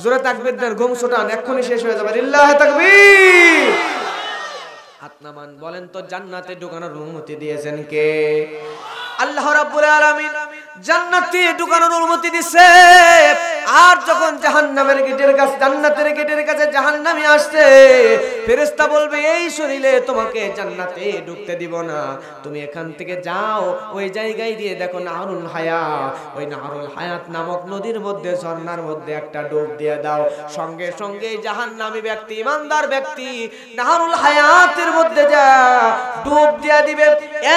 জোরে তাকবীর দেন, ঘুম ছোটান, এক্ষুনি শেষ হয়ে যাবে। লিল্লাহি তাকবীর। হাত নামান, বলেন তো জান্নাতে ঢোকানোর অনুমতি দিয়েছেন কে? আল্লাহ রাব্বুল আলামিন জান্নাতে ঢোকানোর অনুমতি দিছে। আর যখন জাহান্নামের গেটের কাছে, জান্নাতের গেটের কাছে জাহান্নামী আসছে, ফেরেশতা বলবে এই শরীরে তোমাকে জান্নাতে ঢুকতে দিব না, তুমি এখান থেকে যাও, ওই জায়গায় দিয়ে দেখো নাহরুল হায়াত, ওই নাহরুল হায়াত নামক নদীর মধ্যে, ঝর্ণার মধ্যে একটা ডুব দিয়ে দাও। সঙ্গে সঙ্গে জাহান্নামী ব্যক্তি, ইমানদার ব্যক্তি নাহরুল হায়াতের মধ্যে যা ডুব দিয়ে দিবে।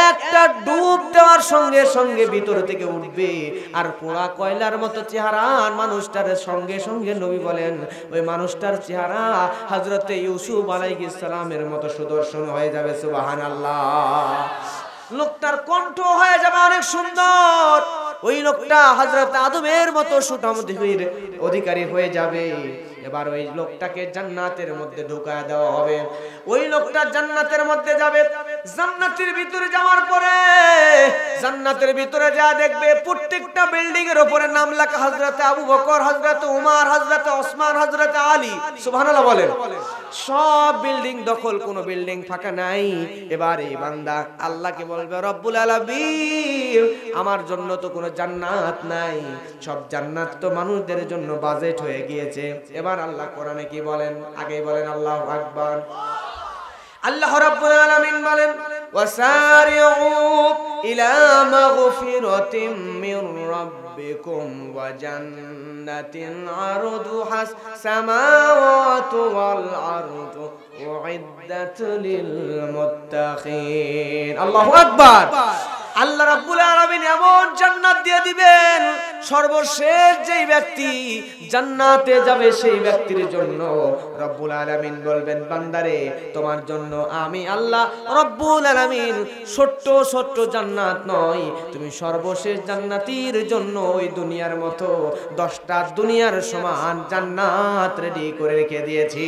একটা ডুব দেওয়ার সঙ্গে সঙ্গে ভিতর থেকে উঠবে আর পোড়া কয়লার মতো চেহারা মানুষটার সঙ্গে সঙ্গে নবী বলেন ওই মানুষটার চেহারা হযরতে ইউসুফ আলাইহিস সালামের মতো সুদর্শন হয়ে যাবে। সুবহানাল্লাহ। লোকটার কণ্ঠ হয়ে যাবে অনেক সুন্দর, ওই লোকটা হযরত আদমের মতো সুঠামদেহের অধিকারী হয়ে যাবে। এবার ওই লোকটাকে জান্নাতের মধ্যে ঢুকায় দেওয়া হবে। ওই লোকটা জান্নাতের মধ্যে যাবে। জান্নাতের ভিতরে যাওয়ার পরে জান্নাতের ভিতরে যা দেখবে প্রত্যেকটা বিল্ডিং এর উপরে নাম লেখা হযরত আবু বকর, হযরত উমর, হযরত ওসমান, হযরত আলী। সুবহানাল্লাহ বলেন। সব বিল্ডিং দখল, কোনো বিল্ডিং ফাঁকা নাই। এবার এই বান্দা আল্লাহকে বলবে রব্বুল আলামিন আমার জন্য তো কোনো জান্নাত নাই, সব জান্নাত তো মানুষদের জন্য বাজেট হয়ে গিয়েছে। এবার আল্লাহ কোরআনে কি বলেন? আগেই বলেন আল্লাহু আকবার। আল্লাহ রাব্বুল আলামিন বলেন ওয়াসারিউ ইলা মাগফিরাতিম মির রাব্বিকুম ওয়া জান্নাতিন আরদুহাস সামাওয়াতু ওয়াল আরদু উইদ্দাত লিল মুত্তাকিন। আল্লাহু আকবার। আল্লাহ রাব্বুল আলামিন এমন জান্নাত দিয়ে দিবেন, সর্বশেষ যেই ব্যক্তি জান্নাতে যাবে সেই ব্যক্তির জন্য রব্বুল আলামিন বলবেন বান্দারে তোমার জন্য আমি আল্লাহ রব্বুল আলামিন ছোট্ট ছোট্ট জান্নাত নয়, তুমি সর্বশেষ জান্নাতীর জন্য ওই দুনিয়ার মতো 10টা দুনিয়ার সমান জান্নাত রেডি করে রেখে দিয়েছি।